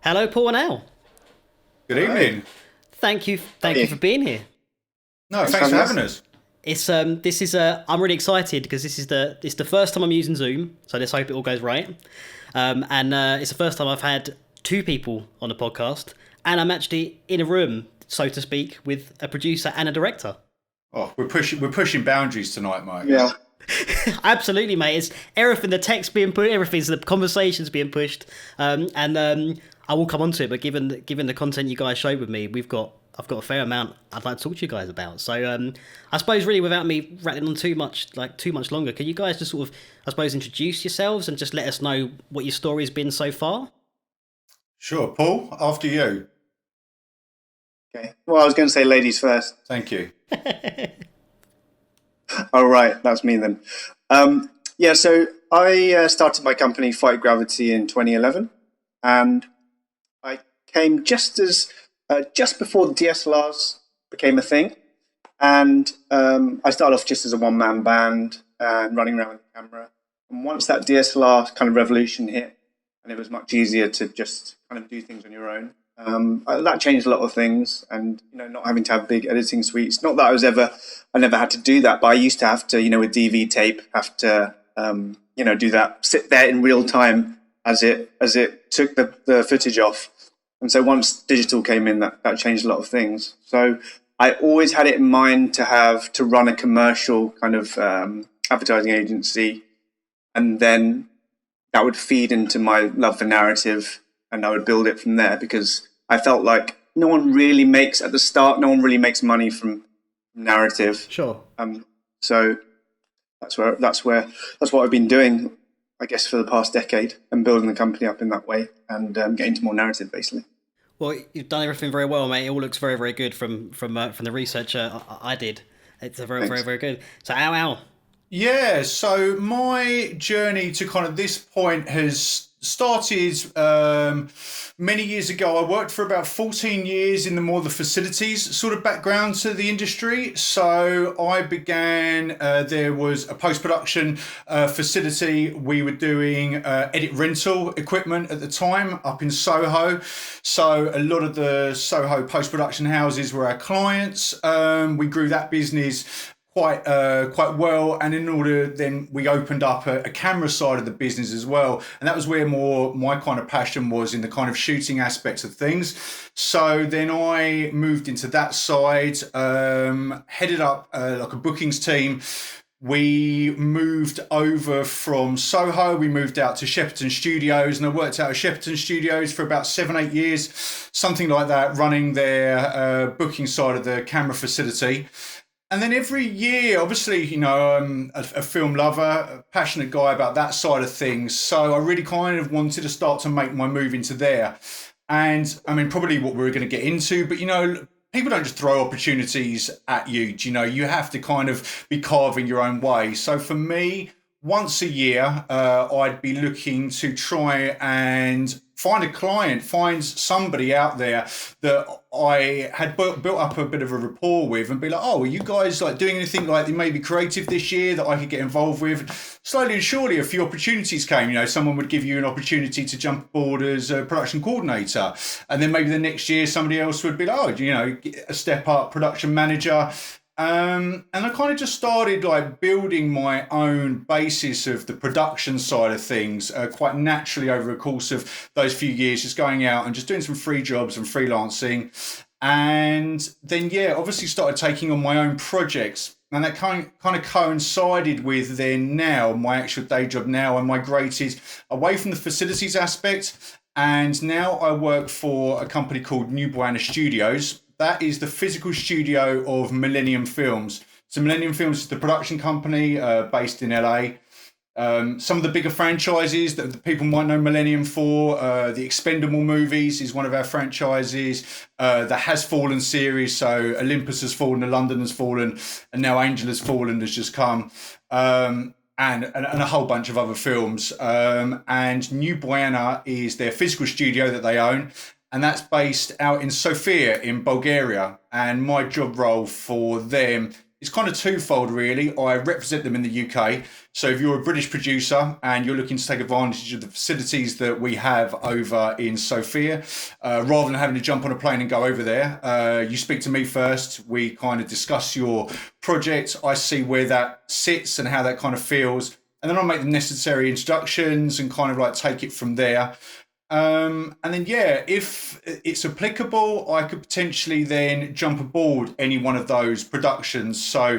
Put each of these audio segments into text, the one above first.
Hello, Paul and Al. Good evening. Thank you for being here. No, thanks for having us. I'm really excited because it's the first time I'm using Zoom, so let's hope it all goes right. And it's the first time I've had two people on the podcast, and I'm actually in a room, so to speak, with a producer and a director. Oh, we're pushing boundaries tonight, Mike. Yeah. Absolutely, mate. It's everything. The text being put, everything's the conversations being pushed, I will come on to it. But given the content you guys showed with me, I've got a fair amount I'd like to talk to you guys about. So I suppose really without me rattling on too much longer, can you guys just sort of, I suppose, introduce yourselves and just let us know what your story's been so far? Sure, Paul. After you. Okay. Well, I was going to say ladies first. Thank you. All right, that's me then. So I started my company Fight Gravity in 2011, and I came just before the DSLRs became a thing, and I started off just as a one-man band and running around with the camera. And once that DSLR kind of revolution hit, and it was much easier to just kind of do things on your own. That changed a lot of things, and not having to have big editing suites. Not that I never had to do that, but I used to have to, with DV tape, have to, do that, sit there in real time as it took the footage off. And so once digital came in, that changed a lot of things. So I always had it in mind to run a commercial kind of advertising agency, and then that would feed into my love for narrative, and I would build it from there, because I felt like no one really makes money from narrative. Sure. So that's what I've been doing, I guess, for the past decade, and building the company up in that way, and getting to more narrative, basically. Well, you've done everything very well, mate. It all looks very, very good from the research I did. It's a very, very, very good. So, Al. Yeah, so my journey to kind of this point has started many years ago. I worked for about 14 years in the facilities sort of background to the industry. So I began, there was a post-production facility. We were doing edit rental equipment at the time up in Soho. So a lot of the Soho post-production houses were our clients. We grew that business quite well, and in order then we opened up a camera side of the business as well, and that was where more my kind of passion was, in the kind of shooting aspects of things. So then I moved into that side, headed up like a bookings team. We moved over from Soho, we moved out to Shepperton Studios, and I worked out of Shepperton Studios for about 7-8 years, something like that, running their booking side of the camera facility. And then every year, obviously, I'm a film lover, a passionate guy about that side of things. So I really kind of wanted to start to make my move into there. And I mean, probably what we're going to get into, but, people don't just throw opportunities at you. You have to kind of be carving your own way. So for me, once a year, I'd be looking to try and find somebody out there that I had built up a bit of a rapport with, and be like, oh, are you guys like doing anything like maybe creative this year that I could get involved with? Slowly and surely, a few opportunities came. Someone would give you an opportunity to jump aboard as a production coordinator, and then maybe the next year somebody else would be like, oh, a step up production manager. And I kind of just started like building my own basis of the production side of things quite naturally over the course of those few years, just going out and just doing some free jobs and freelancing. And then, obviously started taking on my own projects. And that kind of coincided with then now my actual day job. Now I migrated away from the facilities aspect, and now I work for a company called New Buena Studios. That is the physical studio of Millennium Films. So Millennium Films is the production company based in LA. Some of the bigger franchises that the people might know Millennium for, the Expendable movies is one of our franchises. The Has Fallen series, so Olympus has fallen, the London has fallen, and now Angel has fallen has just come. And a whole bunch of other films. And New Buena is their physical studio that they own. And that's based out in Sofia in Bulgaria. And my job role for them it's kind of twofold, really. I represent them in the UK. So if you're a British producer and you're looking to take advantage of the facilities that we have over in Sofia, rather than having to jump on a plane and go over there, you speak to me first. We kind of discuss your project. I see where that sits and how that kind of feels. And then I'll make the necessary introductions and kind of like take it from there. And then, if it's applicable, I could potentially then jump aboard any one of those productions. So,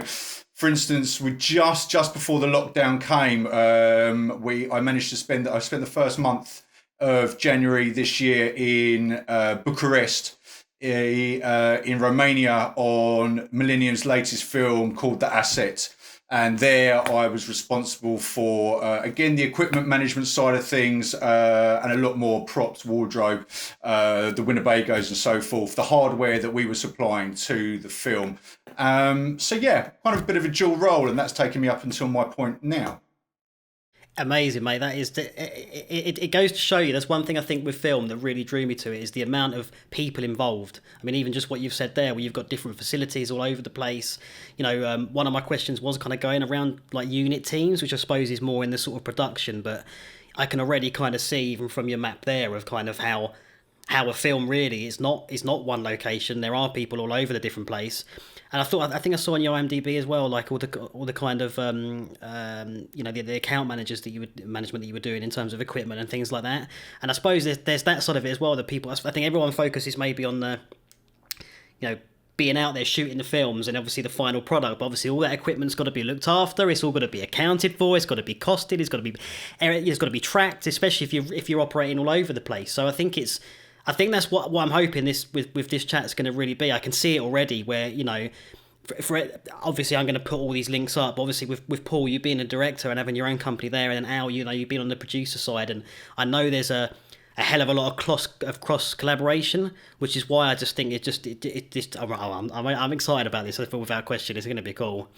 for instance, we just before the lockdown came, I spent the first month of January this year in Bucharest, in Romania, on Millennium's latest film called The Asset. And there I was responsible for, again, the equipment management side of things, and a lot more props, wardrobe, the Winnebagos and so forth, the hardware that we were supplying to the film. Kind of a bit of a dual role, and that's taken me up until my point now. Amazing, mate. That is, it goes to show you, that's one thing I think with film that really drew me to it, is the amount of people involved. I mean, even just what you've said there, where you've got different facilities all over the place. One of my questions was kind of going around like unit teams, which I suppose is more in the sort of production, but I can already kind of see even from your map there of kind of how a film really is not one location. There are people all over the different place. And I think I saw on your IMDb as well, like all the kind of the account management that you were doing in terms of equipment and things like that. And I suppose there's that side of it as well, that people, I think everyone focuses maybe on the, being out there shooting the films and obviously the final product. But obviously all that equipment's got to be looked after. It's all got to be accounted for. It's got to be costed. It's got to be tracked, especially if you're operating all over the place. So I think that's what I'm hoping this with this chat's going to really be. I can see it already where, for obviously I'm going to put all these links up. Obviously with Paul, you being a director and having your own company there, and then Al, you've been on the producer side, and I know there's a hell of a lot of cross collaboration, which is why I just think I'm excited about this. I thought without question it's going to be cool.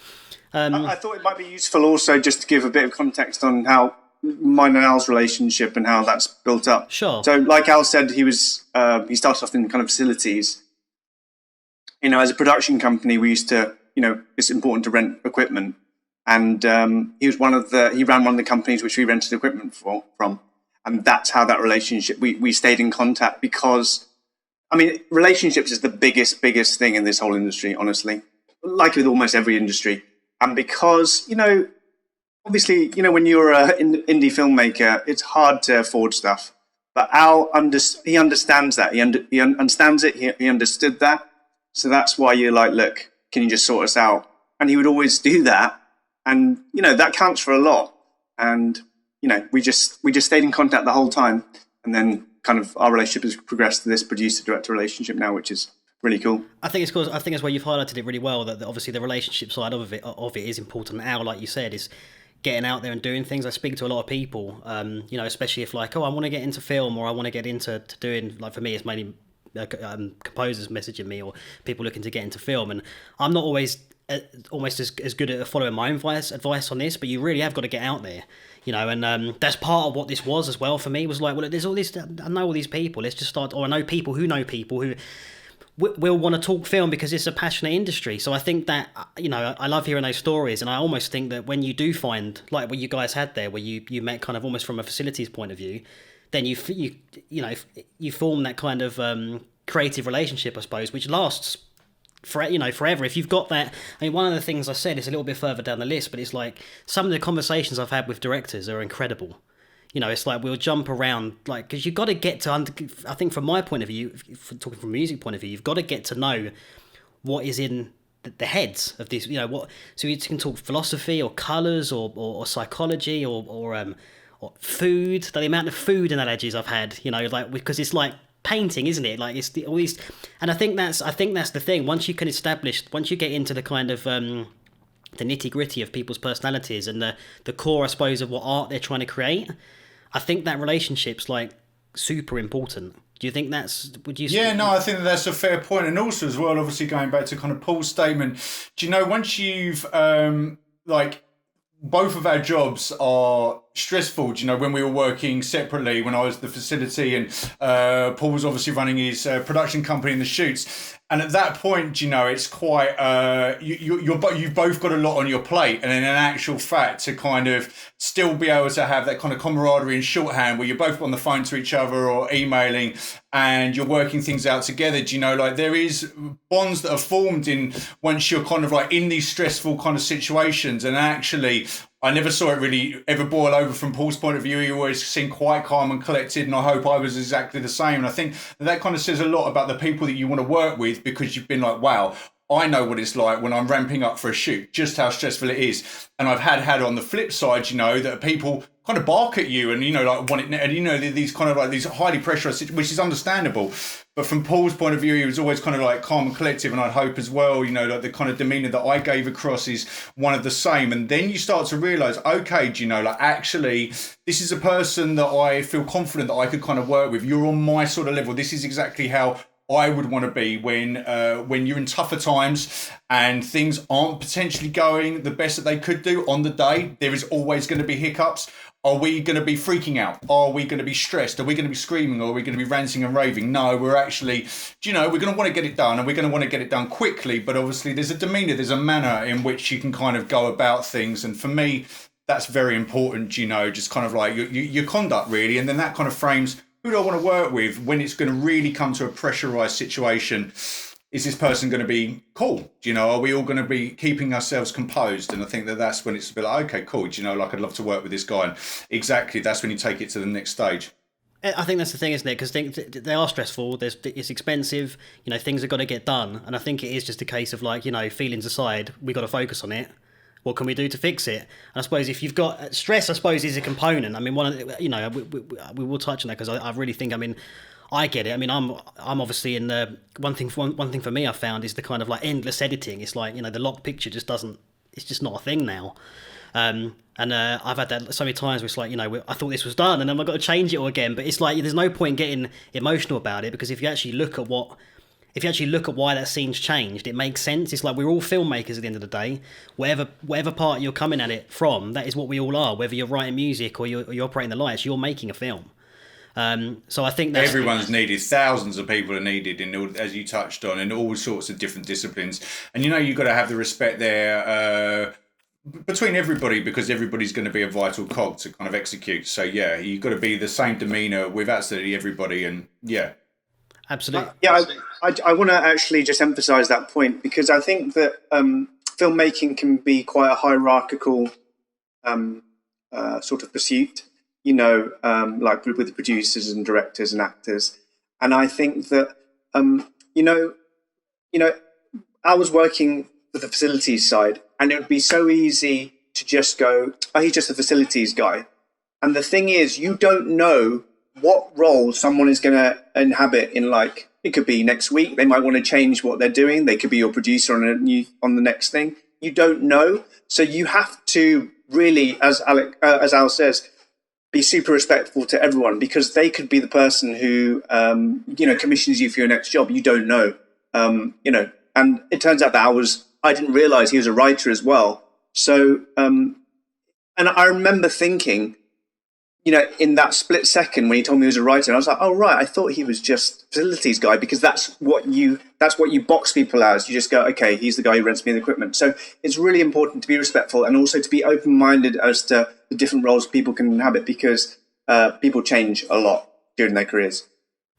I thought it might be useful also just to give a bit of context on how mine and Al's relationship and how that's built up. Sure. So, like Al said, he started off in kind of facilities. As a production company, we used to, it's important to rent equipment, and he ran one of the companies which we rented equipment from, and that's how that relationship we stayed in contact, because, relationships is the biggest thing in this whole industry, honestly, like with almost every industry, and because obviously, when you're an indie filmmaker, it's hard to afford stuff. But Al, he understands that. He understands it. He understood that. So that's why you're like, look, can you just sort us out? And he would always do that. And, that counts for a lot. And, we just stayed in contact the whole time. And then kind of our relationship has progressed to this producer-director relationship now, which is really cool. I think it's where you've highlighted it really well, that obviously the relationship side of it is important. Al, like you said, is getting out there and doing things. I speak to a lot of people, especially if like, I want to get into film, or I want to get into doing, like for me, it's mainly composers messaging me or people looking to get into film. And I'm not always almost as good at following my own advice on this, but you really have got to get out there, and that's part of what this was as well for me, was like, well, there's all this, I know all these people, let's just start, or I know people who will want to talk film because it's a passionate industry. So I think that, I love hearing those stories, and I almost think that when you do find, like what you guys had there, where you met kind of almost from a facilities point of view, then you form that kind of creative relationship, I suppose, which lasts forever. If you've got that, one of the things I said is a little bit further down the list, but it's like some of the conversations I've had with directors are incredible. It's like we'll jump around, like, because you've got to get to, I think from my point of view, talking from a music point of view, you've got to get to know what is in the heads of these, so you can talk philosophy or colours or psychology or food, the amount of food analogies I've had, like, because it's like painting, isn't it? Like it's all these, and I think that's the thing. Once you get into the kind of the nitty gritty of people's personalities and the core, I suppose, of what art they're trying to create, I think that relationship's like super important. Do you think would you? Yeah, no, I think that's a fair point. And also as well, obviously going back to kind of Paul's statement, do you know, once you've, like, both of our jobs are stressful, you know, when we were working separately, when I was the facility and Paul was obviously running his production company in the shoots. And at that point, you know, it's quite, you've both got a lot on your plate. And in an actual fact, to kind of still be able to have that kind of camaraderie and shorthand where you're both on the phone to each other or emailing and you're working things out together, do you know, like there is bonds that are formed in once you're kind of like in these stressful kind of situations. And actually, I never saw it really ever boil over from Paul's point of view. He always seemed quite calm and collected, and I hope I was exactly the same. And I think that kind of says a lot about the people that you want to work with, because you've been like, wow, I know what it's like when I'm ramping up for a shoot, just how stressful it is. And I've had on the flip side, you know, that people kind of bark at you and, you know, like want it, and, you know, these kind of like these highly pressurized, which is understandable. But from Paul's point of view, he was always kind of like calm and collective. And I'd hope as well, you know, like the kind of demeanor that I gave across is one of the same. And then you start to realize, okay, do you know, like actually, this is a person that I feel confident that I could kind of work with. You're on my sort of level. This is exactly how I would want to be when you're in tougher times and things aren't potentially going the best that they could do on the day. There is always going to be hiccups. Are we going to be freaking out? Are we going to be stressed? Are we going to be screaming? Or are we going to be ranting and raving? No, we're actually, you know, we're going to want to get it done, and we're going to want to get it done quickly. But obviously there's a demeanor, there's a manner in which you can kind of go about things. And for me, that's very important, you know, just kind of like your conduct really. And then that kind of frames, who do I want to work with when it's going to really come to a pressurized situation? Is this person going to be cool? Do you know, are we all going to be keeping ourselves composed? And I think that's when it's a bit like, okay, cool. Do you know, like I'd love to work with this guy. And exactly, that's when you take it to the next stage. I think that's the thing, isn't it? Because they are stressful. It's expensive. You know, things have got to get done. And I think it is just a case of like, you know, feelings aside, we got to focus on it. What can we do to fix it? And I suppose if you've got stress, I suppose is a component. I mean, one of the, you know, we will touch on that because I really think, I mean, I get it. I mean, I'm obviously in the one thing for me I found is the kind of like endless editing. It's like, you know, the locked picture just doesn't. It's just not a thing now. And I've had that so many times where it's like, you know, I thought this was done and then I've got to change it all again. But it's like there's no point getting emotional about it, because if you actually look at why that scene's changed, it makes sense. It's like we're all filmmakers at the end of the day. Whatever part you're coming at it from, that is what we all are. Whether you're writing music or you're operating the lights, you're making a film. So I think that's everyone's needed. Thousands of people are needed in all, as you touched on, in all sorts of different disciplines. And you know, you've got to have the respect there between everybody, because everybody's going to be a vital cog to kind of execute. So yeah, you've got to be the same demeanor with absolutely everybody. And yeah, absolutely. I want to actually just emphasize that point, because I think that filmmaking can be quite a hierarchical sort of pursuit. You know, like with producers and directors and actors. And I think that, you know, I was working with the facilities side, and it would be so easy to just go, oh, he's just a facilities guy. And the thing is, you don't know what role someone is going to inhabit in, like, it could be next week. They might want to change what they're doing. They could be your producer on the next thing. You don't know. So you have to really, as Al says, be super respectful to everyone, because they could be the person who, you know, commissions you for your next job. You don't know, you know, and it turns out that I didn't realize he was a writer as well. So, and I remember thinking, you know, in that split second when he told me he was a writer, I was like, oh, right, I thought he was just facilities guy, because that's what you box people as. You just go, okay, he's the guy who rents me the equipment. So it's really important to be respectful, and also to be open-minded as to the different roles people can inhabit, because people change a lot during their careers.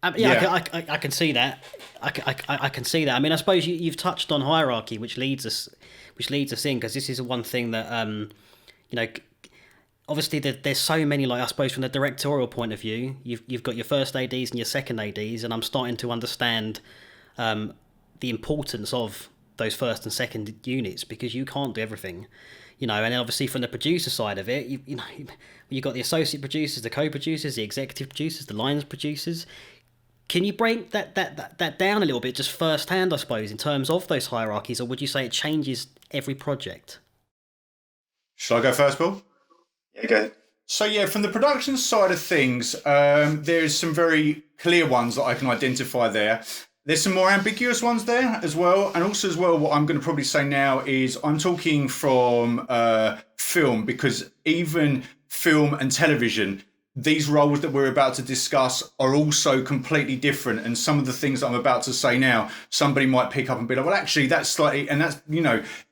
I can see that. I can see that. I mean, I suppose you've touched on hierarchy, which leads us in, because this is one thing that you know. Obviously, there's so many, like, I suppose from the directorial point of view, you've got your first ADs and your second ADs, and I'm starting to understand the importance of those first and second units, because you can't do everything, you know. And obviously from the producer side of it, you know, you've got the associate producers, the co-producers, the executive producers, the lines producers. Can you break that down a little bit, just firsthand, I suppose, in terms of those hierarchies, or would you say it changes every project? Shall I go first, Paul? Okay. So yeah, from the production side of things, there's some very clear ones that I can identify there. There's some more ambiguous ones there as well. And also as well, what I'm going to probably say now is I'm talking from film, because even film and television, these roles that we're about to discuss are also completely different. And some of the things that I'm about to say now, somebody might pick up and be like, well, actually, that's slightly, and that's,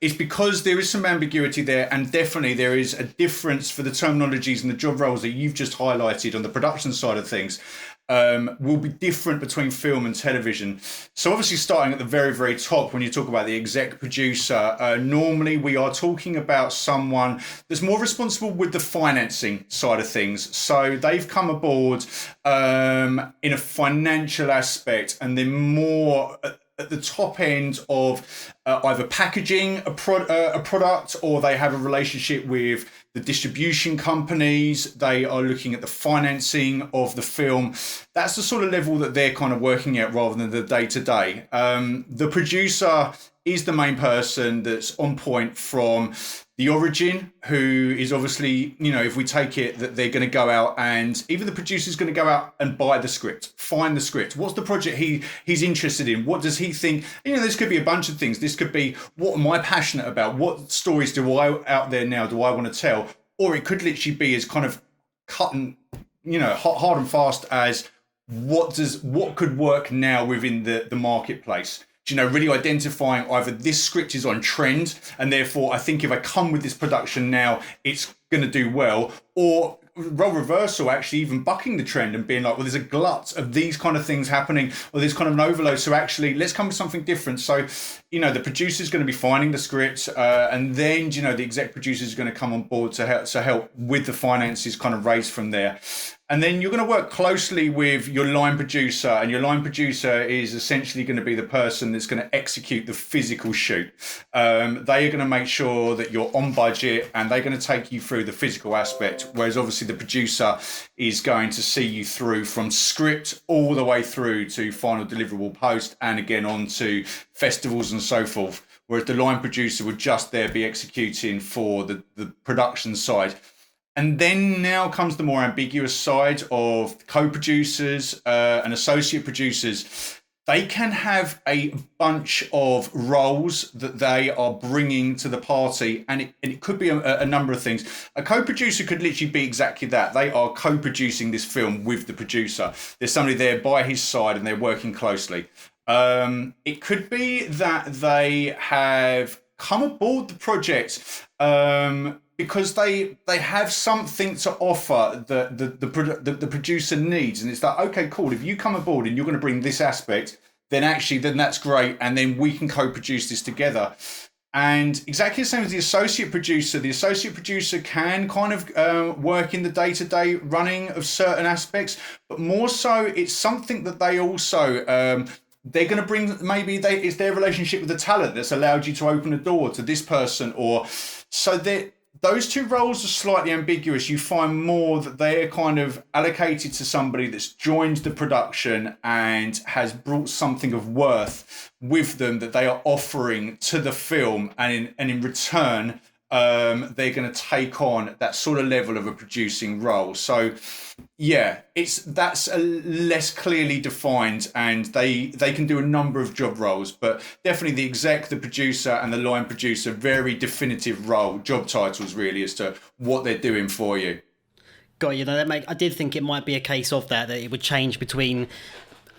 it's because there is some ambiguity there. And definitely there is a difference for the terminologies and the job roles that you've just highlighted on the production side of things. Will be different between film and television. So obviously starting at the very, very top, when you talk about the exec producer, normally we are talking about someone that's more responsible with the financing side of things. So they've come aboard in a financial aspect, and they're more at the top end of either packaging a product, or they have a relationship with the distribution companies. They are looking at the financing of the film. That's the sort of level that they're kind of working at rather than the day-to-day. The producer is the main person that's on point from the origin, who is obviously, if we take it that they're going to go out, and even the producer's going to go out and buy the script, find the script. What's the project he's interested in? What does he think? This could be a bunch of things. This could be, what am I passionate about? What stories do I out there now do I want to tell? Or it could literally be as kind of cut and, hard and fast as what could work now within the marketplace. Really identifying either this script is on trend, and therefore I think if I come with this production now, it's going to do well, or role reversal, actually even bucking the trend and being like, well, there's a glut of these kind of things happening, or there's kind of an overload. So actually, let's come with something different. So, the producer is going to be finding the script, and then, the exec producer is going to come on board to help with the finances kind of raised from there. And then you're going to work closely with your line producer, and your line producer is essentially going to be the person that's going to execute the physical shoot. They are going to make sure that you're on budget, and they're going to take you through the physical aspect, whereas obviously the producer is going to see you through from script all the way through to final deliverable post, and again on to festivals and so forth, whereas the line producer would just there be executing for the production side. And then now comes the more ambiguous side of co-producers and associate producers. They can have a bunch of roles that they are bringing to the party, and it could be a number of things. A co-producer could literally be exactly that. They are co-producing this film with the producer. There's somebody there by his side, and they're working closely. It could be that they have come aboard the project because they have something to offer that the producer needs, and it's like, okay, cool, if you come aboard and you're going to bring this aspect, then that's great, and then we can co-produce this together. And exactly the same as the associate producer can kind of work in the day-to-day running of certain aspects, but more so it's something that they also they're going to bring, it's their relationship with the talent that's allowed you to open a door to this person, or so that those two roles are slightly ambiguous. You find more that they're kind of allocated to somebody that's joined the production and has brought something of worth with them that they are offering to the film, and in return, they're going to take on that sort of level of a producing role. So yeah, that's a less clearly defined, and they can do a number of job roles, but definitely the exec, the producer, and the line producer, very definitive job titles really as to what they're doing for you. Got you. I did think it might be a case of that it would change between.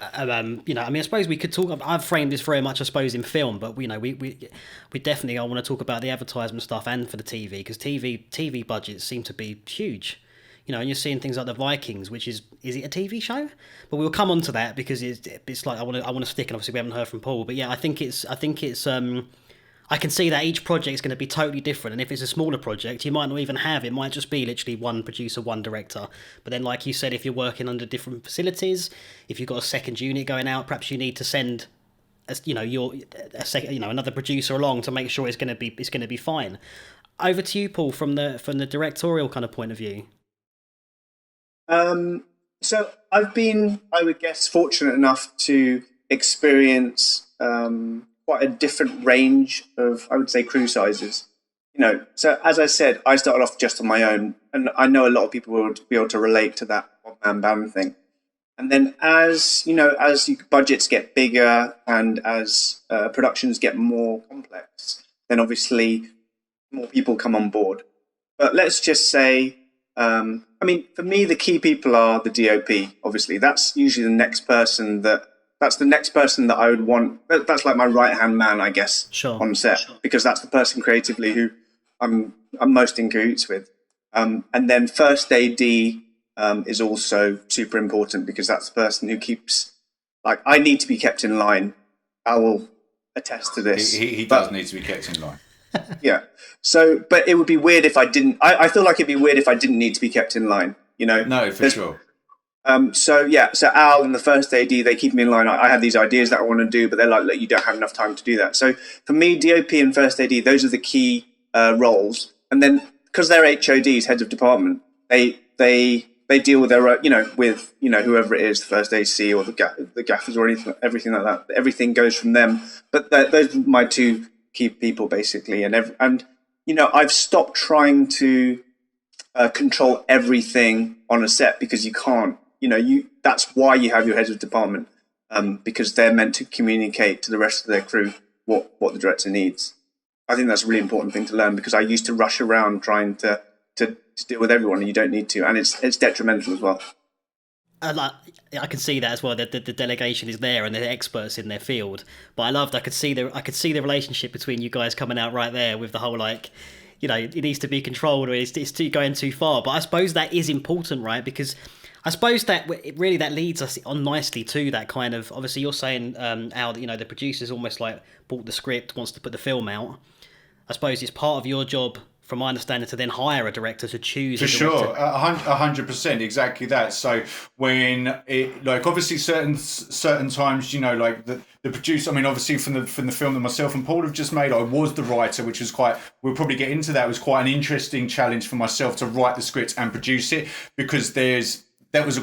I suppose we could talk. I've framed this very much, I suppose, in film, but we definitely I want to talk about the advertisement stuff and for the TV, because TV budgets seem to be huge. And you're seeing things like The Vikings, which is it a TV show? But we'll come on to that because it's like I want to stick, and obviously we haven't heard from Paul. But yeah, I think it's I can see that each project is going to be totally different, and if it's a smaller project, you might not even have it might just be literally one producer, one director. But then, like you said, if you're working under different facilities, if you've got a second unit going out, perhaps you need to send another producer along to make sure it's going to be fine. Over to you, Paul, from the directorial kind of point of view. So I've been, I would guess, fortunate enough to experience quite a different range of, I would say, crew sizes. So as I said, I started off just on my own, and I know a lot of people will be able to relate to that one-man band thing. And then as budgets get bigger and as productions get more complex, then obviously more people come on board. But let's just say I mean, for me, the key people are the DOP. Obviously, that's usually the next person that's the next person that I would want. That's like my right hand man, I guess, Sure. on set, because that's the person creatively who I'm most in cahoots with. And then first AD is also super important, because that's the person who keeps, like, I need to be kept in line. I will attest to this. He does need to be kept in line. Yeah. So, but it would be weird if I didn't. I feel like it'd be weird if I didn't need to be kept in line. You know. No, for sure. So Al and the first AD, they keep me in line. I have these ideas that I want to do, but they're like, look, you don't have enough time to do that. So for me, DOP and first AD, those are the key roles. And then because they're HODs, heads of department, they deal with their with whoever it is, the first AC or the gaffers or everything like that. Everything goes from them. But those are my two key people basically. And I've stopped trying to control everything on a set, because you can't. That's why you have your heads of department, because they're meant to communicate to the rest of their crew what the director needs. I think that's a really important thing to learn, because I used to rush around trying to deal with everyone, and you don't need to, and it's detrimental as well. I can see that as well. That the delegation is there and they're experts in their field. But I could see the relationship between you guys coming out right there with the whole it needs to be controlled, or it's going too far. But I suppose that is important, right? Because I suppose that leads us on nicely to that kind of, obviously you're saying, Al, that the producer's almost like bought the script, wants to put the film out. I suppose it's part of your job, from my understanding, to then hire a director to choose. For sure, 100%, exactly that. So when obviously certain times, the producer. I mean, obviously from the film that myself and Paul have just made, I was the writer, which was we'll probably get into that. It was quite an interesting challenge for myself to write the script and produce it, because that was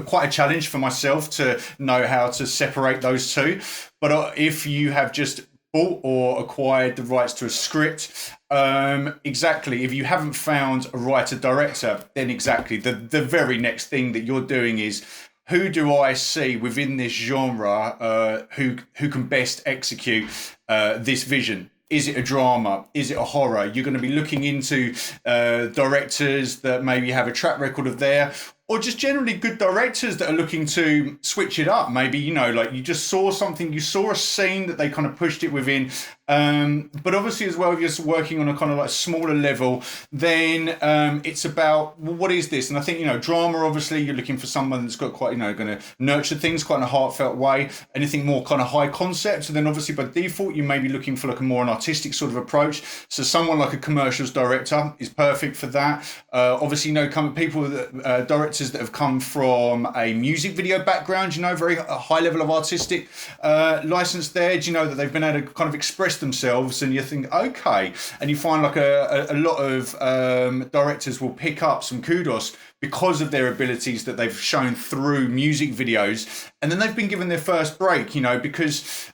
quite a challenge for myself to know how to separate those two. But if you have just bought or acquired the rights to a script, exactly, if you haven't found a writer-director, then exactly the very next thing that you're doing is, who do I see within this genre who can best execute this vision? Is it a drama? Is it a horror? You're going to be looking into directors that maybe have a track record of or just generally good directors that are looking to switch it up. Maybe, you just saw something, you saw a scene that they kind of pushed it within. But obviously as well, if you're working on a kind of like smaller level, then it's about, well, what is this? And I think, drama, obviously you're looking for someone that's got quite, going to nurture things quite in a heartfelt way. Anything more kind of high concept. So then obviously by default, you may be looking for like a more an artistic sort of approach. So someone like a commercials director is perfect for that. Obviously, people that directors that have come from a music video background, very high level of artistic license there. Do you know that they've been able to kind of express themselves, and you think, okay, and you find like a lot of directors will pick up some kudos because of their abilities that they've shown through music videos, and then they've been given their first break, because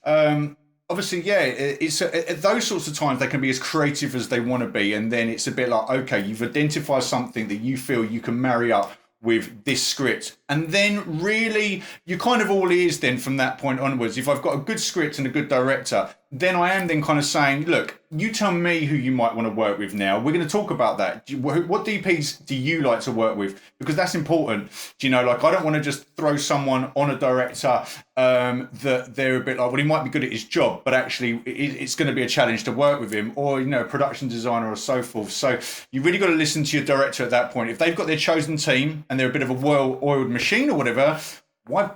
obviously, it's at those sorts of times they can be as creative as they want to be, and then it's a bit like, okay, you've identified something that you feel you can marry up with this script, and then really you kind of all ears then from that point onwards. If I've got a good script and a good director, then I am then kind of saying, look, you tell me who you might want to work with now. We're going to talk about that. What DPs do you like to work with? Because that's important. I don't want to just throw someone on a director that they're a bit like, well, he might be good at his job, but actually it's going to be a challenge to work with him, or, a production designer or so forth. So you really got to listen to your director at that point. If they've got their chosen team and they're a bit of a well-oiled machine or whatever, why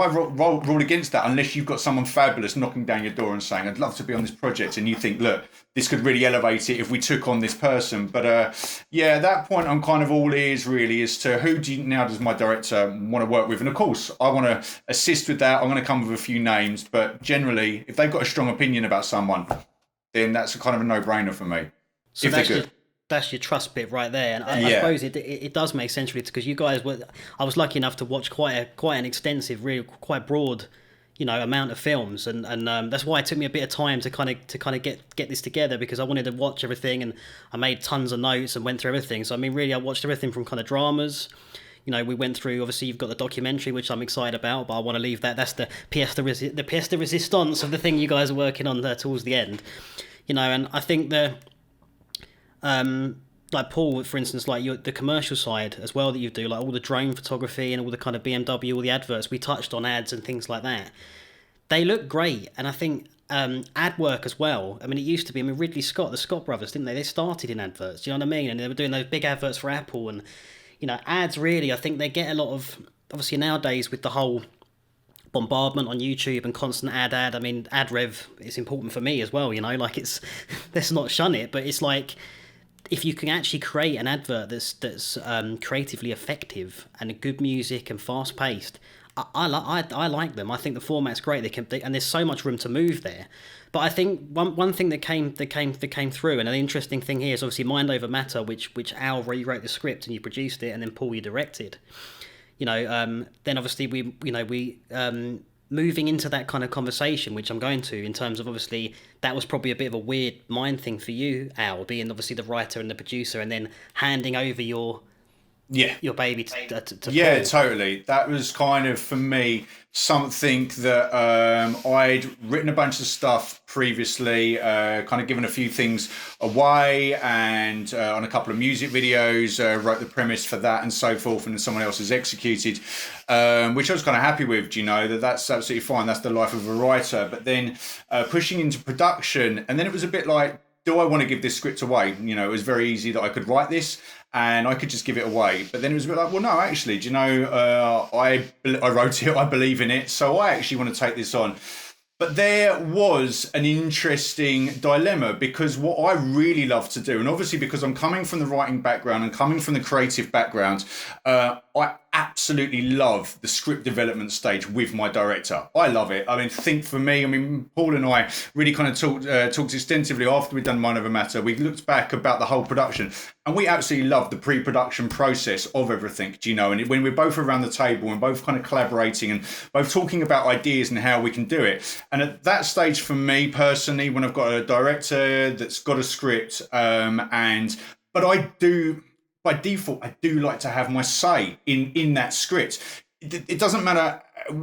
rule against that, unless you've got someone fabulous knocking down your door and saying, I'd love to be on this project, and you think, look, this could really elevate it if we took on this person. But at that point, I'm kind of all ears really as to who does my director want to work with. And of course, I want to assist with that. I'm going to come with a few names, but generally, if they've got a strong opinion about someone, then that's a kind of a no-brainer for me. So if they're good. That's your trust bit right there, and I suppose it does make sense really, because you guys I was lucky enough to watch quite an extensive, really quite broad, amount of films, and that's why it took me a bit of time to kind of get this together, because I wanted to watch everything, and I made tons of notes and went through everything. So I mean, really, I watched everything from kind of dramas. We went through, obviously you've got the documentary, which I'm excited about, but I want to leave that. That's the pièce de résistance of the thing you guys are working on there towards the end. And I think like Paul, for instance, like the commercial side as well that you do, like all the drone photography and all the kind of BMW, all the adverts. We touched on ads and things like that. They look great, and I think ad work as well. I mean, it used to be. I mean, Ridley Scott, the Scott brothers, didn't they? They started in adverts. Do you know what I mean? And they were doing those big adverts for Apple, and ads. Really, I think they get a lot of, obviously nowadays with the whole bombardment on YouTube and constant ad. I mean, ad rev is important for me as well. Like it's let's not shun it, but it's like, if you can actually create an advert that's creatively effective and good music and fast paced, I like them. I think the format's great. And there's so much room to move there. But I think one thing that came through, and an interesting thing here is obviously Mind Over Matter, which Al rewrote the script and you produced it, and then Paul, you directed. Then obviously we moving into that kind of conversation, which I'm going to, in terms of, obviously that was probably a bit of a weird mind thing for you, Al, being obviously the writer and the producer, and then handing over your baby to Paul. Totally. That was kind of, for me, something that I'd written a bunch of stuff previously, kind of given a few things away, and on a couple of music videos, wrote the premise for that and so forth, and then someone else has executed, which I was kind of happy with. That's absolutely fine. That's the life of a writer. But then pushing into production, and then it was a bit like, do I want to give this script away? It was very easy that I could write this and I could just give it away. But then it was a bit like, well, no, actually, I wrote it, I believe in it, so I actually want to take this on. But there was an interesting dilemma, because what I really love to do, and obviously because I'm coming from the writing background and coming from the creative background, I absolutely love the script development stage with my director. I love it. For me, Paul and I really kind of talked extensively after we'd done Mind Over Matter. We looked back about the whole production, and we absolutely loved the pre-production process of everything, and when we're both around the table and both kind of collaborating and both talking about ideas and how we can do it. And at that stage, for me personally, when I've got a director that's got a script, but I do, by default, I do like to have my say in that script. It doesn't matter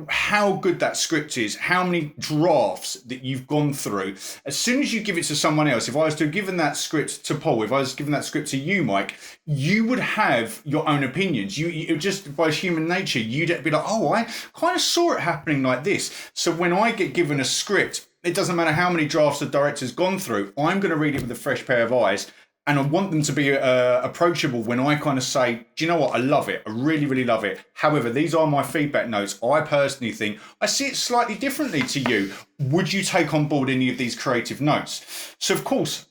how good that script is, how many drafts that you've gone through. As soon as you give it to someone else, if I was to have given that script to Paul, if I was given that script to you, Mike, you would have your own opinions. You just, by human nature, you'd be like, oh, I kind of saw it happening like this. So when I get given a script, it doesn't matter how many drafts the director's gone through, I'm going to read it with a fresh pair of eyes. And I want them to be approachable when I kind of say, do you know what? I love it. I really, really love it. However, these are my feedback notes. I personally think I see it slightly differently to you. Would you take on board any of these creative notes? So, of course,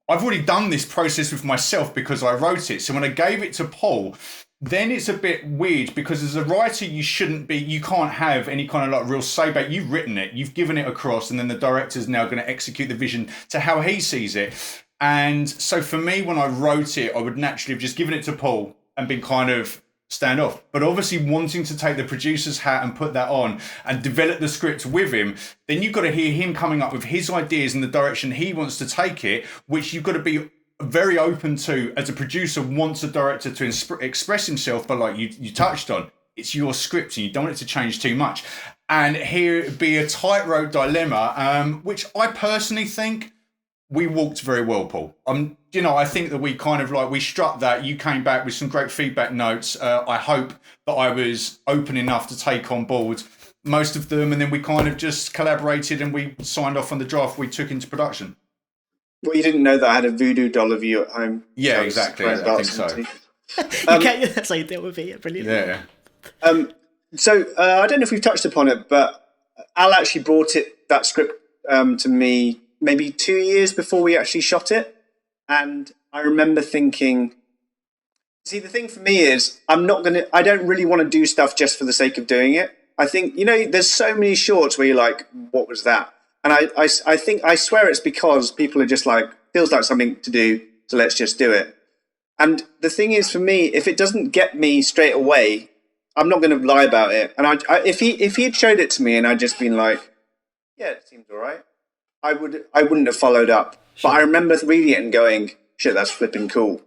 I've already done this process with myself because I wrote it. So when I gave it to Paul, then it's a bit weird, because as a writer, you can't have any kind of like real say back. You've written it, you've given it across, and then the director's now going to execute the vision to how he sees it. And so for me, when I wrote it, I would naturally have just given it to Paul and been kind of stand off. But obviously wanting to take the producer's hat and put that on and develop the script with him, then you've got to hear him coming up with his ideas and the direction he wants to take it, which you've got to be very open to as a producer. Wants a director to express himself, but like you touched on, it's your script and you don't want it to change too much. And here it'd be a tightrope dilemma, which I personally think we walked very well, Paul. I think that we kind of we struck that. You came back with some great feedback notes. I hope that I was open enough to take on board most of them, and then we kind of just collaborated and we signed off on the draft we took into production. Well, you didn't know that I had a voodoo doll of you at home. Yeah, exactly. I think so. That's how you deal with it. Brilliant. Yeah. So I don't know if we've touched upon it, but Al actually brought that script to me maybe 2 years before we actually shot it. And I remember thinking, see, the thing for me is I don't really want to do stuff just for the sake of doing it. I think, there's so many shorts where you're like, what was that? And I swear it's because people are just like, feels like something to do, so let's just do it. And the thing is, for me, if it doesn't get me straight away, I'm not going to lie about it. And if he had showed it to me and I'd just been like, yeah, it seems all right, I wouldn't have followed up. Sure. But I remember reading it and going, shit, that's flipping cool.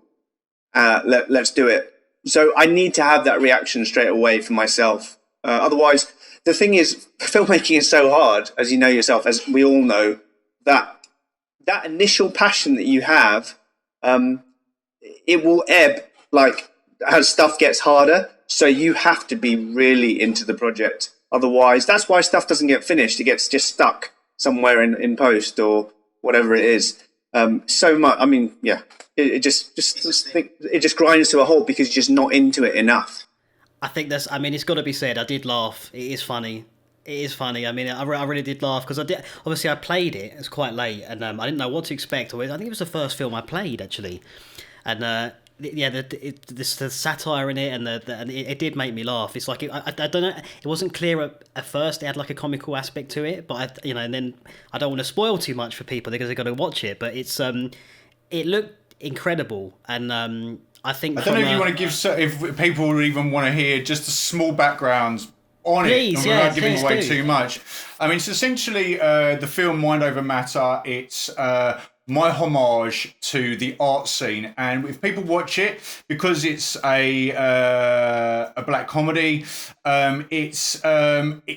Let's do it. So I need to have that reaction straight away for myself. Otherwise, the thing is, filmmaking is so hard, as you know yourself, as we all know, that initial passion that you have, it will ebb like as stuff gets harder. So you have to be really into the project. Otherwise, that's why stuff doesn't get finished. It gets just stuck somewhere in post or whatever it is. So much. I mean, yeah, it just grinds to a halt because you're just not into it enough. I think I mean, it's got to be said. I did laugh. It is funny. It is funny. I mean, I really did laugh because obviously I played it. It was quite late, and I didn't know what to expect. I think it was the first film I played actually, and the satire in it, and it did make me laugh. It's like I don't know. It wasn't clear at first. It had like a comical aspect to it, but and then I don't want to spoil too much for people because they've got to watch it. But it looked incredible, and I think I don't know if you want to give if people even want to hear just a small background on it, and without giving away too much. I mean, it's essentially the film Mind Over Matter. It's my homage to the art scene, and if people watch it, because it's a black comedy, it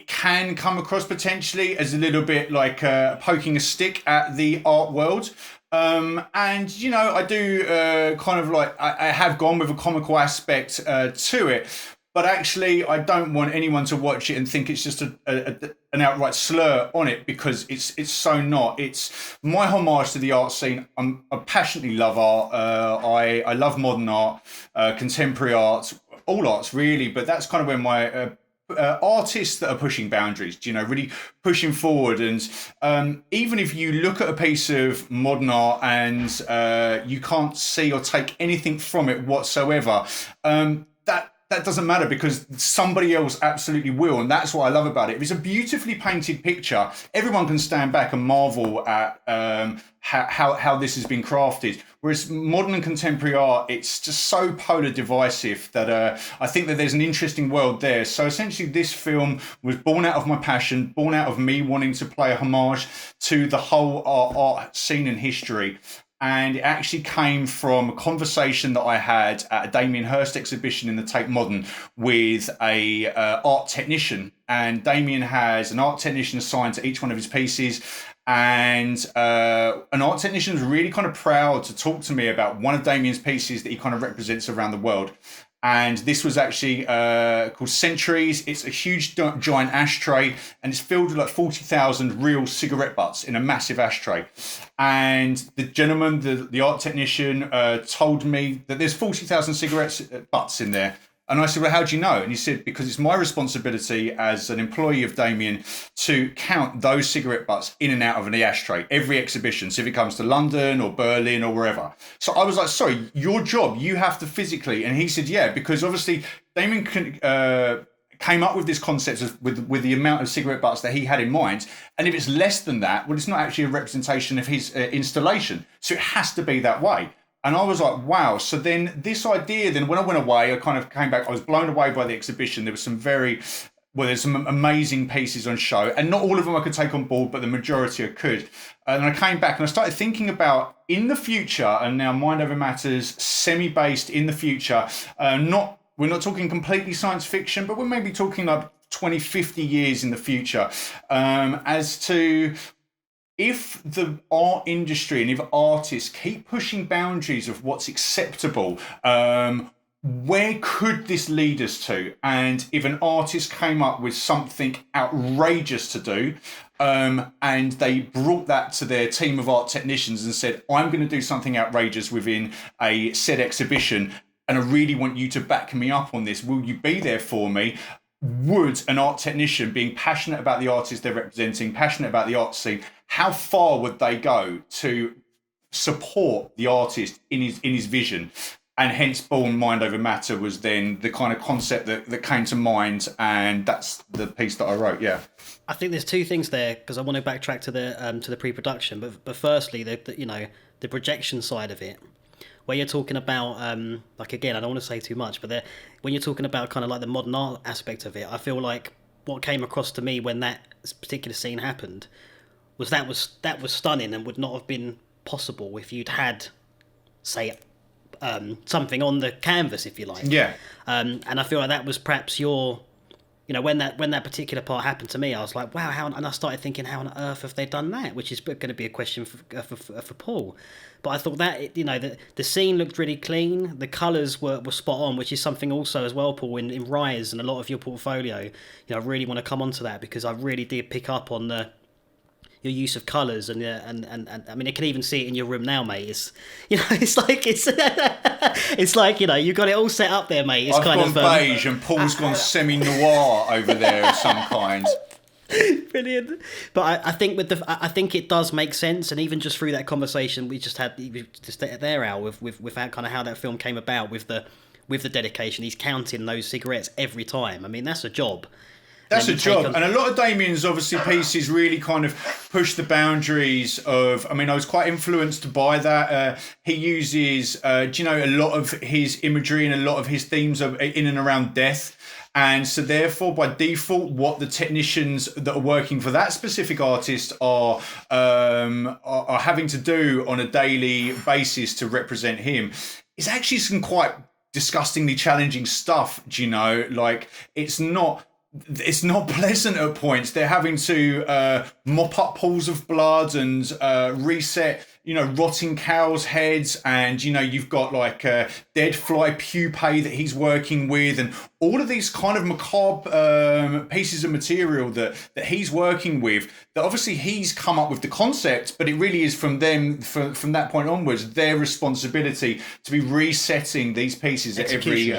can come across potentially as a little bit like poking a stick at the art world. And I do kind of like I have gone with a comical aspect to it, but actually I don't want anyone to watch it and think it's just an outright slur on it, because it's so not. It's my homage to the art scene. I passionately love art. I love modern art, contemporary art, all arts really, but that's kind of where my artists that are pushing boundaries, really pushing forward. And even if you look at a piece of modern art and you can't see or take anything from it whatsoever, that doesn't matter, because somebody else absolutely will, and that's what I love about it. If it's a beautifully painted picture, everyone can stand back and marvel at how this has been crafted. Whereas modern and contemporary art, it's just so polar divisive that I think that there's an interesting world there. So essentially, this film was born out of my passion, born out of me wanting to play a homage to the whole art scene and history. And it actually came from a conversation that I had at a Damien Hirst exhibition in the Tate Modern with a art technician. And Damien has an art technician assigned to each one of his pieces. And an art technician is really kind of proud to talk to me about one of Damien's pieces that he kind of represents around the world. And this was actually called Centuries. It's a huge giant ashtray, and it's filled with like 40,000 real cigarette butts in a massive ashtray. And the gentleman, the art technician, told me that there's 40,000 cigarette butts in there. And I said, well, how do you know? And he said, because it's my responsibility as an employee of Damien to count those cigarette butts in and out of an ashtray every exhibition. So if it comes to London or Berlin or wherever. So I was like, sorry, your job, you have to physically. And he said, yeah, because obviously Damien came up with this concept with the amount of cigarette butts that he had in mind. And if it's less than that, well, it's not actually a representation of his installation. So it has to be that way. And I was like, wow. So then this idea, then when I went away, I kind of came back. I was blown away by the exhibition. There was there's some amazing pieces on show. And not all of them I could take on board, but the majority I could. And I came back and I started thinking about in the future, and now Mind Over Matter's semi-based in the future. We're not talking completely science fiction, but we're maybe talking like 20, 50 years in the future, as to if the art industry and if artists keep pushing boundaries of what's acceptable, where could this lead us to? And if an artist came up with something outrageous to do, and they brought that to their team of art technicians and said, I'm going to do something outrageous within a said exhibition, and I really want you to back me up on this. Will you be there for me? Would an art technician, being passionate about the artist they're representing, passionate about the art scene, how far would they go to support the artist in his vision? And hence born Mind Over Matter was then the kind of concept that came to mind, and that's the piece that I wrote. Yeah, I think there's two things there, because I want to backtrack to the pre-production, but firstly the projection side of it, where you're talking about like, again, I don't want to say too much, but when you're talking about kind of like the modern art aspect of it, I feel like what came across to me when that particular scene happened was that was stunning and would not have been possible if you'd had, say, something on the canvas, if you like. Yeah. And I feel like that was perhaps your when that particular part happened to me, I was like, wow, and I started thinking, how on earth have they done that? Which is going to be a question for Paul. But I thought that, the scene looked really clean, the colours were spot on, which is something also as well, Paul, in Rise and a lot of your portfolio. I really want to come onto that, because I really did pick up on your use of colours, and I mean, I can even see it in your room now, mate. It's it's like you got it all set up there, mate. It's I've kind gone of beige, and Paul's gone semi-noir over there of some kind. Brilliant. But I think I think it does make sense, and even just through that conversation we just had just there, Al, with how, kind of how that film came about, with the dedication. He's counting those cigarettes every time. I mean, that's a job. That's a job. And a lot of Damien's obviously pieces really kind of push the boundaries of, I mean, I was quite influenced by that. He uses, a lot of his imagery and a lot of his themes are in and around death. And so therefore, by default, what the technicians that are working for that specific artist are having to do on a daily basis to represent him is actually some quite disgustingly challenging stuff, like it's not pleasant at points. They're having to mop up pools of blood and reset, rotting cows' heads, and you've got like dead fly pupae that he's working with, and all of these kind of macabre pieces of material that he's working with. That obviously he's come up with the concept, but it really is from them from that point onwards their responsibility to be resetting these pieces at every.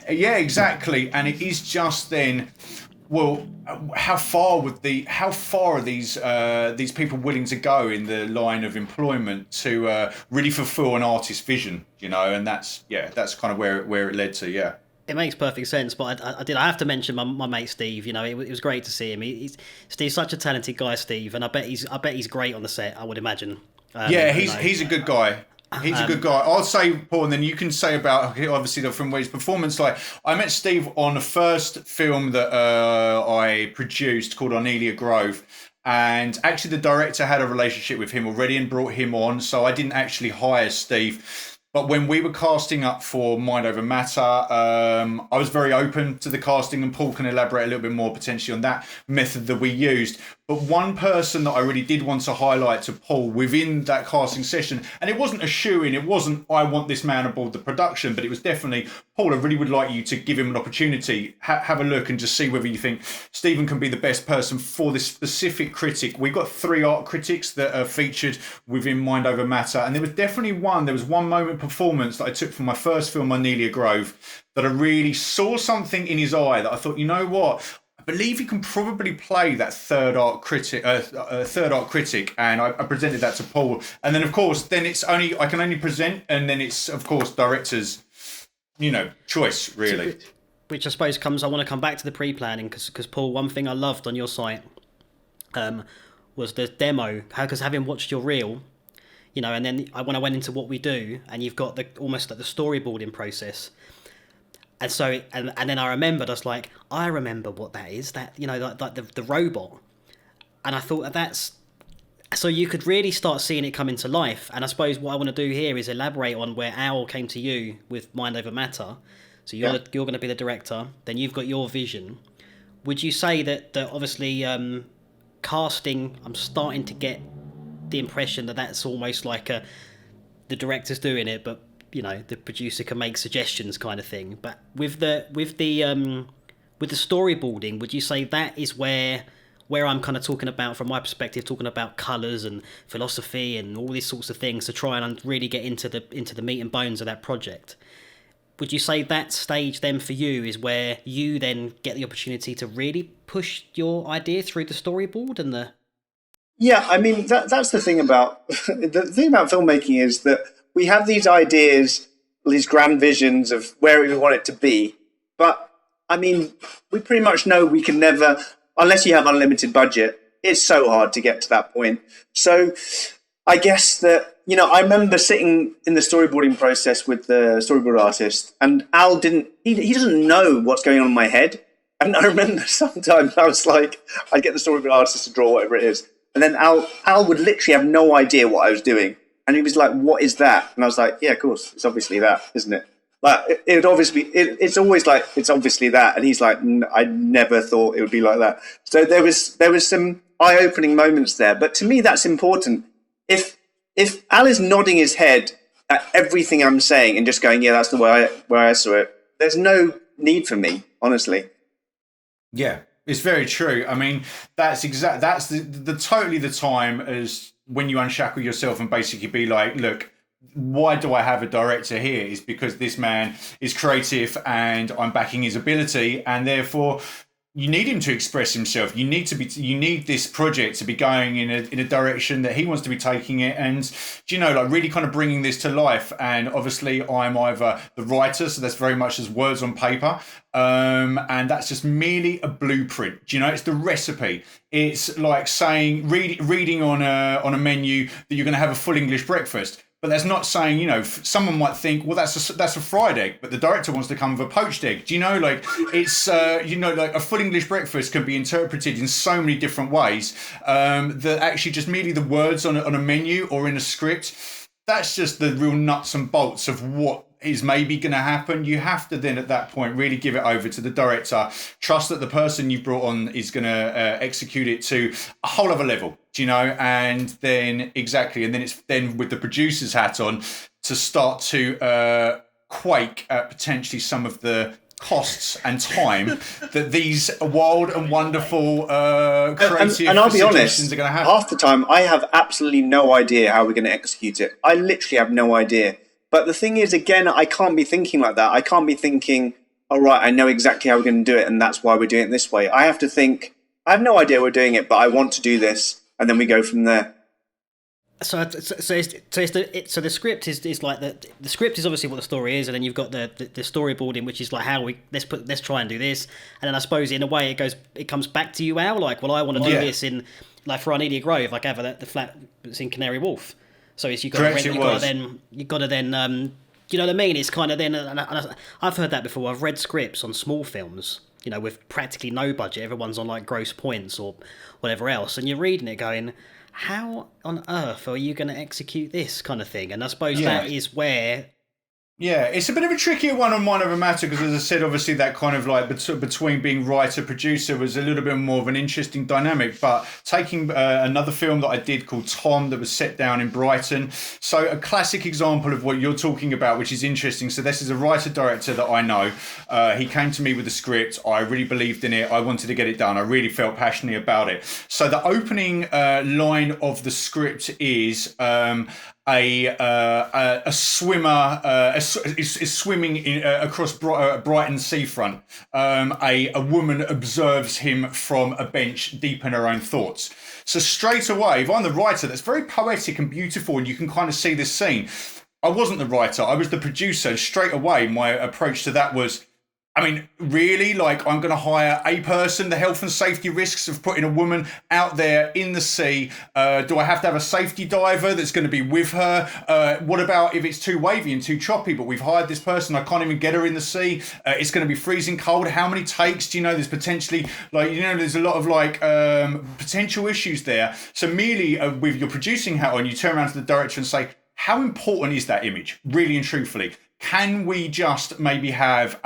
Yeah, exactly, and it is just then. Well, how far are these people willing to go in the line of employment to really fulfil an artist's vision? And that's kind of where it led to. Yeah. It makes perfect sense, but I have to mention my mate Steve. It was great to see him. Steve's such a talented guy, Steve, and I bet he's great on the set, I would imagine. He's a good guy. He's a good guy. I'll say, Paul, and then you can say about, obviously, from his performance. Like, I met Steve on the first film that I produced called Arnelia Grove. And actually, the director had a relationship with him already and brought him on. So I didn't actually hire Steve. But when we were casting up for Mind Over Matter, I was very open to the casting, and Paul can elaborate a little bit more potentially on that method that we used. But one person that I really did want to highlight to Paul within that casting session, and it wasn't a shoo-in, it wasn't, I want this man aboard the production, but it was definitely, Paul, I really would like you to give him an opportunity, have a look and just see whether you think Stephen can be the best person for this specific critic. We've got 3 art critics that are featured within Mind Over Matter, and there was one moment performance that I took from my first film, Arnelia Grove, that I really saw something in his eye that I thought, you know what? I believe he can probably play that third art critic, and I presented that to Paul. And then, of course, I can only present, and then it's, of course, director's, choice, really. Which I suppose I want to come back to the pre-planning, because Paul, one thing I loved on your site was the demo, because having watched your reel, and then when I went into what we do, and you've got almost like the storyboarding process. And so, and then I remembered, I remember what that is, that, like the robot. And I thought that's, so you could really start seeing it come into life. And I suppose what I want to do here is elaborate on where Owl came to you with Mind Over Matter. So you're going to be the director, then you've got your vision. Would you say that obviously casting, I'm starting to get the impression that that's almost like the director's doing it, but the producer can make suggestions, kind of thing. But with the storyboarding, would you say that is where I'm kind of talking about, from my perspective, talking about colours and philosophy and all these sorts of things to try and really get into the meat and bones of that project? Would you say that stage then for you is where you then get the opportunity to really push your idea through the storyboard and the? Yeah, I mean that's the thing about the thing about filmmaking is that we have these ideas, these grand visions of where we want it to be. But, I mean, we pretty much know we can never, unless you have unlimited budget, it's so hard to get to that point. So I guess that, I remember sitting in the storyboarding process with the storyboard artist, and Al he doesn't know what's going on in my head. And I remember sometimes I was like, I'd get the storyboard artist to draw whatever it is. And then Al would literally have no idea what I was doing. And he was like, what is that? And I was like, yeah, of course, it's obviously that, isn't it? Like it obviously, it's always like it's obviously that, and he's like, I never thought it would be like that. So there was some eye-opening moments there, but to me that's important. If Al is nodding his head at everything I'm saying and just going, yeah, that's the way I saw it, there's no need for me, honestly. Yeah, it's very true. I mean, that's the totally the time as when you unshackle yourself and basically be like, look, why do I have a director here? Is because this man is creative and I'm backing his ability, and therefore you need him to express himself. You need this project to be going in a direction that he wants to be taking it, and like really kind of bringing this to life. And obviously I'm either the writer, so that's very much as words on paper, and that's just merely a blueprint. It's the recipe. It's like saying reading on a menu that you're going to have a full English breakfast. But that's not saying, someone might think, well, that's a fried egg, but the director wants to come with a poached egg. It's, like a full English breakfast can be interpreted in so many different ways that actually just merely the words on a menu or in a script, that's just the real nuts and bolts of what is maybe going to happen. You have to then at that point really give it over to the director, trust that the person you've brought on is going to execute it to a whole other level, and then it's then with the producer's hat on to start to quake at potentially some of the costs and time that these wild and wonderful creative and I'll be honest, are going to have. Half the time I have absolutely no idea how we're going to execute it. I literally have no idea. But the thing is, again, I can't be thinking like that. I can't be thinking, all right, I know exactly how we're going to do it, and that's why we're doing it this way. I have to think, I have no idea we're doing it, but I want to do this, and then we go from there. So the script is like the script is obviously what the story is, and then you've got the storyboarding, which is like how let's try and do this, and then I suppose in a way it comes back to you, Al, like, well, I want to do this in, like, for Arnelia Grove, like I have the flat that's in Canary Wharf. So it's you've got to then you know what I mean? It's kind of then, and I've heard that before. I've read scripts on small films, with practically no budget. Everyone's on like gross points or whatever else, and you're reading it going, how on earth are you going to execute this kind of thing? And I suppose that is where. Yeah, it's a bit of a trickier one on Mind Over Matter because, as I said, obviously that kind of like between being writer-producer was a little bit more of an interesting dynamic. But taking another film that I did called Tom that was set down in Brighton. So a classic example of what you're talking about, which is interesting. So this is a writer-director that I know. He came to me with a script. I really believed in it. I wanted to get it done. I really felt passionately about it. So the opening line of the script is... a swimmer is swimming across Brighton seafront. A woman observes him from a bench deep in her own thoughts. So straight away, if I'm the writer, that's very poetic and beautiful, and you can kind of see this scene. I wasn't the writer, I was the producer, and straight away my approach to that was, really, like, I'm going to hire a person, the health and safety risks of putting a woman out there in the sea. Do I have to have a safety diver that's going to be with her? What about if it's too wavy and too choppy, but we've hired this person, I can't even get her in the sea. It's going to be freezing cold. How many takes? There's potentially, there's a lot of, potential issues there. So merely with your producing hat on, you turn around to the director and say, how important is that image, really and truthfully? Can we just maybe have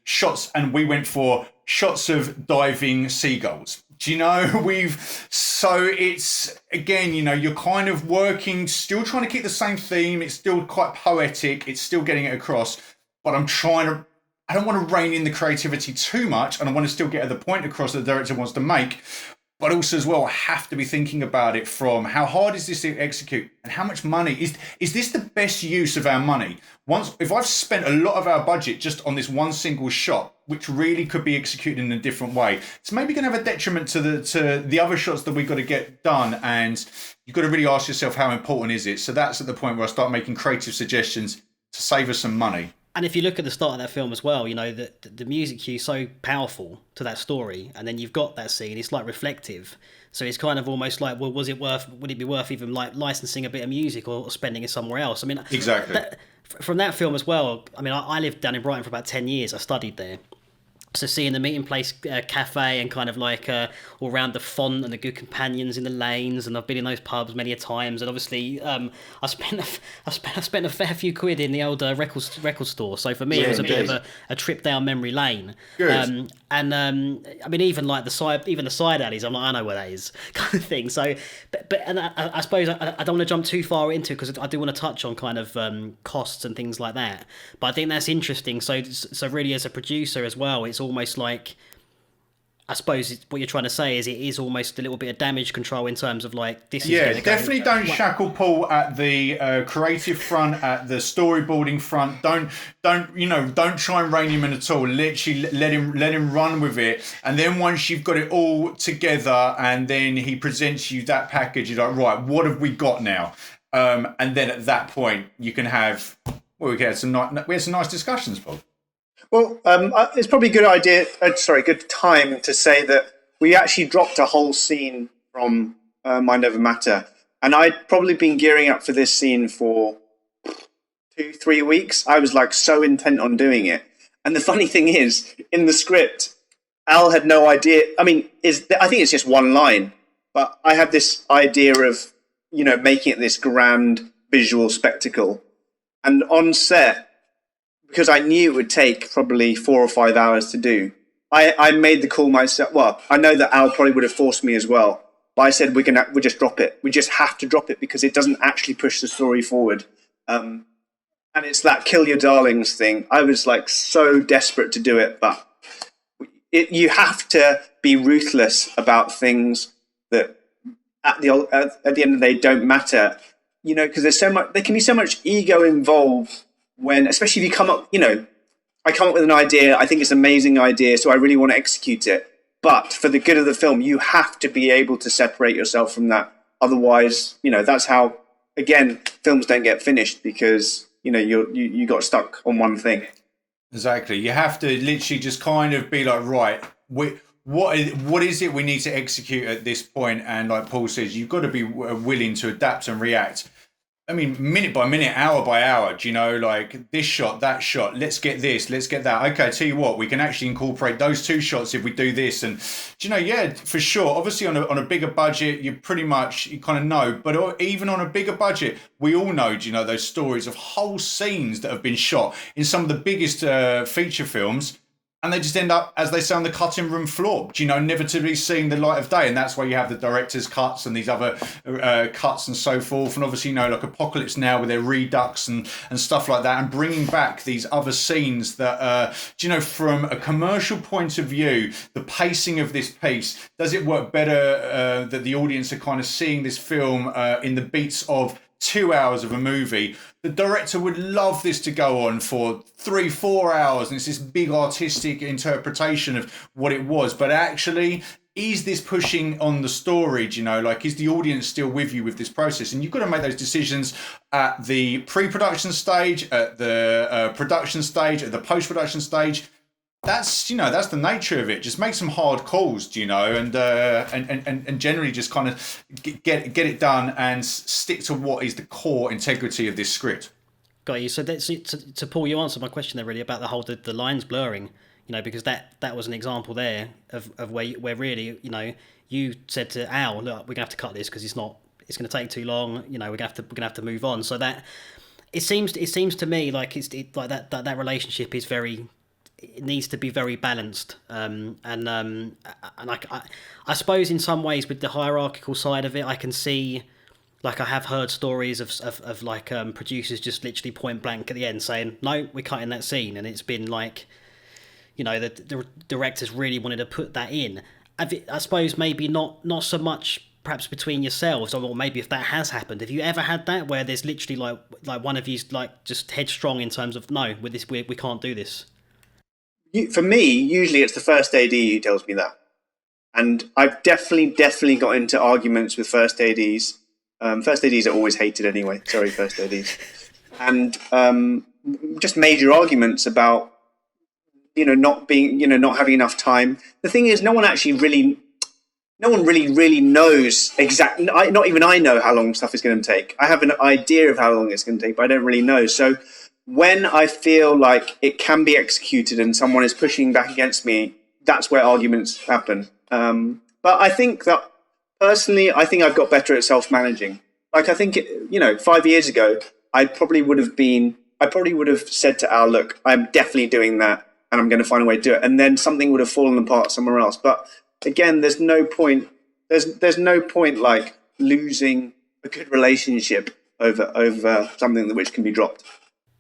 shots, and we went for shots of diving seagulls? So it's, again, you're kind of working, still trying to keep the same theme. It's still quite poetic. It's still getting it across, but I don't want to rein in the creativity too much, and I want to still get the point across that the director wants to make. But also as well, I have to be thinking about it from how hard is this to execute and how much money is this the best use of our money? If I've spent a lot of our budget just on this one single shot, which really could be executed in a different way, it's maybe going to have a detriment to the other shots that we've got to get done. And you've got to really ask yourself, how important is it? So that's at the point where I start making creative suggestions to save us some money. And if you look at the start of that film as well, the music cue is so powerful to that story, and then you've got that scene, it's like reflective. So it's kind of almost like, well, would it be worth even like licensing a bit of music or spending it somewhere else? Exactly. From that film as well, I lived down in Brighton for about 10 years. I studied there. So seeing the meeting place cafe and kind of like all around the font and the good companions in the lanes, and I've been in those pubs many a times, and obviously I spent a fair few quid in the old record store. So for me, it was a bit of a trip down memory lane. Good. I mean, even like the side alleys, I'm like, I know where that is, kind of thing. So, but I suppose I don't want to jump too far into it, because I do want to touch on kind of costs and things like that. But I think that's interesting. So really, as a producer as well, it's almost like, I suppose what you're trying to say is it is almost a little bit of damage control in terms of like, this is definitely don't shackle Paul at the creative front, at the storyboarding front. Don't try and rein him in at all. Literally let him run with it, and then once you've got it all together and then he presents you that package, you're like, right, what have we got now? And then at that point you can have we had some nice discussions, Paul. Well, it's probably a good time to say that we actually dropped a whole scene from Mind Over Matter, and I'd probably been gearing up for this scene for 2-3 weeks. I was like so intent on doing it, and the funny thing is, in the script, Al had no idea. I mean, I think it's just one line, but I had this idea of making it this grand visual spectacle, and on set, because I knew it would take probably 4 or 5 hours to do, I made the call myself. Well, I know that Al probably would have forced me as well, but I said we'll just drop it. We just have to drop it because it doesn't actually push the story forward. And it's that kill your darlings thing. I was like so desperate to do it, but you have to be ruthless about things that at the end of the day don't matter. Because there can be so much ego involved. When, especially if you come up, I come up with an idea, I think it's an amazing idea, so I really want to execute it. But for the good of the film, you have to be able to separate yourself from that. Otherwise, that's how, again, films don't get finished, because, you got stuck on one thing. Exactly. You have to literally just kind of be like, right, what is it we need to execute at this point? And like Paul says, you've got to be willing to adapt and react. I mean, minute by minute, hour by hour, like this shot, that shot, let's get this, let's get that. Okay, tell you what, we can actually incorporate those 2 shots if we do this. And, for sure. Obviously, on a bigger budget, you kind of know. But even on a bigger budget, we all know, those stories of whole scenes that have been shot in some of the biggest feature films. And they just end up, as they say, on the cutting room floor, never to be seeing the light of day. And that's why you have the director's cuts and these other cuts and so forth. And obviously, like Apocalypse Now with their redux and stuff like that, and bringing back these other scenes that, from a commercial point of view, the pacing of this piece, does it work better that the audience are kind of seeing this film in the beats of 2 hours of a movie? The director would love this to go on for 3-4 hours, and it's this big artistic interpretation of what it was. But actually, is this pushing on the story? Is the audience still with you with this process? And you've got to make those decisions at the pre-production stage, at the production stage, at the post-production stage. That's the nature of it. Just make some hard calls, and generally just kind of get it done and stick to what is the core integrity of this script. Got you. So to Paul, you answered my question there really about the lines blurring. Because that was an example there of where really you said to Al, look, we're gonna have to cut this because it's going to take too long. We're gonna have to move on. So that it seems to me like that relationship is very. It needs to be very balanced, and I suppose in some ways with the hierarchical side of it, I can see, like I have heard stories of like producers just literally point blank at the end saying, no, we're cutting that scene, and it's been like, the directors really wanted to put that in. I suppose maybe not so much perhaps between yourselves, or maybe if that has happened, have you ever had that where there's literally like one of you's like just headstrong in terms of, no, with this we can't do this? For me, usually it's the first AD who tells me that. And I've definitely got into arguments with first ADs. First ADs are always hated anyway. Sorry, first ADs. And just major arguments about, not having enough time. The thing is, no one really knows exactly. Not even I know how long stuff is going to take. I have an idea of how long it's going to take, but I don't really know. So when I feel like it can be executed and someone is pushing back against me, that's where arguments happen. But I think that personally, I think I've got better at self-managing. Like, I think, 5 years ago, I probably would have said to Al, look, I'm definitely doing that and I'm going to find a way to do it. And then something would have fallen apart somewhere else. But again, there's no point like losing a good relationship over something which can be dropped.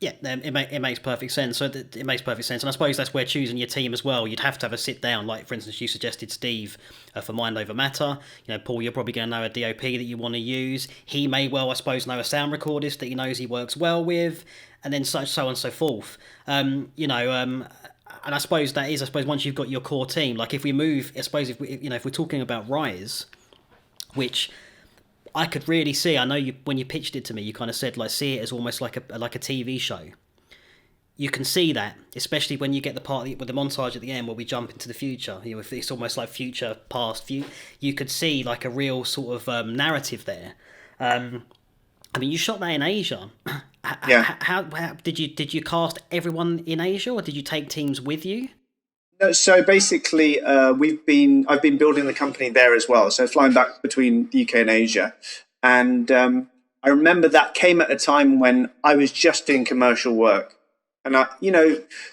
Yeah, it makes perfect sense. So it makes perfect sense, and I suppose that's where choosing your team as well. You'd have to have a sit down. Like, for instance, you suggested Steve for Mind Over Matter. Paul, you're probably going to know a DOP that you want to use. He may well, I suppose, know a sound recordist that he knows he works well with, and then so on and so forth. And I suppose that is, once you've got your core team. Like, if we move, I suppose if we're talking about Rise, which I could really see. I know when you pitched it to me, you kind of said see it as almost like a TV show. You can see that, especially when you get the part with the montage at the end where we jump into the future. If it's almost like future, past, you could see like a real sort of narrative there. You shot that in Asia. Yeah. How did you cast everyone in Asia, or did you take teams with you? No, so basically, I've been building the company there as well. So flying back between the UK and Asia, and I remember that came at a time when I was just doing commercial work, and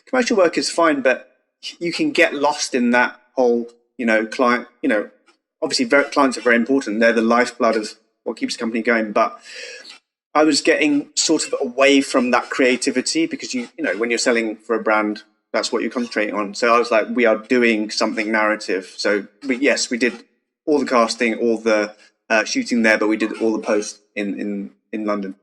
commercial work is fine, but you can get lost in that whole, client. Obviously, clients are very important; they're the lifeblood of what keeps the company going. But I was getting sort of away from that creativity because when you're selling for a brand, that's what you're concentrating on. So I was like, we are doing something narrative. So we did all the casting, all the shooting there, but we did all the post in London.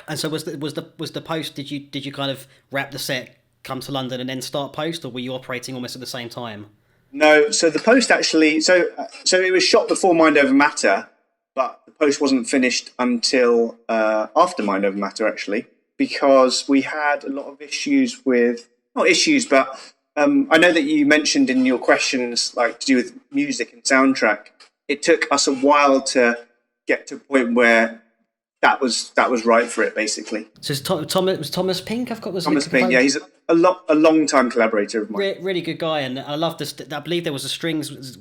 And so was the post? Did you kind of wrap the set, come to London, and then start post, or were you operating almost at the same time? No. So the post actually, so it was shot before Mind Over Matter, but the post wasn't finished until after Mind Over Matter actually, because we had a lot of issues with. Not issues, but I know that you mentioned in your questions, like to do with music and soundtrack. It took us a while to get to a point where that was right for it, basically. So it's Thomas Pink. Thomas Pink. Yeah, he's a long time collaborator of mine. Really good guy, and I love this. I believe there was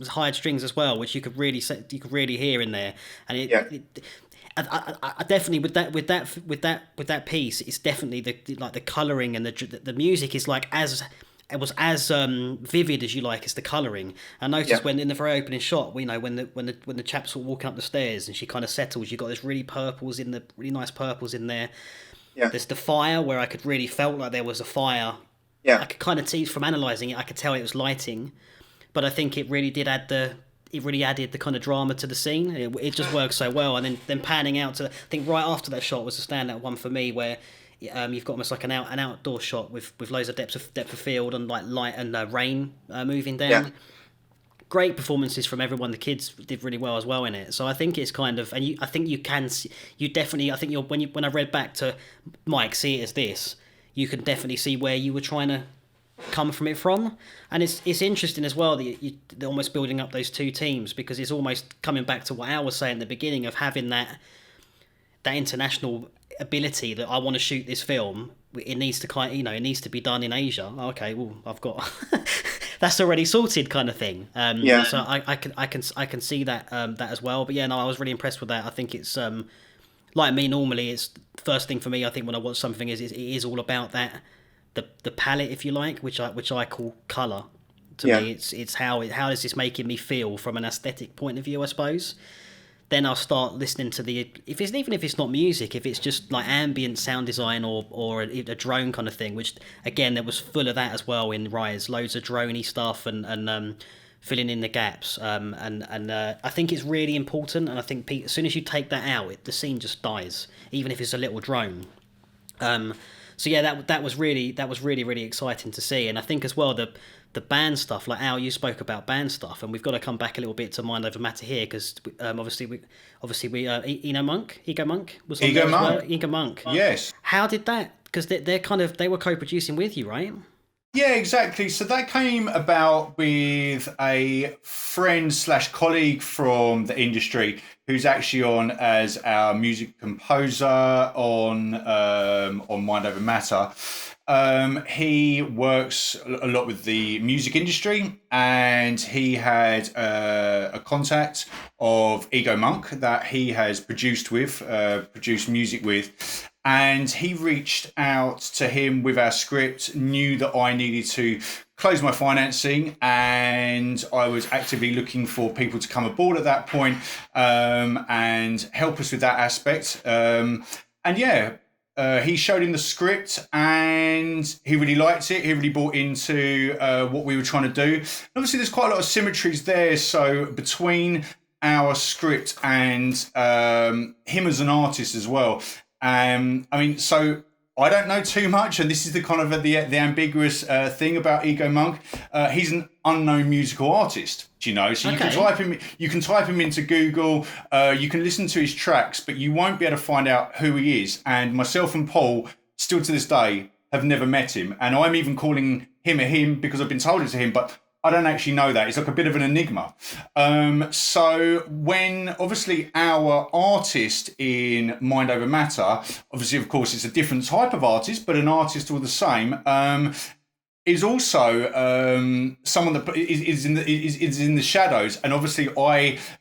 hired strings as well, which you could really hear in there, and I definitely with that piece, it's definitely the colouring and the music is like as vivid as you like as the colouring. I noticed when in the very opening shot, when the chap's sort of walking up the stairs and she kind of settles, you got this really nice purples in there. Yeah. There's the fire where I could really felt like there was a fire. Yeah. I could kind of see from analysing it, I could tell it was lighting, but I think it really did added the kind of drama to the scene. It just works so well. And then panning out to, I think right after that shot was a standout one for me, where you've got almost like an outdoor shot with loads of depth of field and like light and rain moving down. Yeah. Great performances from everyone. The kids did really well as well in it. So I think it's kind of, and I think you can see, when I read back to Mike, see it as this, you can definitely see where you were trying to come from it from. And it's interesting as well that they're almost building up those two teams, because it's almost coming back to what Al was saying at the beginning of having that international ability that I want to shoot this film. It needs to it needs to be done in Asia. Okay, well, I've got that's already sorted, kind of thing. So I can see that as well. But yeah, no, I was really impressed with that. I think it's like me. Normally, it's the first thing for me. I think when I watch something it is all about that. The palette, if you like, which I call colour. To me, it's how is this making me feel from an aesthetic point of view, I suppose. Then I'll start listening to even if it's not music, if it's just like ambient sound design or a drone kind of thing, which again there was full of that as well in Rise, loads of droney stuff and filling in the gaps. And I think it's really important. And I think as soon as you take that out, the scene just dies, even if it's a little drone. So yeah, that was really exciting to see. And I think as well the band stuff, like Al, you spoke about band stuff, and we've got to come back a little bit to Mind Over Matter here, because obviously we Ego Monk was on there as well. Ego Monk. Yes. How did that? Because they were co-producing with you, right? Yeah, exactly. So that came about with a friend slash colleague from the industry who's actually on as our music composer on Mind Over Matter. He works a lot with the music industry, and he had a contact of Ego Monk that he has produced music with. And he reached out to him with our script, knew that I needed to close my financing, and I was actively looking for people to come aboard at that point, and help us with that aspect. He showed him the script and he really liked it. He really bought into what we were trying to do. And obviously, there's quite a lot of symmetries there. So between our script and him as an artist as well. So I don't know too much, and this is the kind of the ambiguous thing about Ego Monk. He's an unknown musical artist, do you know? So you can type him into Google, you can listen to his tracks, but you won't be able to find out who he is. And myself and Paul, still to this day, have never met him, and I'm even calling him a him because I've been told it's a him, but I don't actually know that. It's like a bit of an enigma. So when obviously our artist in Mind Over Matter, obviously, of course, it's a different type of artist, but an artist all the same, is also someone that is in the shadows. And obviously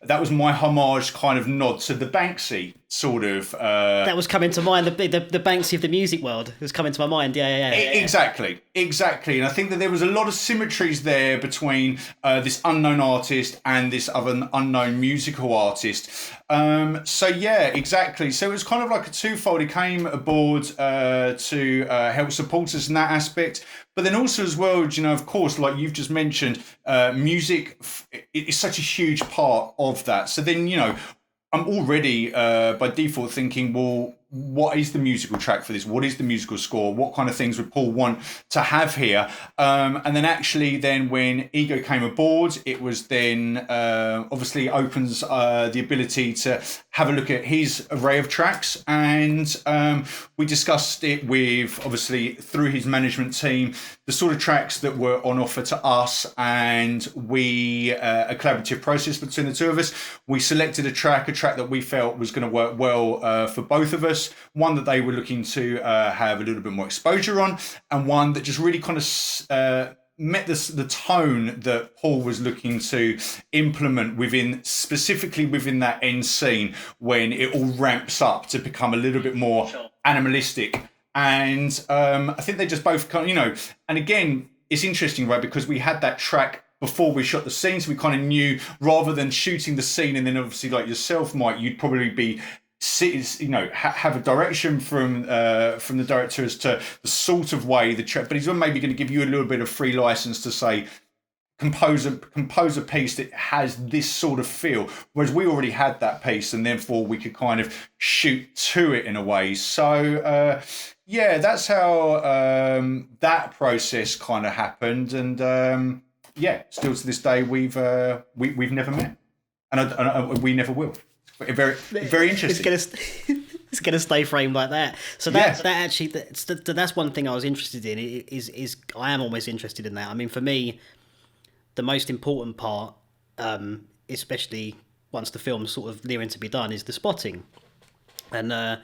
that was my homage kind of nod to the Banksy sort of... that was coming to mind, the Banksy of the music world was coming to my mind, yeah. Exactly. And I think that there was a lot of symmetries there between this unknown artist and this other unknown musical artist. Exactly. So it was kind of like a twofold. He came aboard to help support us in that aspect. But then also as well, you know, of course, like you've just mentioned, music is such a huge part of that. So then, you know, I'm already by default thinking, well, what is the musical track for this? What is the musical score? What kind of things would Paul want to have here? And then actually then when Ego came aboard, it was then obviously opens the ability to have a look at his array of tracks. And we discussed it with, obviously, through his management team, the sort of tracks that were on offer to us. And a collaborative process between the two of us. We selected a track that we felt was going to work well for both of us. One that they were looking to have a little bit more exposure on, and one that just really kind of met the tone that Paul was looking to implement specifically within that end scene when it all ramps up to become a little bit more animalistic. And I think they just both kind of, you know, and again, it's interesting, right? Because we had that track before we shot the scene, so we kind of knew, rather than shooting the scene and then obviously like yourself, Mike, you'd probably be have a direction from the director as to the sort of way the track, but he's maybe going to give you a little bit of free license to say compose a piece that has this sort of feel, whereas we already had that piece and therefore we could kind of shoot to it in a way. So that's how that process kind of happened. And still to this day we've never met, and we never will. Very interesting. It's gonna stay framed like that. So that's one thing I was interested in. Is I am always interested in that. I mean, for me, the most important part, especially once the film's sort of nearing to be done, is the spotting. And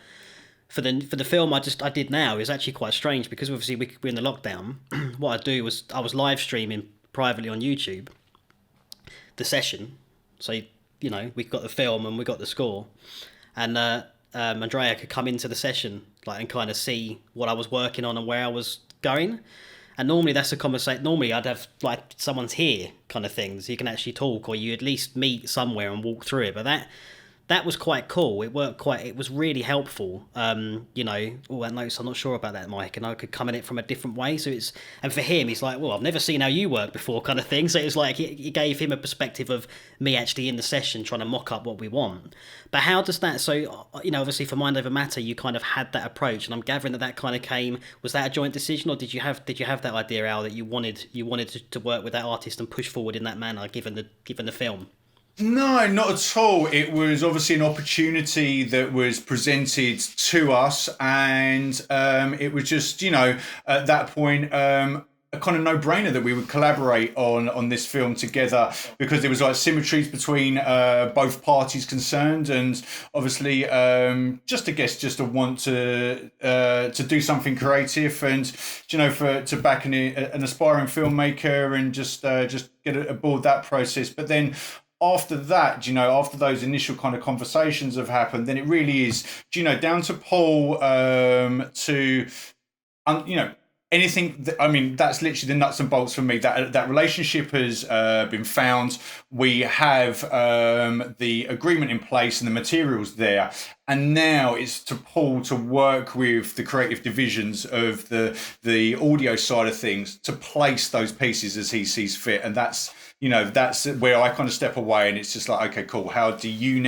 for the film I did now is actually quite strange, because obviously we're in the lockdown. What I do was I was live streaming privately on YouTube the session. So, you know, we got the film and we got the score, and Andrea could come into the session and kind of see what I was working on and where I was going. And normally that's a conversation. Normally I'd have someone's here kind of thing, so you can actually talk, or you at least meet somewhere and walk through it. But that was quite cool. It was really helpful. You know, that notes, I'm not sure about that, Mike, and I could come at it from a different way. And for him, he's like, well, I've never seen how you work before, kind of thing. So it was like, it gave him a perspective of me actually in the session trying to mock up what we want. But how does that, so, you know, obviously for Mind Over Matter, you kind of had that approach, and I'm gathering that kind of came, was that a joint decision, or did you have that idea, Al, that you wanted to work with that artist and push forward in that manner, given the film? No, not at all. It was obviously an opportunity that was presented to us, and it was just, you know, at that point, a kind of no-brainer that we would collaborate on this film together, because there was like symmetries between both parties concerned, and obviously just to want to do something creative, and to back an aspiring filmmaker, and just get aboard that process. But then after that, after those initial kind of conversations have happened, then it really is, down to Paul to anything. That's literally the nuts and bolts for me. That relationship has been found. We have the agreement in place and the materials there, and now it's to Paul to work with the creative divisions of the audio side of things to place those pieces as he sees fit, and that's where I kind of step away, and it's just like, okay, cool. Where do you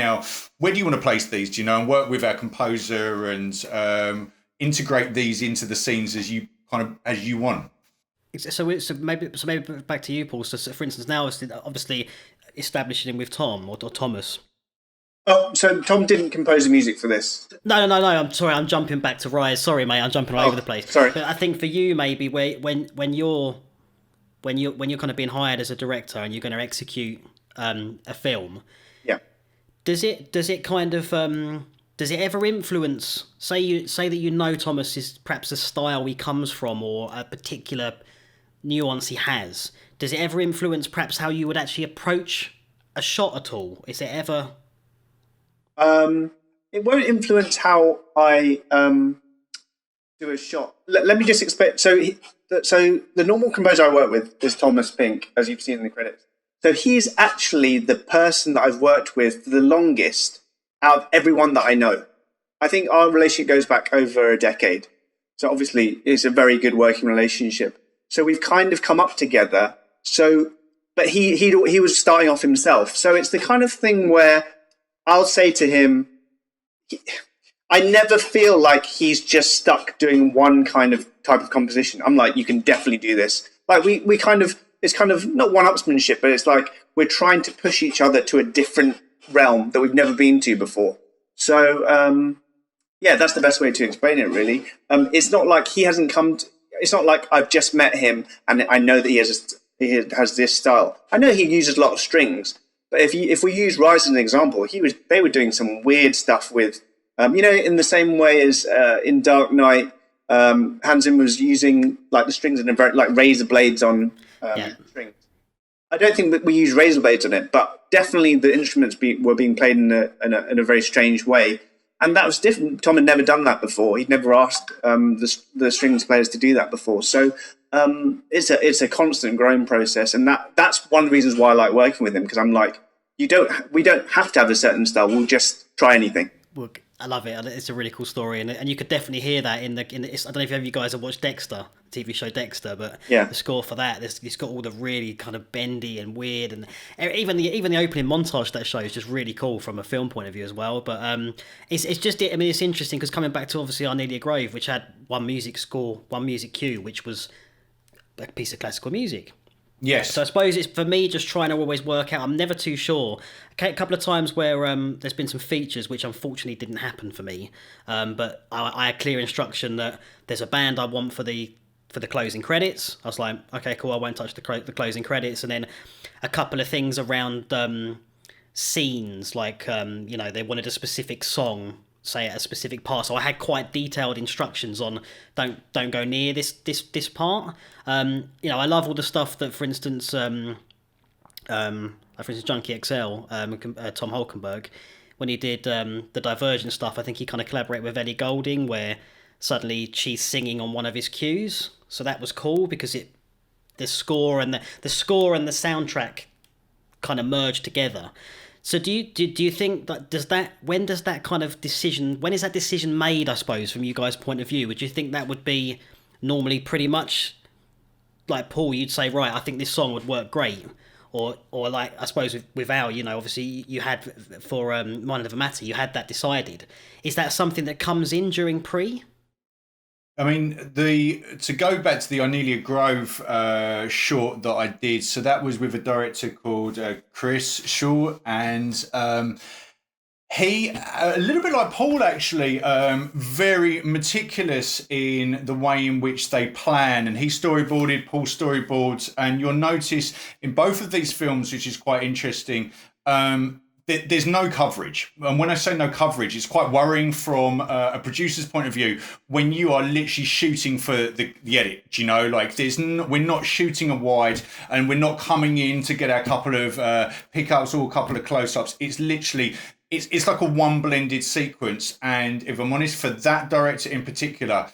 want to place these? And work with our composer and integrate these into the scenes as you want. So maybe back to you, Paul. So for instance, now it's obviously establishing him with Tom or Thomas. Oh, so Tom didn't compose the music for this? No. I'm sorry. I'm jumping back to Rise. Sorry, mate. I'm jumping all over the place. Sorry. But I think for you, maybe when you're kind of being hired as a director and you're going to execute a film, yeah, does it kind of does it ever influence? Say that Thomas is perhaps a style he comes from or a particular nuance he has. Does it ever influence perhaps how you would actually approach a shot at all? Is it ever? It won't influence how I do a shot. Let me just explain. So the normal composer I work with is Thomas Pink, as you've seen in the credits. So he's actually the person that I've worked with for the longest out of everyone that I know. I think our relationship goes back over a decade. So obviously it's a very good working relationship. So we've kind of come up together. But he was starting off himself. So it's the kind of thing where I'll say to him, I never feel like he's just stuck doing one kind of type of composition. I'm like, you can definitely do this. Like we kind of, it's kind of not one-upsmanship, but it's like we're trying to push each other to a different realm that we've never been to before. So yeah, that's the best way to explain it, really. It's not like he hasn't it's not like I've just met him and I know that he has this style. I know he uses a lot of strings, but if we use Rise as an example, they were doing some weird stuff with, in the same way as in Dark Knight, Hans Zimmer was using like the strings in a very like razor blades on strings. I don't think that we use razor blades on it, but definitely the instruments were being played in a very strange way, and that was different. Tom had never done that before. He'd never asked the strings players to do that before. So it's a constant growing process, and that's one of the reasons why I like working with him, because I'm like, we don't have to have a certain style. We'll just try anything. Look, I love it. It's a really cool story, and you could definitely hear that in the. I don't know if any of you guys have watched Dexter, the TV show Dexter, but the score for that, it's got all the really kind of bendy and weird, and even the opening montage of that show is just really cool from a film point of view as well. But it's it's interesting because coming back to obviously Arnelia Grove, which had one music cue, which was a piece of classical music. Yes. So I suppose it's for me just trying to always work out. I'm never too sure. A couple of times where there's been some features which unfortunately didn't happen for me, but I had clear instruction that there's a band I want for the closing credits. I was like, okay, cool, I won't touch the closing credits. And then a couple of things around scenes, like they wanted a specific song, say at a specific part, so I had quite detailed instructions on don't go near this part. I love all the stuff that, for instance, Junkie XL, Tom Holkenberg, when he did the Divergent stuff, I think he kind of collaborated with Ellie Goulding, where suddenly she's singing on one of his cues. So that was cool because the score and the soundtrack kind of merged together. So do you think that when is that decision made, I suppose, from you guys' point of view? Would you think that would be normally pretty much like Paul, you'd say, right, I think this song would work great, or like I suppose with Al, obviously you had for Mind Never Matter, you had that decided. Is that something that comes in during pre? I mean, to go back to the Arnelia Grove short that I did, so that was with a director called Chris Shaw, and He, a little bit like Paul, actually, very meticulous in the way in which they plan. And he storyboarded, Paul storyboards. And you'll notice in both of these films, which is quite interesting, there's no coverage. And when I say no coverage, it's quite worrying from a producer's point of view when you are literally shooting for the edit. You know, like we're not shooting a wide and we're not coming in to get a couple of pickups or a couple of close-ups. It's literally... It's like a one blended sequence, and if I'm honest, for that director in particular,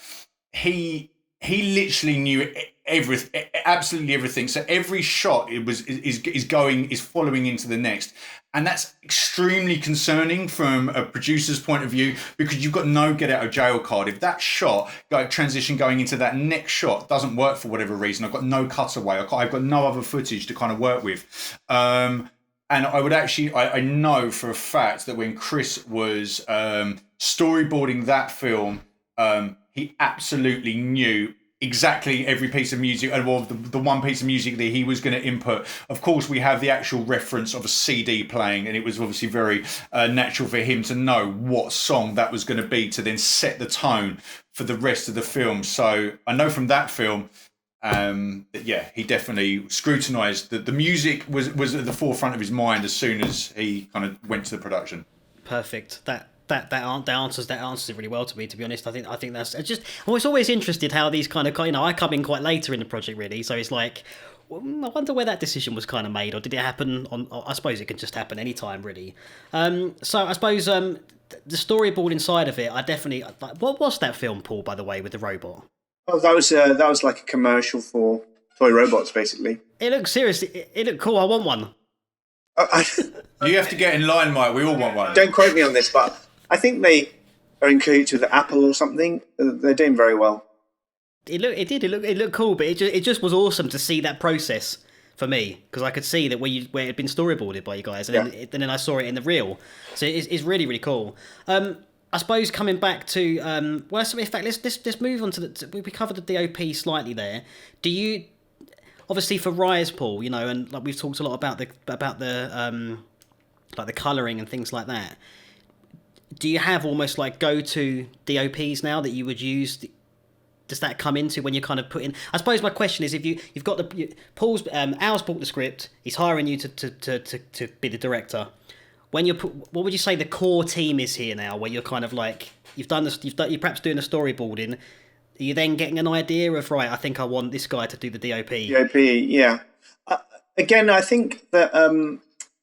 he literally knew everything, absolutely everything. So every shot is following into the next, and that's extremely concerning from a producer's point of view because you've got no get out of jail card. If that shot, transition going into that next shot doesn't work for whatever reason, I've got no cutaway, I've got no other footage to kind of work with. And I would actually, I know for a fact that when Chris was storyboarding that film, he absolutely knew exactly every piece of music, well, the one piece of music that he was going to input. Of course, we have the actual reference of a CD playing, and it was obviously very natural for him to know what song that was going to be to then set the tone for the rest of the film. So I know from that film, he definitely scrutinized the music was at the forefront of his mind as soon as he kind of went to the production. Perfect. That answers it really well to me, to be honest. I think that's just, I was always interested how these kind of, I come in quite later in the project really, so it's like, I wonder where that decision was kind of made, or did it happen I suppose it can just happen anytime really. So I suppose the storyboarding side of it, I definitely, what was that film, Paul, by the way, with the robot? Oh, that was like a commercial for toy robots, basically. It looked it looked cool. I want one. You have to get in line, Mike. We all want one. Don't quote me on this, but I think they are in cahoots with Apple or something. They're doing very well. It looked cool, but it just was awesome to see that process for me, because I could see that where it had been storyboarded by you guys, and then I saw it in the reel. So it's really, really cool. I suppose coming back to in fact, let's move on to we covered the DOP slightly there. Do you, obviously for Rise, Paul, and like we've talked a lot about the like the colouring and things like that. Do you have almost like go-to DOPs now that you would use? Does that come into when you're kind of putting? I suppose my question is, if you've got Paul's Al's bought the script, he's hiring you to be the director. When what would you say the core team is here now? Where you're kind of like you're perhaps doing a storyboarding. Are you then getting an idea of, right, I think I want this guy to do the DOP? DOP, yeah. Again, I think that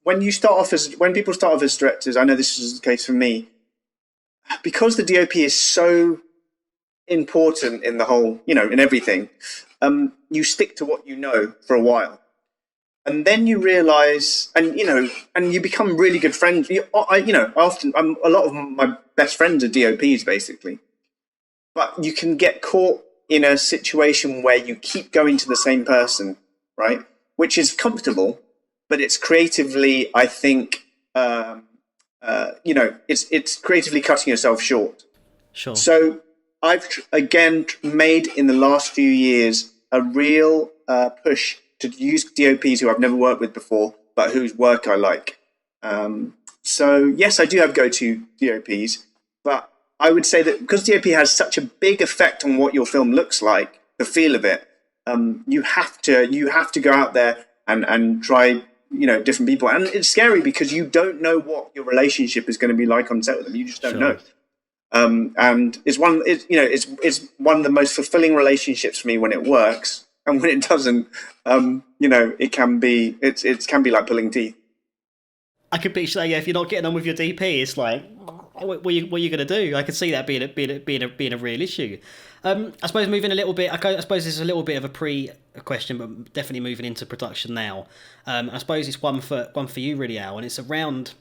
when people start off as directors, I know this is the case for me, because the DOP is so important in the whole, in everything. You stick to what you know for a while. And then you realize, and you become really good friends. A lot of my best friends are DOPs, basically. But you can get caught in a situation where you keep going to the same person, right? Which is comfortable, but it's creatively, I think, it's creatively cutting yourself short. Sure. So I've again made in the last few years a real push to use DOPs who I've never worked with before, but whose work I like. So yes, I do have go-to DOPs, but I would say that because DOP has such a big effect on what your film looks like, the feel of it, you have to go out there and try different people, and it's scary because you don't know what your relationship is going to be like on set with them. You just don't know. And it's one of the most fulfilling relationships for me when it works. And when it doesn't, it can be like pulling teeth. I could picture that. Yeah, if you're not getting on with your DP, it's like, what are you going to do? I could see that being a real issue. I suppose moving a little bit. I suppose this is a little bit of a pre-question, but definitely moving into production now. I suppose it's one for you really, Al, and it's around.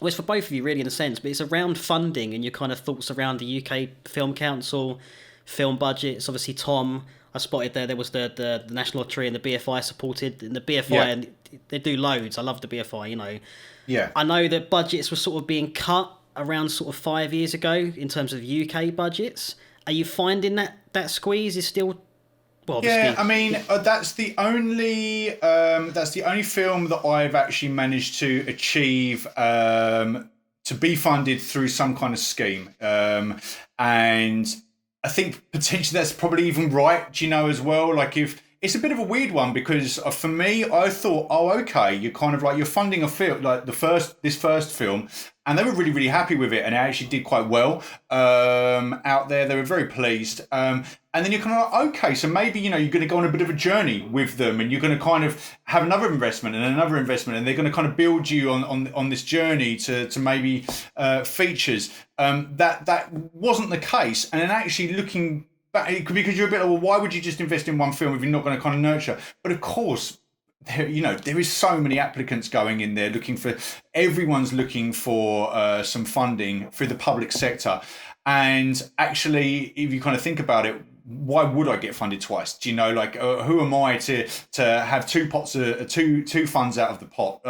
Well, it's for both of you really in a sense, but it's around funding and your kind of thoughts around the UK Film Council, film budgets. Obviously, Tom, I spotted there was the National Lottery and the BFI supported, and the BFI, and they do loads. I love the BFI, Yeah. I know that budgets were sort of being cut around sort of 5 years ago in terms of UK budgets. Are you finding that squeeze is still? Well, yeah, I mean that's the only film that I've actually managed to achieve to be funded through some kind of scheme. And I think potentially that's probably even right, as well. Like, if it's a bit of a weird one, because for me, I thought, oh, okay, you're kind of like, you're funding a film, like this first film, and they were really, really happy with it, and it actually did quite well out there. They were very pleased. And then you're kind of like, okay, so maybe, you're going to go on a bit of a journey with them, and you're going to kind of have another investment and another investment, and they're going to kind of build you on this journey to maybe features. That wasn't the case. And then actually looking back, because you're a bit like, well, why would you just invest in one film if you're not going to kind of nurture? But of course, there is so many applicants going in there everyone's looking for some funding through the public sector. And actually, if you kind of think about it, why would I get funded twice? Who am I to have two pots, two funds out of the pot?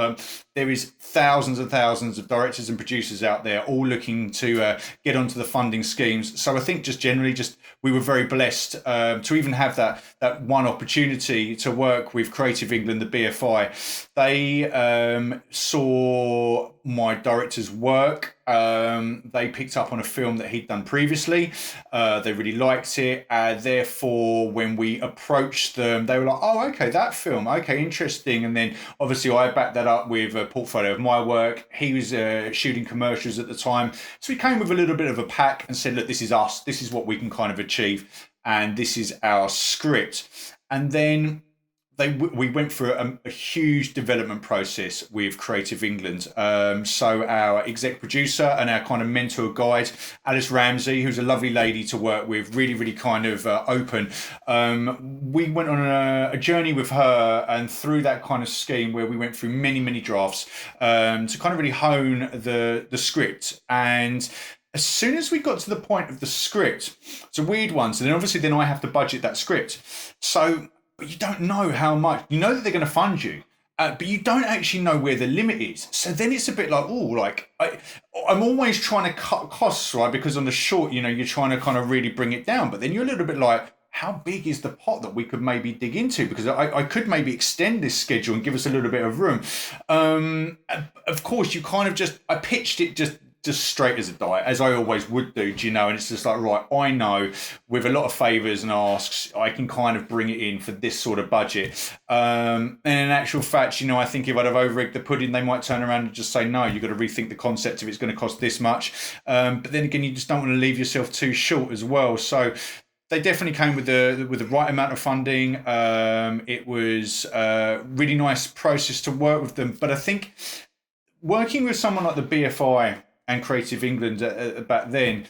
There is thousands and thousands of directors and producers out there all looking to get onto the funding schemes. So I think just generally, we were very blessed to even have that one opportunity to work with Creative England, the BFI. They saw my director's work. They picked up on a film that he'd done previously. They really liked it. Therefore, when we approached them, they were like, oh, okay, that film. Okay, interesting. And then obviously I backed that up with a portfolio of my work. He was shooting commercials at the time. So we came with a little bit of a pack and said, look, this is us. This is what we can kind of achieve. And this is our script. And then we went through a huge development process with Creative England. So our exec producer and our kind of mentor guide, Alice Ramsey, who's a lovely lady to work with, really, really kind of open. We went on a journey with her, and through that kind of scheme where we went through many, many drafts to kind of really hone the script. And as soon as we got to the point of the script, it's a weird one. So then I have to budget that script. But you don't know how much. You know that they're going to fund you, but you don't actually know where the limit is. So then it's a bit like, I'm always trying to cut costs, right? Because on the short, you're trying to kind of really bring it down. But then you're a little bit like, how big is the pot that we could maybe dig into? Because I could maybe extend this schedule and give us a little bit of room. Of course, you kind of I pitched it just straight as a die, as I always would do, and it's just like, right, I know with a lot of favours and asks, I can kind of bring it in for this sort of budget. And in actual fact, I think if I'd have over-egged the pudding, they might turn around and just say, no, you've got to rethink the concept if it's going to cost this much. But then again, you just don't want to leave yourself too short as well. So they definitely came with the right amount of funding. It was a really nice process to work with them. But I think working with someone like the BFI and Creative England back then,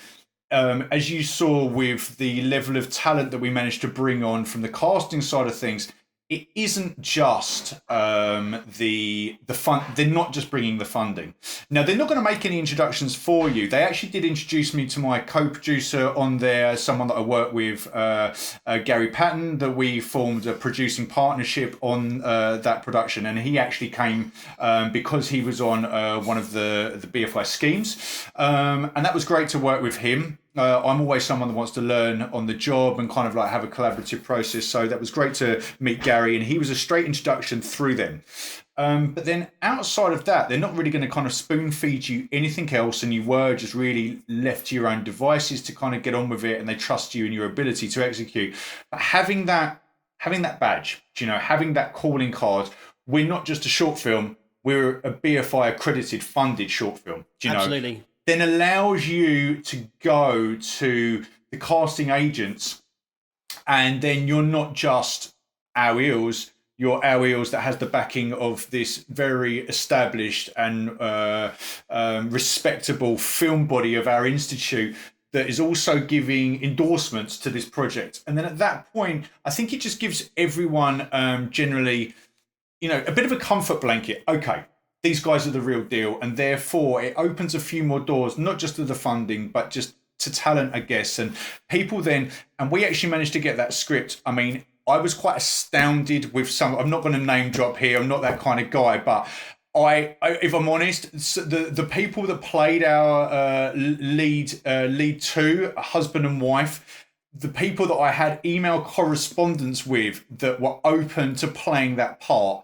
as you saw with the level of talent that we managed to bring on from the casting side of things, it isn't just the fund. They're not just bringing the funding. Now, they're not going to make any introductions for you. They actually did introduce me to my co-producer on there, someone that I work with, Gary Patton, that we formed a producing partnership on that production. And he actually came because he was on one of the BFI schemes. And that was great to work with him. I'm always someone that wants to learn on the job and kind of like have a collaborative process. So that was great to meet Gary, and he was a straight introduction through them. But then outside of that, they're not really going to kind of spoon feed you anything else, and you were just really left to your own devices to kind of get on with it, and they trust you and your ability to execute. But having that badge, having that calling card, we're not just a short film, we're a BFI accredited funded short film. Absolutely. Then allows you to go to the casting agents, and then you're not just our Eales, you're our Eales that has the backing of this very established and respectable film body of our institute that is also giving endorsements to this project. And then at that point, I think it just gives everyone generally, a bit of a comfort blanket. Okay, these guys are the real deal, and therefore it opens a few more doors, not just to the funding, but just to talent, I guess, and people then. And we actually managed to get that script. I mean, I was quite astounded with some. I'm not going to name drop here. I'm not that kind of guy, but I if I'm honest, the people that played our lead two, husband and wife, the people that I had email correspondence with that were open to playing that part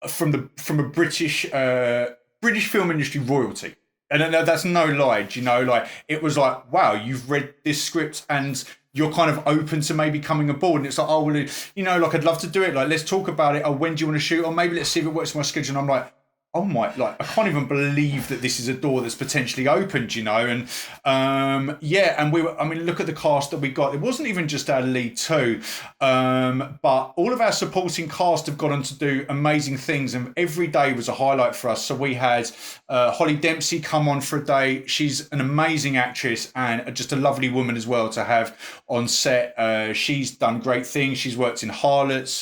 from a British film industry royalty. And that's no lie, you know, like it was like, wow, you've read this script and you're kind of open to maybe coming aboard. And it's like, oh, well, you know, like I'd love to do it. Like, let's talk about it. Oh, when do you want to shoot? Or maybe let's see if it works for my schedule. And I'm like, oh my, like I can't even believe that this is a door that's potentially opened, you know. And and I mean, look at the cast that we got. It wasn't even just our lead two, but all of our supporting cast have gone on to do amazing things, and every day was a highlight for us. So we had Holly Dempsey come on for a day. She's an amazing actress and just a lovely woman as well to have on set. She's done great things. She's worked in Harlots.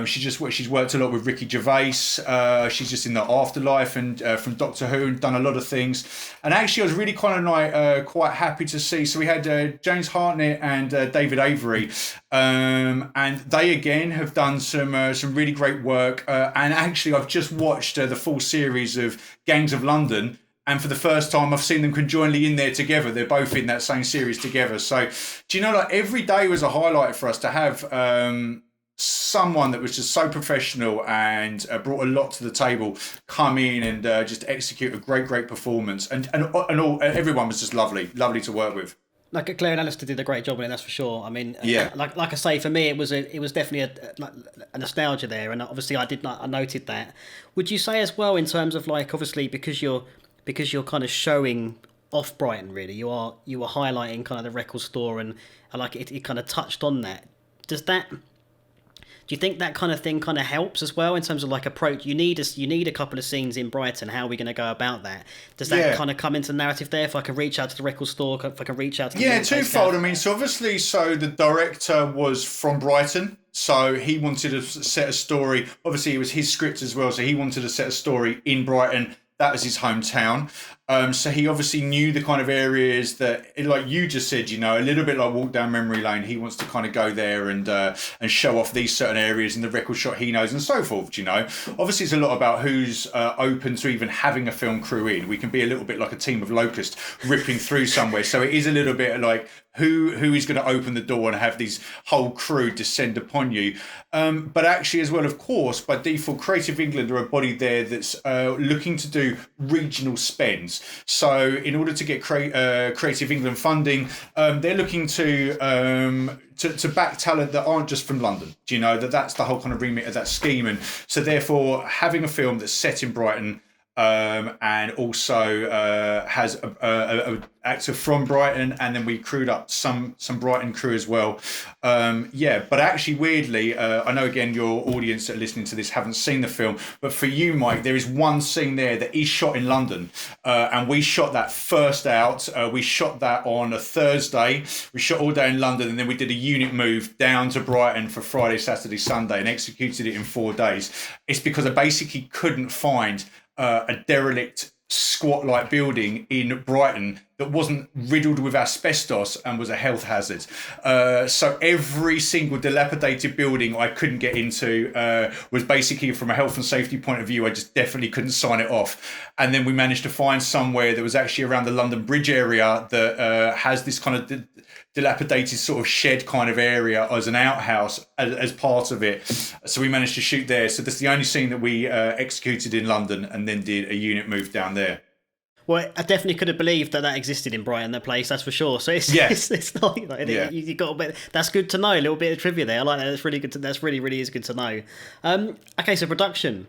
She's worked a lot with Ricky Gervais. She's just in the Afterlife and from Doctor Who, and done a lot of things. And actually, I was really kind of like quite happy to see. So we had James Hartnett and David Avery, and they again have done some really great work. And actually, I've just watched the full series of Gangs of London. And for the first time, I've seen them conjointly in there together. They're both in that same series together. So, do you know, like every day was a highlight for us to have someone that was just so professional and brought a lot to the table come in and just execute a great performance. And everyone was just lovely to work with. Like Claire and Alistair did a great job on it, that's for sure. I mean, yeah. Like I say, for me, it was definitely a nostalgia there, and obviously I noted that. Would you say as well, in terms of like, obviously because you're kind of showing off Brighton, really, you were highlighting kind of the record store, and like it kind of touched on that. Do you think that kind of thing kind of helps as well in terms of like approach? You need a couple of scenes in Brighton. How are we going to go about that? Does that kind of come into the narrative there? If I can reach out to the record store, if I can reach out to the twofold. I mean, so obviously, the director was from Brighton, so he wanted to set a story. Obviously, it was his script as well, so he wanted to set a story in Brighton. That was his hometown. So he obviously knew the kind of areas that, like you just said, you know, a little bit like walk down memory lane. He wants to kind of go there and show off these certain areas in the record shot he knows and so forth, you know. Obviously, it's a lot about who's open to even having a film crew in. We can be a little bit like a team of locusts ripping through somewhere. So it is a little bit like who is going to open the door and have these whole crew descend upon you. But actually, as well, of course, by default, Creative England are a body there that's looking to do regional spends. So in order to get Creative England funding, they're looking to back talent that aren't just from London. Do you know, that's the whole kind of remit of that scheme? And so therefore, having a film that's set in Brighton, and also has a actor from Brighton, and then we crewed up some Brighton crew as well. But actually, weirdly, I know again your audience that are listening to this haven't seen the film, but for you, Mike, there is one scene there that is shot in London, and we shot that first out. We shot that on a Thursday. We shot all day in London, and then we did a unit move down to Brighton for Friday, Saturday, Sunday, and executed it in 4 days. It's because I basically couldn't find a derelict squat-like building in Brighton that wasn't riddled with asbestos and was a health hazard. So every single dilapidated building I couldn't get into was basically, from a health and safety point of view, I just definitely couldn't sign it off. And then we managed to find somewhere that was actually around the London Bridge area that has this kind of dilapidated sort of shed kind of area as an outhouse as part of it. So we managed to shoot there. So that's the only scene that we executed in London, and then did a unit move down there. Well, I definitely could have believed that existed in Brighton, that place, that's for sure. So it's not, you know, you got a bit. That's good to know. A little bit of trivia there. I like that. That's really good. That's really is good to know. Okay, so production.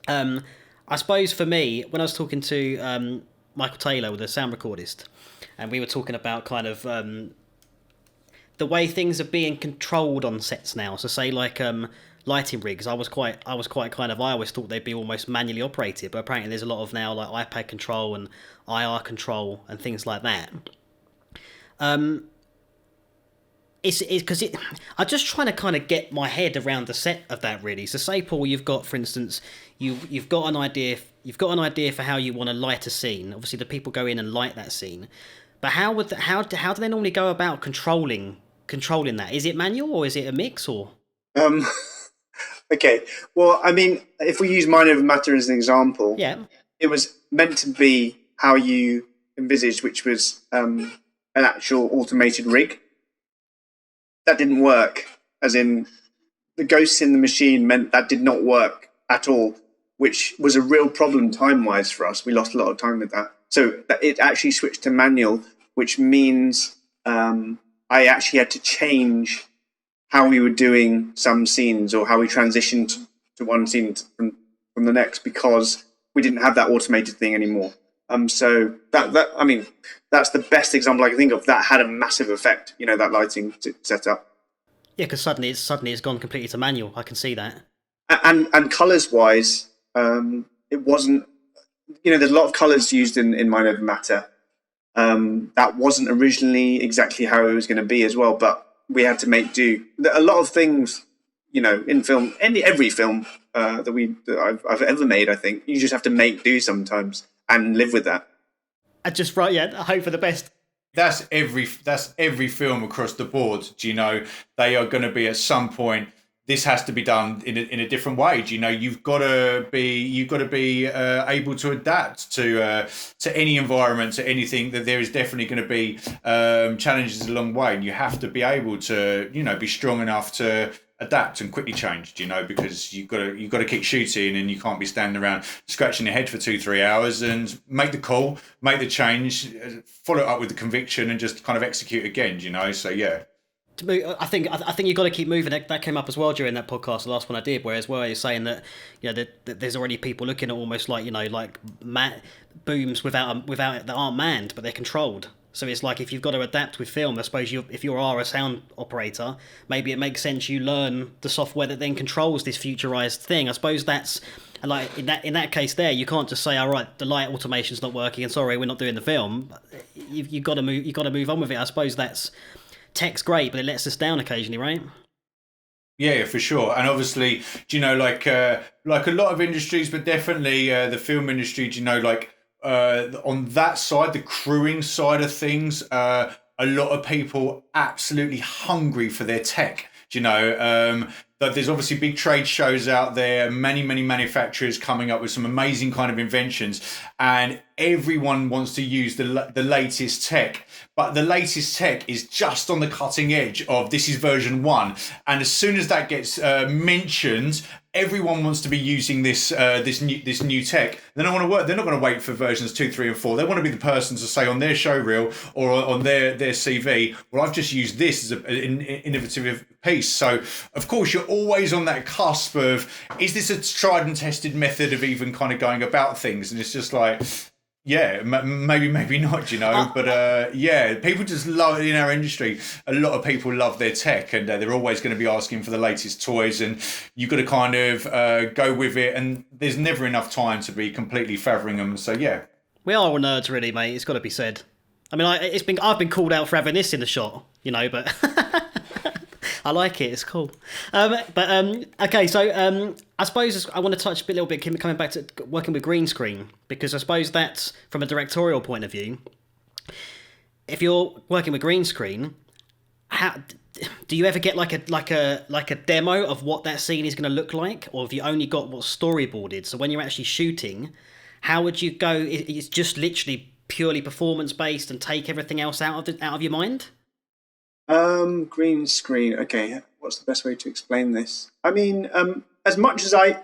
I suppose for me, when I was talking to Michael Taylor, the sound recordist, and we were talking about kind of the way things are being controlled on sets now. So say like lighting rigs, I always thought they'd be almost manually operated, but apparently there's a lot of now like iPad control and IR control and things like that. It's because I'm just trying to kind of get my head around the set of that, really. So say, Paul, you've got, for instance, you've got an idea for how you want to light a scene. Obviously the people go in and light that scene, but how do they normally go about controlling that? Is it manual or is it a mix, or Okay, well, I mean, if we use Mind Over Matter as an example, it was meant to be how you envisaged, which was an actual automated rig. That didn't work, as in the ghosts in the machine meant that did not work at all. which was a real problem time-wise for us. We lost a lot of time with that. So it actually switched to manual, which means I actually had to change how we were doing some scenes or how we transitioned to one scene from the next, because we didn't have that automated thing anymore. So that's the best example I can think of. That had a massive effect, that lighting set up. Yeah, because suddenly it's gone completely to manual. I can see that. And colours wise, it wasn't. There's a lot of colours used in Mind Over Matter. That wasn't originally exactly how it was going to be as well, but we had to make do. A lot of things, in film, every film that I've ever made, I think you just have to make do sometimes and live with that. I just hope for the best. That's every film across the board. They are going to be at some point. This has to be done in a different way. You've got to be able to adapt to any environment, to anything. That there is definitely going to be challenges along the way, and you have to be able to be strong enough to adapt and quickly change. Because you've got to keep shooting, and you can't be standing around scratching your head for 2-3 hours. And make the call, make the change, follow it up with the conviction, and just kind of execute again. So yeah. I think you've got to keep moving. That came up as well during that podcast, the last one I did, where you're saying that that there's already people looking at almost like booms without that aren't manned, but they're controlled. So it's like if you've got to adapt with film, I suppose if you are a sound operator, maybe it makes sense you learn the software that then controls this futurized thing. I suppose that's like in that case there, you can't just say, all right, the light automation's not working, and sorry, we're not doing the film. You've got to move on with it. I suppose that's. Tech's great, but it lets us down occasionally, right? Yeah, for sure. And obviously, like a lot of industries, but definitely the film industry, on that side, the crewing side of things, a lot of people absolutely hungry for their tech. That there's obviously big trade shows out there, many manufacturers coming up with some amazing kind of inventions, and everyone wants to use the latest tech. But the latest tech is just on the cutting edge of this is version 1, and as soon as that gets mentioned, everyone wants to be using this new tech. They're not going to wait for versions 2, 3, and 4. They want to be the person to say on their show reel or on their CV, well, I've just used this as an innovative piece. So of course you're always on that cusp of, is this a tried and tested method of even kind of going about things? And it's just like, yeah, maybe not, but people just love in our industry. A lot of people love their tech, and they're always going to be asking for the latest toys, and you've got to kind of go with it. And there's never enough time to be completely favouring them. So yeah, we are all nerds, really, mate. It's got to be said. I mean, I've been called out for having this in the shot, but. I like it. It's cool. Okay, so I suppose I want to touch a little bit, coming back to working with green screen, because I suppose that's from a directorial point of view. If you're working with green screen, how do you ever get like a demo of what that scene is going to look like, or have you only got what's storyboarded? So when you're actually shooting, how would you go? It's just literally purely performance based and take everything else out of your mind. Green screen. Okay, what's the best way to explain this? I mean, as much as I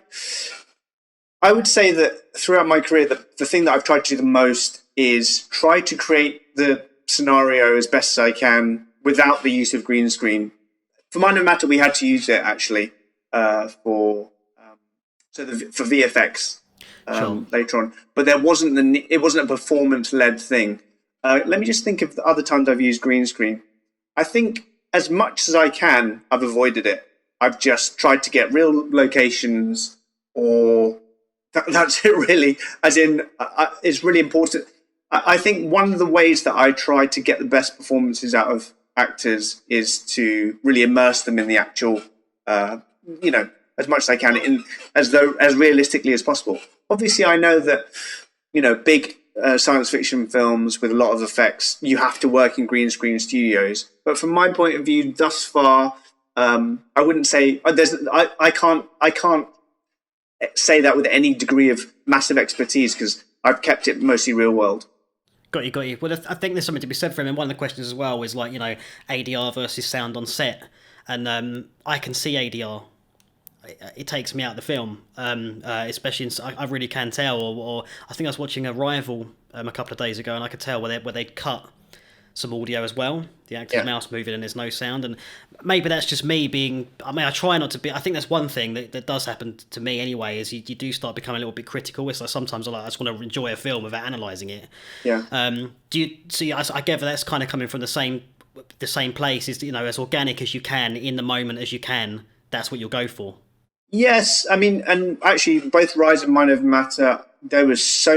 would say that throughout my career, the thing that I've tried to do the most is try to create the scenario as best as I can without the use of green screen. For Mind Over Matter, we had to use it actually for VFX later on, but it wasn't a performance-led thing. Let me just think of the other times I've used green screen. I think as much as I can, I've avoided it. I've just tried to get real locations, or that's it really. As in, it's really important. I think one of the ways that I try to get the best performances out of actors is to really immerse them in the actual, as much as I can, as realistically as possible. Obviously, I know that, big science fiction films with a lot of effects, you have to work in green screen studios. But from my point of view, thus far, I wouldn't say I can't say that with any degree of massive expertise, because I've kept it mostly real world. Got you. Well, I think there's something to be said for him. And one of the questions as well was like, ADR versus sound on set. And I can see ADR. it takes me out of the film, especially I really can tell. Or I think I was watching Arrival a couple of days ago, and I could tell where they'd cut some audio as well, the actor's mouse moving and there's no sound. And maybe that's just me being, I mean, I try not to be, I think that's one thing that does happen to me anyway, is you do start becoming a little bit critical. It's like sometimes I just want to enjoy a film without analysing it. Do you see, I gather that's kind of coming from the same place, is, you know, as organic as you can in the moment as you can, that's what you'll go for. Yes, I mean, and actually both Rise and Mind Over Matter, there was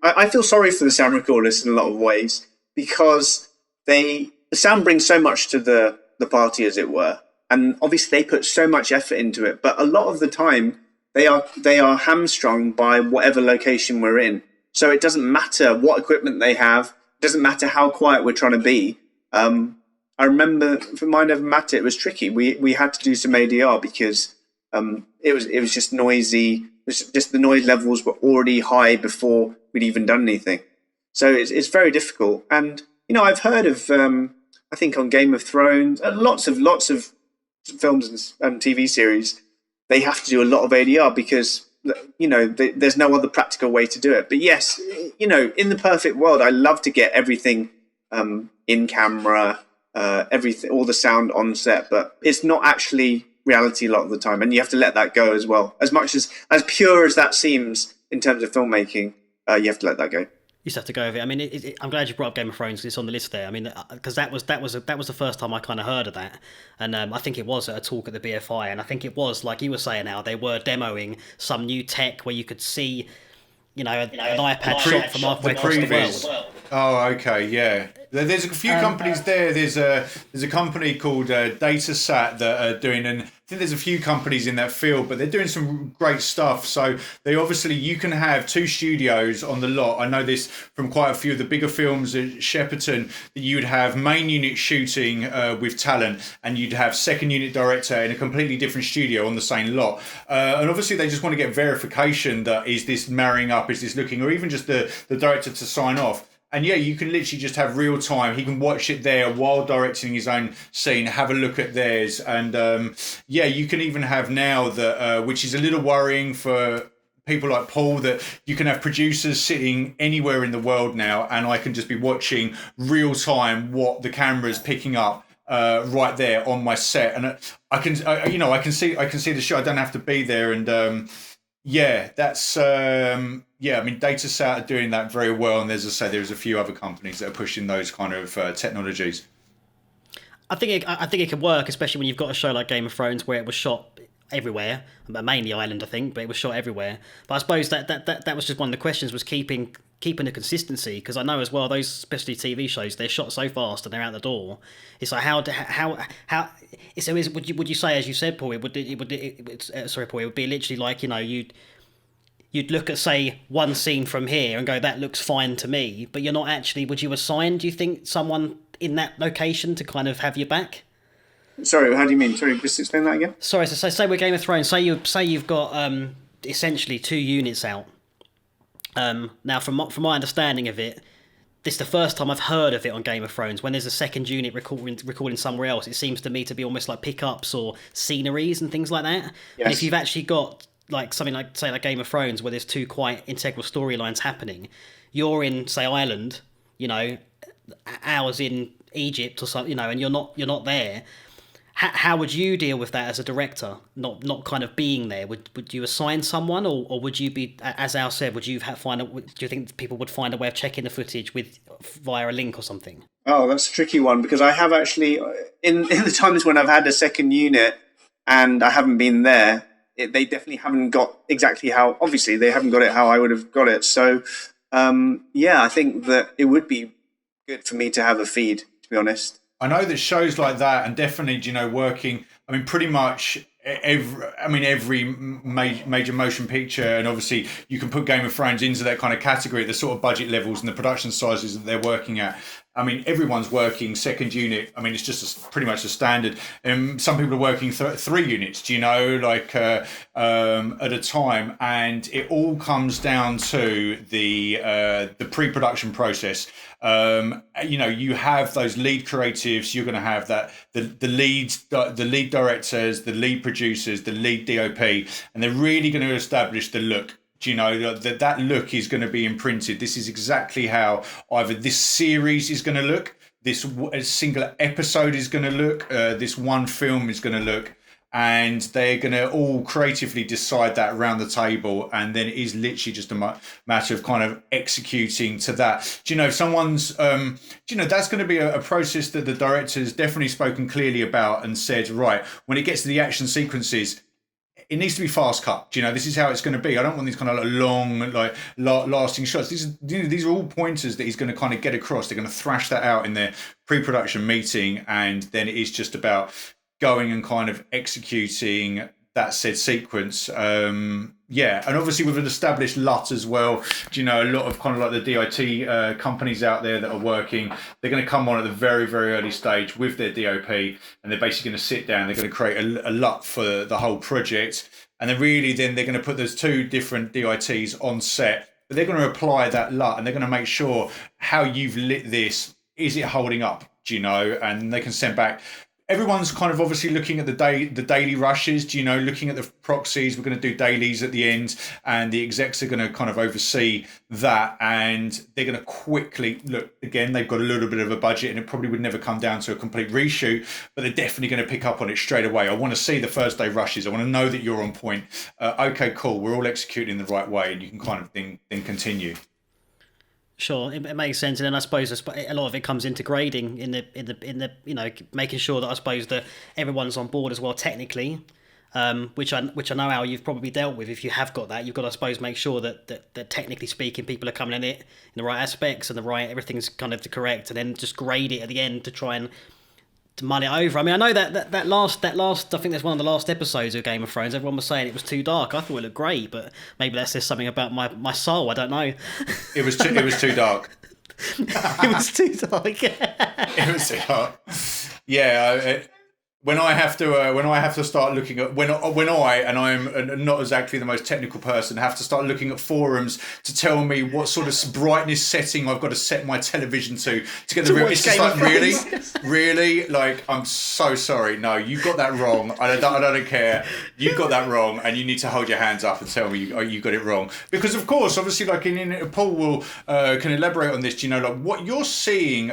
I feel sorry for the sound recorders in a lot of ways, because the sound brings so much to the party, as it were, and obviously they put so much effort into it. But a lot of the time, they are hamstrung by whatever location we're in. So it doesn't matter what equipment they have. It doesn't matter how quiet we're trying to be. I remember for Mind Over Matter, it was tricky. We had to do some ADR because it was just noisy. Just the noise levels were already high before we'd even done anything. So it's very difficult. And you know, I've heard of, I think on Game of Thrones, lots of films and TV series, they have to do a lot of ADR because, you know, there's no other practical way to do it. But yes, you know, in the perfect world, I love to get everything in camera, everything, all the sound on set, but it's not actually reality a lot of the time. And you have to let that go as well. As much as pure as that seems in terms of filmmaking, you have to let that go. You just have to go with it. I mean, I'm glad you brought up Game of Thrones because it's on the list there. I mean, because that was the first time I kind of heard of that, and I think it was at a talk at the BFI, and I think it was like you were saying now, they were demoing some new tech where you could see, you know, an iPad shot from halfway across the world. Oh, okay, yeah. There's a few companies there. There's a company called Datasat that are doing, and I think there's a few companies in that field, but they're doing some great stuff. So they obviously, you can have 2 studios on the lot. I know this from quite a few of the bigger films at Shepperton, that you'd have main unit shooting with talent, and you'd have second unit director in a completely different studio on the same lot. And obviously they just want to get verification that is this marrying up, is this looking, or even just the director to sign off. And yeah, you can literally just have real time. He can watch it there while directing his own scene, have a look at theirs. And yeah, you can even have now that, which is a little worrying for people like Paul, that you can have producers sitting anywhere in the world now, and I can just be watching real time what the camera's picking up right there on my set. And I can see the show. I don't have to be there. And yeah, that's yeah. I mean, Datasat are doing that very well, and there's a few other companies that are pushing those kind of technologies. I think it could work, especially when you've got a show like Game of Thrones where it was shot everywhere, mainly Ireland, I think, but it was shot everywhere. But I suppose that was just one of the questions, was keeping the consistency, because I know as well those especially TV shows, they're shot so fast and they're out the door. It's like would you say, as you said, Paul, it would be literally like, you know, you'd look at, say, one scene from here and go, that looks fine to me, but you're not actually, would you assign, do you think, someone in that location to kind of have your back? Sorry, how do you mean? Sorry, just explain that again. Sorry, so say with Game of Thrones, say you've got essentially 2 units out. Now, from my understanding of it, this is the first time I've heard of it on Game of Thrones. When there's a second unit recording somewhere else, it seems to me to be almost like pickups or sceneries and things like that. Yes. And if you've actually got like something like, say, like Game of Thrones, where there's 2 quite integral storylines happening, you're in, say, Ireland, you know, hours in Egypt or something, you know, and you're not there. How would you deal with that as a director, not kind of being there? Would you assign someone, or would you be, as Al said, do you think people would find a way of checking the footage via a link or something? Oh, that's a tricky one, because I have actually, in the times when I've had a second unit and I haven't been there, they definitely haven't got exactly how, obviously they haven't got it how I would have got it. So yeah, I think that it would be good for me to have a feed, to be honest. I know that shows like that, and definitely, you know, working, I mean, pretty much every major motion picture, and obviously you can put Game of Thrones into that kind of category, the sort of budget levels and the production sizes that they're working at. I mean, everyone's working second unit. I mean, it's just pretty much a standard. Some people are working 3 units, like at a time, and it all comes down to the pre-production process. You have those lead creatives. You're going to have the lead directors, the lead producers, the lead DOP, and they're really going to establish the look. That look is going to be imprinted. This is exactly how either this series is going to look, this single episode is going to look, this one film is going to look, and they're going to all creatively decide that around the table, and then it is literally just a matter of kind of executing to that. If someone's, that's going to be a process that the director's definitely spoken clearly about and said, right, when it gets to the action sequences, it needs to be fast cut. This is how it's going to be. I don't want these kind of long, lasting shots. These are all pointers that he's going to kind of get across. They're going to thrash that out in their pre-production meeting, and then it is just about going and kind of executing that said sequence. And obviously with an established LUT as well, a lot of kind of like the DIT companies out there that are working, they're going to come on at the very, very early stage with their DOP, and they're basically going to sit down, they're going to create a LUT for the whole project, and then they're going to put those 2 different DITs on set, but they're going to apply that LUT, and they're going to make sure how you've lit this, is it holding up, and they can send back. Everyone's kind of obviously looking at the daily rushes, looking at the proxies. We're going to do dailies at the end, and the execs are going to kind of oversee that, and they're going to quickly look. Again, they've got a little bit of a budget, and it probably would never come down to a complete reshoot, but they're definitely going to pick up on it straight away. I want to see the first day rushes. I want to know that you're on point. Okay, cool. We're all executing the right way, and you can kind of then continue. Sure, it makes sense, and then I suppose a lot of it comes into grading in the making sure that I suppose that everyone's on board as well technically, which I know how you've probably dealt with. If you have got that, you've got to, I suppose, make sure that technically speaking, people are coming in it in the right aspects and everything's kind of correct, and then just grade it at the end to try and to mull it over. I mean, I know that last I think that's one of the last episodes of Game of Thrones. Everyone was saying it was too dark. I thought it looked great, but maybe that says something about my soul. I don't know. It was too dark. It was too dark. It was too dark. Yeah. When I have to start looking at when I and I'm not exactly the most technical person, have to start looking at forums to tell me what sort of brightness setting I've got to set my television to get the real. It's just like really, like, I'm so sorry. No, you got that wrong. I don't care. You got that wrong, and you need to hold your hands up and tell me you got it wrong. Because of course, obviously, like Paul will can elaborate on this. Like what you're seeing.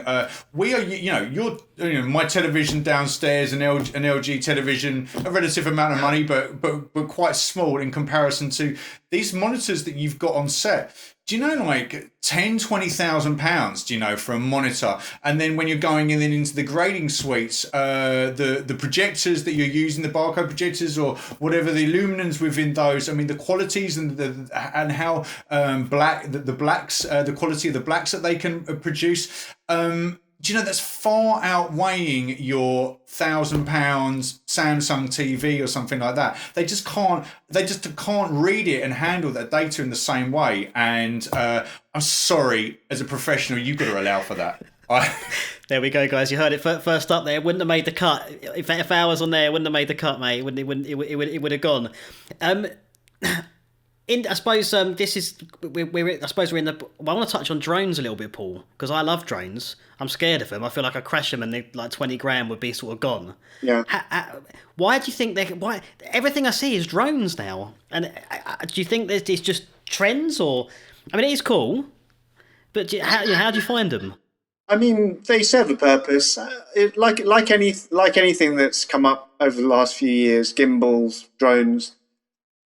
We are, you're my television downstairs, an LG television, a relative amount of money, but quite small in comparison to these monitors that you've got on set. Do you know, like £10,000-20,000, for a monitor? And then when you're going in into the grading suites, the projectors that you're using, the barcode projectors or whatever, the luminance within those. I mean, the qualities and how the blacks, the quality of the blacks that they can produce. Do you know that's far outweighing your £1,000 Samsung TV or something like that? They just can't read it and handle that data in the same way. And I'm sorry, as a professional, you've got to allow for that. There we go, guys. You heard it first up there. It wouldn't have made the cut if I was on there. It wouldn't have made the cut, mate. It would have gone. I suppose this is we're in the. Well, I want to touch on drones a little bit, Paul, because I love drones. I'm scared of them. I feel like I crash them and they, like 20 grand would be sort of gone. Yeah. Why do you think why everything I see is drones now? And do you think it's just trends, or I mean, it is cool, but how do you find them? I mean, they serve a purpose. Like anything that's come up over the last few years, gimbals, drones.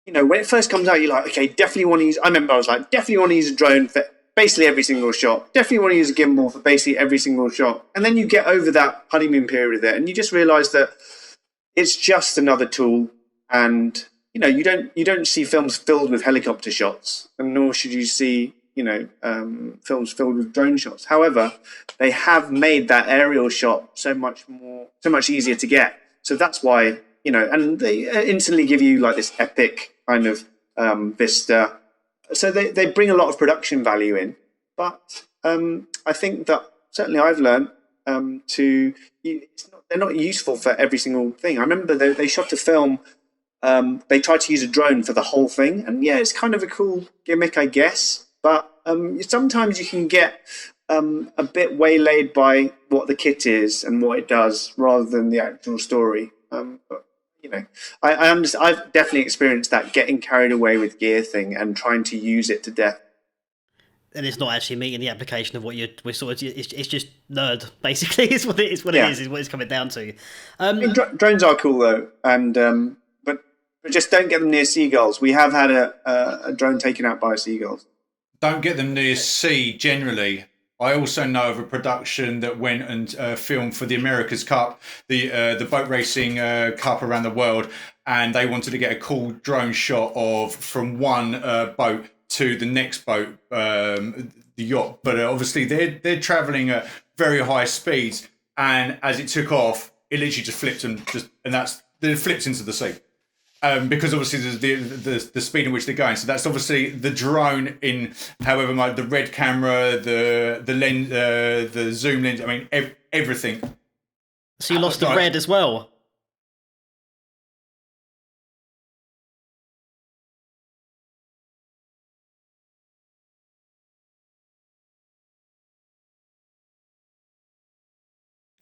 When it first comes out, you're like, okay, definitely want to use. I remember I was like, definitely want to use a drone for basically every single shot. Definitely want to use a gimbal for basically every single shot. And then you get over that honeymoon period with it, and you just realise that it's just another tool. And you don't see films filled with helicopter shots, and nor should you see films filled with drone shots. However, they have made that aerial shot so much easier to get. So that's why. And they instantly give you like this epic kind of vista. So they bring a lot of production value in. But I think that certainly I've learned they're not useful for every single thing. I remember they shot a film. They tried to use a drone for the whole thing, and yeah, it's kind of a cool gimmick, I guess. But sometimes you can get a bit waylaid by what the kit is and what it does, rather than the actual story. But you know, I understand. I've definitely experienced that getting carried away with gear thing and trying to use it to death. And it's not actually meeting the application of what we're sort of. It's just nerd, basically. Is what it is. What Yeah. it is what it's coming down to. I mean, drones are cool though, and but just don't get them near seagulls. We have had a drone taken out by seagulls. Don't get them near sea generally. I also know of a production that went and filmed for the America's Cup, the boat racing cup around the world, and they wanted to get a cool drone shot of from one boat to the next boat, the yacht. But obviously they're traveling at very high speeds, and as it took off, it literally just flipped it flipped into the sea. Because obviously there's the speed in which they're going, so that's obviously the drone in however much the red camera, the lens, the zoom lens. I mean everything. So you lost the red as well.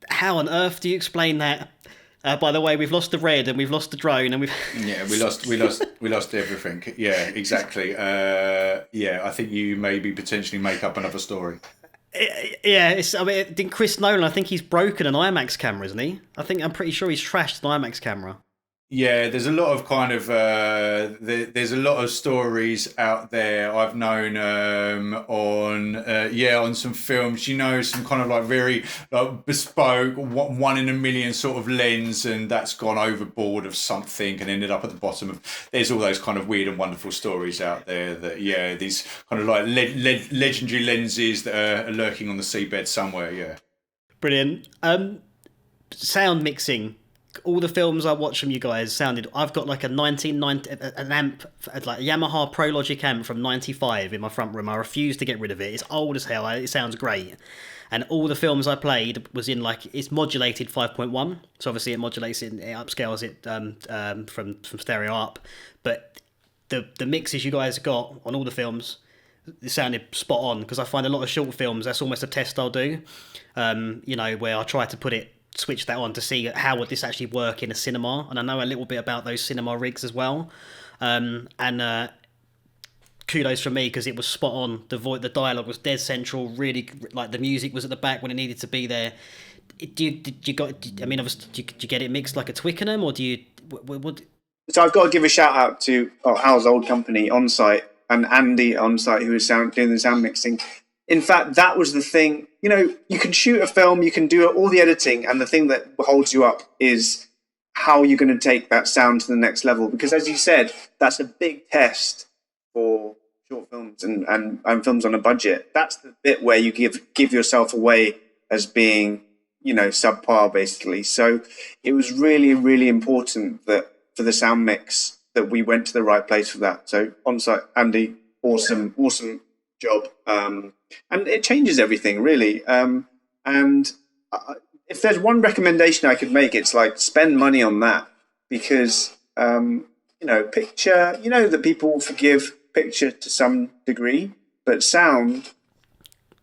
How on earth do you explain that? By the way, we've lost the red and we've lost the drone and we've we lost everything. Yeah, exactly. I think you maybe potentially make up another story. Yeah, I mean, didn't Chris Nolan? I think he's broken an IMAX camera, isn't he? I'm pretty sure he's trashed an IMAX camera. Yeah, there's a lot of kind of there's a lot of stories out there I've known on some films, you know, some kind of like very like bespoke one in a million sort of lens, and that's gone overboard of something and ended up at the bottom of. There's all those kind of weird and wonderful stories out there that these kind of like legendary lenses that are lurking on the seabed somewhere. Yeah, brilliant. Sound mixing. All the films I watch from you guys sounded. I've got like a 1990 an amp, like a Yamaha Pro Logic amp from '95 in my front room. I refuse to get rid of it. It's old as hell. It sounds great. And all the films I played was in like it's modulated 5.1. So obviously it modulates it, it upscales it from stereo up. But the mixes you guys got on all the films, it sounded spot on, because I find a lot of short films that's almost a test I'll do. Where I try to switch that on to see how would this actually work in a cinema, and I know a little bit about those cinema rigs as well, and kudos from me, because it was spot on. The dialogue was dead central, really, like the music was at the back when it needed to be there. Did you get it mixed like a Twickenham, or do you what? So I've got to give a shout out to Al's old company On-Site and Andy On-Site, who was doing the sound mixing. In fact, that was the thing. You know, you can shoot a film, you can do all the editing, and the thing that holds you up is how you're going to take that sound to the next level. Because as you said, that's a big test for short films and films on a budget. That's the bit where you give yourself away as being, subpar, basically. So it was really, really important that for the sound mix that we went to the right place for that. So On-Site, Andy, awesome job. And it changes everything, really. If there's one recommendation I could make, it's like spend money on that, because picture, that people forgive picture to some degree, but sound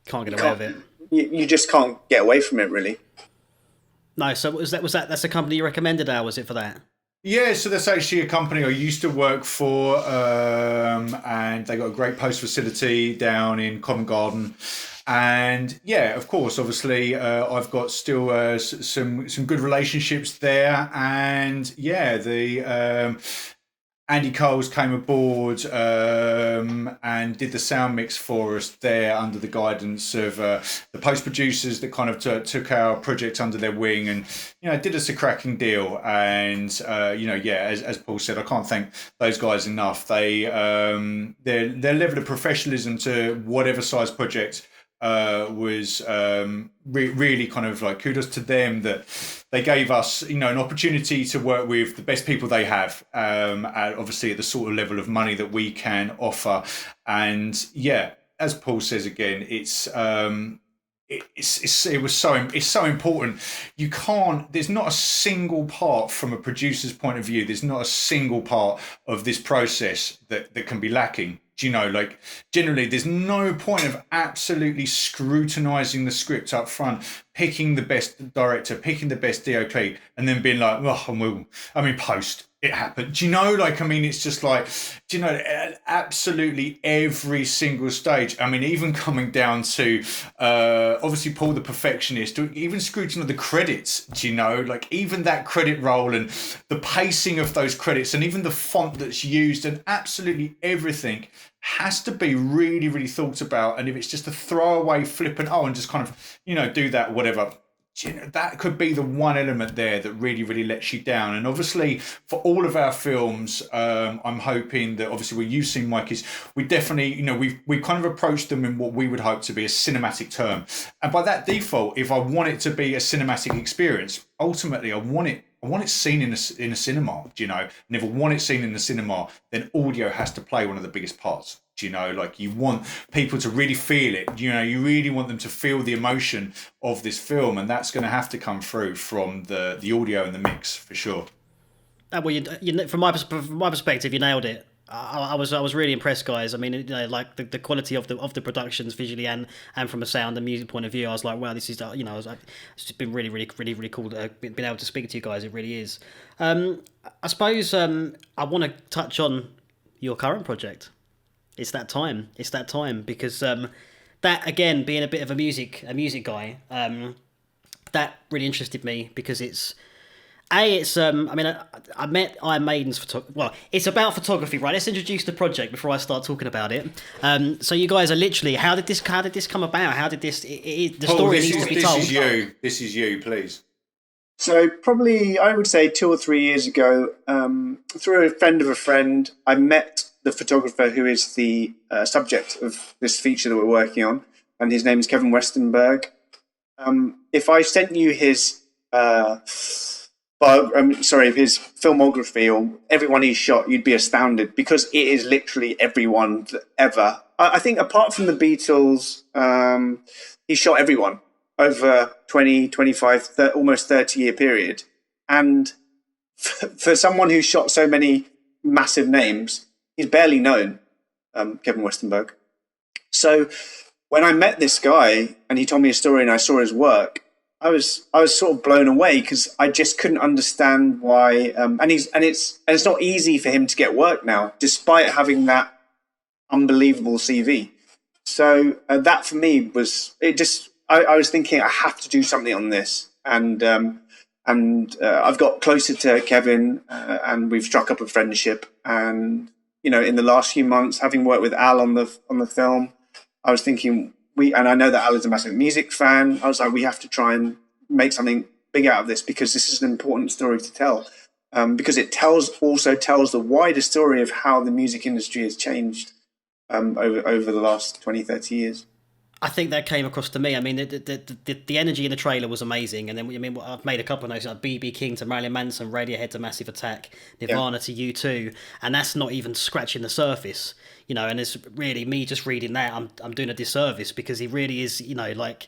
can't get away with it. You just can't get away from it, really. No, so that's a company you recommended, Al, was it, for that? Yeah, so that's actually a company I used to work for, and they got a great post facility down in Covent Garden. And yeah, of course, obviously, I've got still some good relationships there. And yeah, the Andy Coles came aboard and did the sound mix for us there under the guidance of the post producers that kind of took our project under their wing, and did us a cracking deal. And as Paul said, I can't thank those guys enough. They their level of professionalism to whatever size project was really kind of like kudos to them, that they gave us an opportunity to work with the best people they have, obviously at the sort of level of money that we can offer. And yeah, as Paul says again, it's it's so important. You can't. There's not a single part from a producer's point of view. There's not a single part of this process that can be lacking. Do you know, like, generally there's no point of absolutely scrutinizing the script up front, picking the best director, picking the best DOP, and then being like, oh, post, it happened. Do you know, like, I mean, it's just like, do you know, absolutely every single stage. I mean, even coming down to, obviously Paul the perfectionist, even scrutinizing the credits, do you know, like, even that credit roll and the pacing of those credits and even the font that's used and absolutely everything has to be really, really thought about. And if it's just a throwaway flippant, and just kind of, you know, do that, whatever, you know, that could be the one element there that really, really lets you down. And obviously for all of our films, I'm hoping that obviously what you've seen, Mike, is we definitely, you know, we kind of approached them in what we would hope to be a cinematic term. And by that default, if I want it to be a cinematic experience, ultimately I want it seen in a cinema, do you know? And if I want it seen in the cinema, then audio has to play one of the biggest parts. Do you know, like, you want people to really feel it, you know, you really want them to feel the emotion of this film, and that's going to have to come through from the audio and the mix for sure. Well, you from my perspective, you nailed it. I was really impressed, guys. I mean, you know, like the quality of the productions visually and from a sound and music point of view, I was like, wow, this is, you know, it's been really, really, really, really cool being able to speak to you guys. It really is. I suppose I want to touch on your current project. It's that time because that, again, being a bit of a music guy, that really interested me because it's I met Iron Maiden's it's about photography, right? Let's introduce the project before I start talking about it. So you guys are literally, how did this come about? How did the Paul, story needs to be told? This is you, please. So probably, I would say 2 or 3 years ago, through a friend of a friend, I met the photographer who is the subject of this feature that we're working on, and his name is Kevin Westenberg. If I sent you his his filmography or everyone he's shot, you'd be astounded because it is literally everyone ever. I think apart from the Beatles, he shot everyone over 20, 25, almost 30-year period. And for someone who shot so many massive names, he's barely known, Kevin Westenberg. So when I met this guy and he told me his story and I saw his work, I was sort of blown away because I just couldn't understand why. And it's not easy for him to get work now, despite having that unbelievable CV. So that for me was it. Just I was thinking I have to do something on this, and I've got closer to Kevin, and we've struck up a friendship. And you know, in the last few months, having worked with Al on the film, I was thinking. And I know that Al is a massive music fan. I was like, we have to try and make something big out of this because this is an important story to tell. Because it also tells the wider story of how the music industry has changed over the last 20, 30 years. I think that came across to me. I mean, the energy in the trailer was amazing, and then I've made a couple of notes like BB King to Marilyn Manson, Radiohead to Massive Attack, Nirvana to U2, and that's not even scratching the surface, you know. And it's really me just reading that. I'm doing a disservice because he really is, you know, like.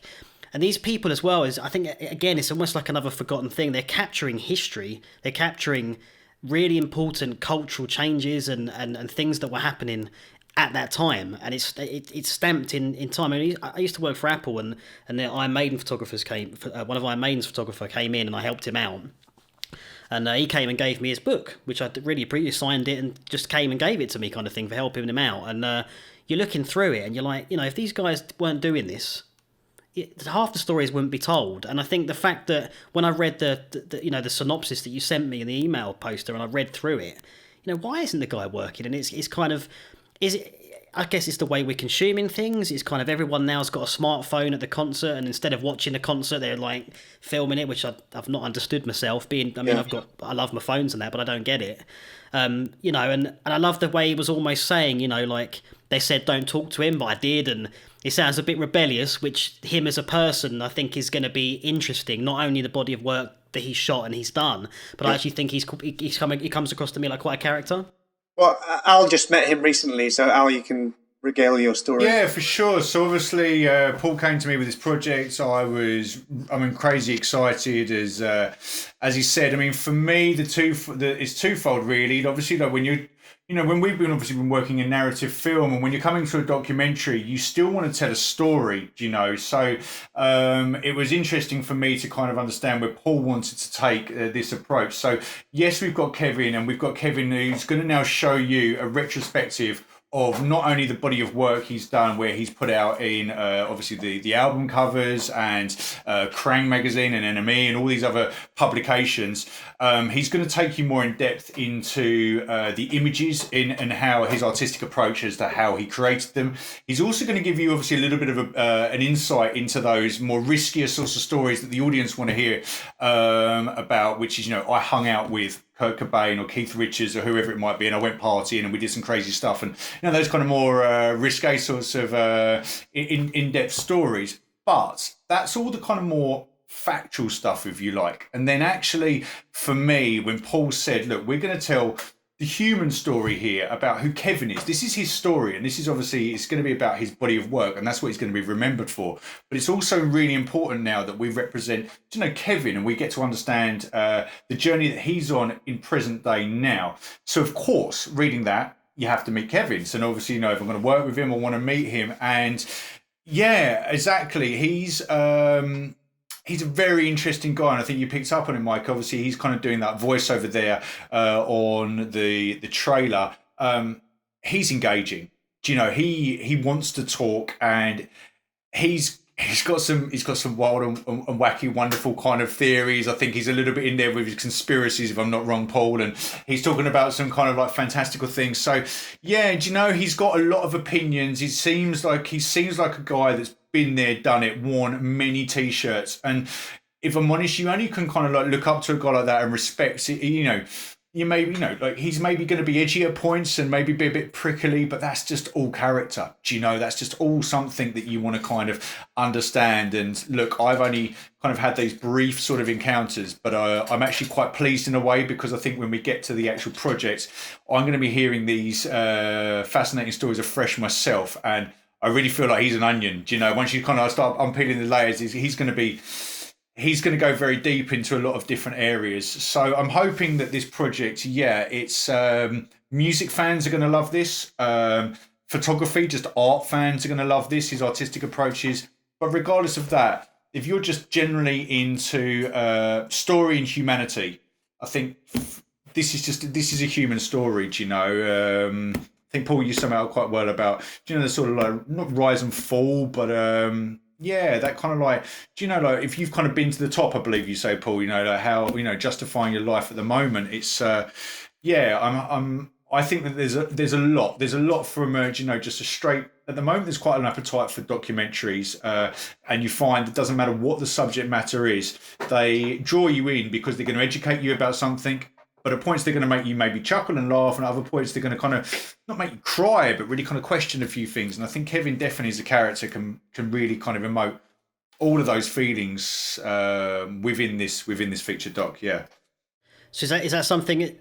And these people as well is, I think, again, it's almost like another forgotten thing. They're capturing history. They're capturing really important cultural changes and things that were happening at that time, and it's stamped in time. I mean, I used to work for Apple, and the Iron Maiden photographers one of Iron Maiden's photographer came in, and I helped him out, and he came and gave me his book, which I really appreciated, signed it, and just came and gave it to me, kind of thing, for helping him out. And you're looking through it, and you're like, you know, if these guys weren't doing this, half the stories wouldn't be told. And I think the fact that when I read the synopsis that you sent me in the email poster, and I read through it, you know, why isn't the guy working? And it's kind of. I guess it's the way we're consuming things. It's kind of everyone now's got a smartphone at the concert, and instead of watching the concert, they're like filming it, which I've not understood myself. I love my phones and that, but I don't get it. You know, and I love the way he was almost saying, you know, like they said don't talk to him, but I did, and it sounds a bit rebellious, which him as a person I think is going to be interesting. Not only the body of work that he's shot and he's done, but I actually think he comes across to me like quite a character. Well, Al just met him recently, so Al, you can regale your story. Yeah, for sure. So obviously, Paul came to me with this project. Crazy excited as he said. I mean, for me, it's twofold really. Obviously, like when we've been working in narrative film, and when you're coming to a documentary, you still want to tell a story, So it was interesting for me to kind of understand where Paul wanted to take this approach. So yes, we've got Kevin who's going to now show you a retrospective of not only the body of work he's done, where he's put out in obviously the album covers and Krang magazine and NME and all these other publications. He's going to take you more in depth into the images and how his artistic approach as to how he created them. He's also going to give you obviously a little bit of an insight into those more riskier sorts of stories that the audience want to hear about, which is, I hung out with Kurt Cobain or Keith Richards or whoever it might be, and I went partying and we did some crazy stuff, and those kind of more risque sorts of in-depth stories. But that's all the kind of more factual stuff, if you like. And then actually, for me, when Paul said, look, we're going to tell the human story here about who Kevin is. This is his story, and this is obviously, it's going to be about his body of work, and that's what he's going to be remembered for. But it's also really important now that we represent, Kevin, and we get to understand the journey that he's on in present day now. So, of course, reading that, you have to meet Kevin. So, obviously, if I'm going to work with him, I want to meet him. And yeah, exactly. He's a very interesting guy, and I think you picked up on him, Mike. Obviously, he's kind of doing that voiceover there on the trailer. He's engaging. He wants to talk, and he's got some wild and wacky, wonderful kind of theories. I think he's a little bit in there with his conspiracies, if I'm not wrong, Paul. And he's talking about some kind of like fantastical things. So yeah, he's got a lot of opinions. He seems like a guy that's been there, done it, worn many t-shirts. And if I'm honest, you only can kind of like look up to a guy like that and respect it. You maybe, like he's maybe going to be edgy at points and maybe be a bit prickly, but that's just all character. That's just all something that you want to kind of understand. And look, I've only kind of had these brief sort of encounters, but I'm actually quite pleased in a way, because I think when we get to the actual project, I'm going to be hearing these fascinating stories afresh myself. And I really feel like he's an onion. Once you kind of start unpeeling the layers, he's going to go very deep into a lot of different areas. So I'm hoping that this project, it's music fans are going to love this. Photography, just art fans are going to love this, his artistic approaches. But regardless of that, if you're just generally into story and humanity, I think this is a human story, I think Paul, you sum it out quite well about, the sort of like, not rise and fall, but that kind of like, if you've kind of been to the top, I believe you say, Paul, like how, justifying your life at the moment, it's, I think that there's a lot from, just a straight, at the moment, there's quite an appetite for documentaries, and you find it doesn't matter what the subject matter is, they draw you in because they're going to educate you about something. But at points, they're going to make you maybe chuckle and laugh, and at other points, they're going to kind of not make you cry, but really kind of question a few things. And I think Kevin definitely as a character can really kind of emote all of those feelings within this feature doc. Yeah. So is that something?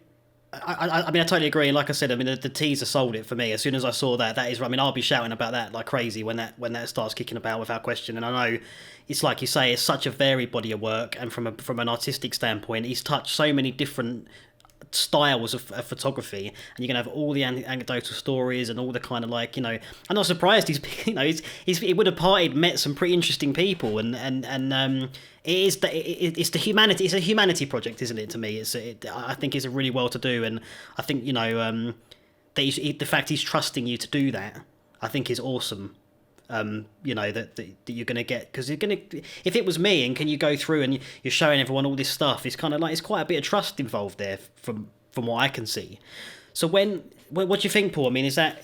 I mean, I totally agree. And like I said, I mean, the teaser sold it for me. As soon as I saw that is, I mean, I'll be shouting about that like crazy when that starts kicking about without question. And I know it's like you say, it's such a varied body of work, and from an artistic standpoint, he's touched so many different styles of photography, and you're gonna have all the anecdotal stories and all the kind of like, I'm not surprised he would have met some pretty interesting people, and it's a humanity project, isn't it? To me, I think it's a really well to do, and I think the fact he's trusting you to do that, I think is awesome. That you're going to get, because you're going to, if it was me and can you go through and you're showing everyone all this stuff, it's kind of like, it's quite a bit of trust involved there from what I can see. So what do you think, Paul? I mean, is that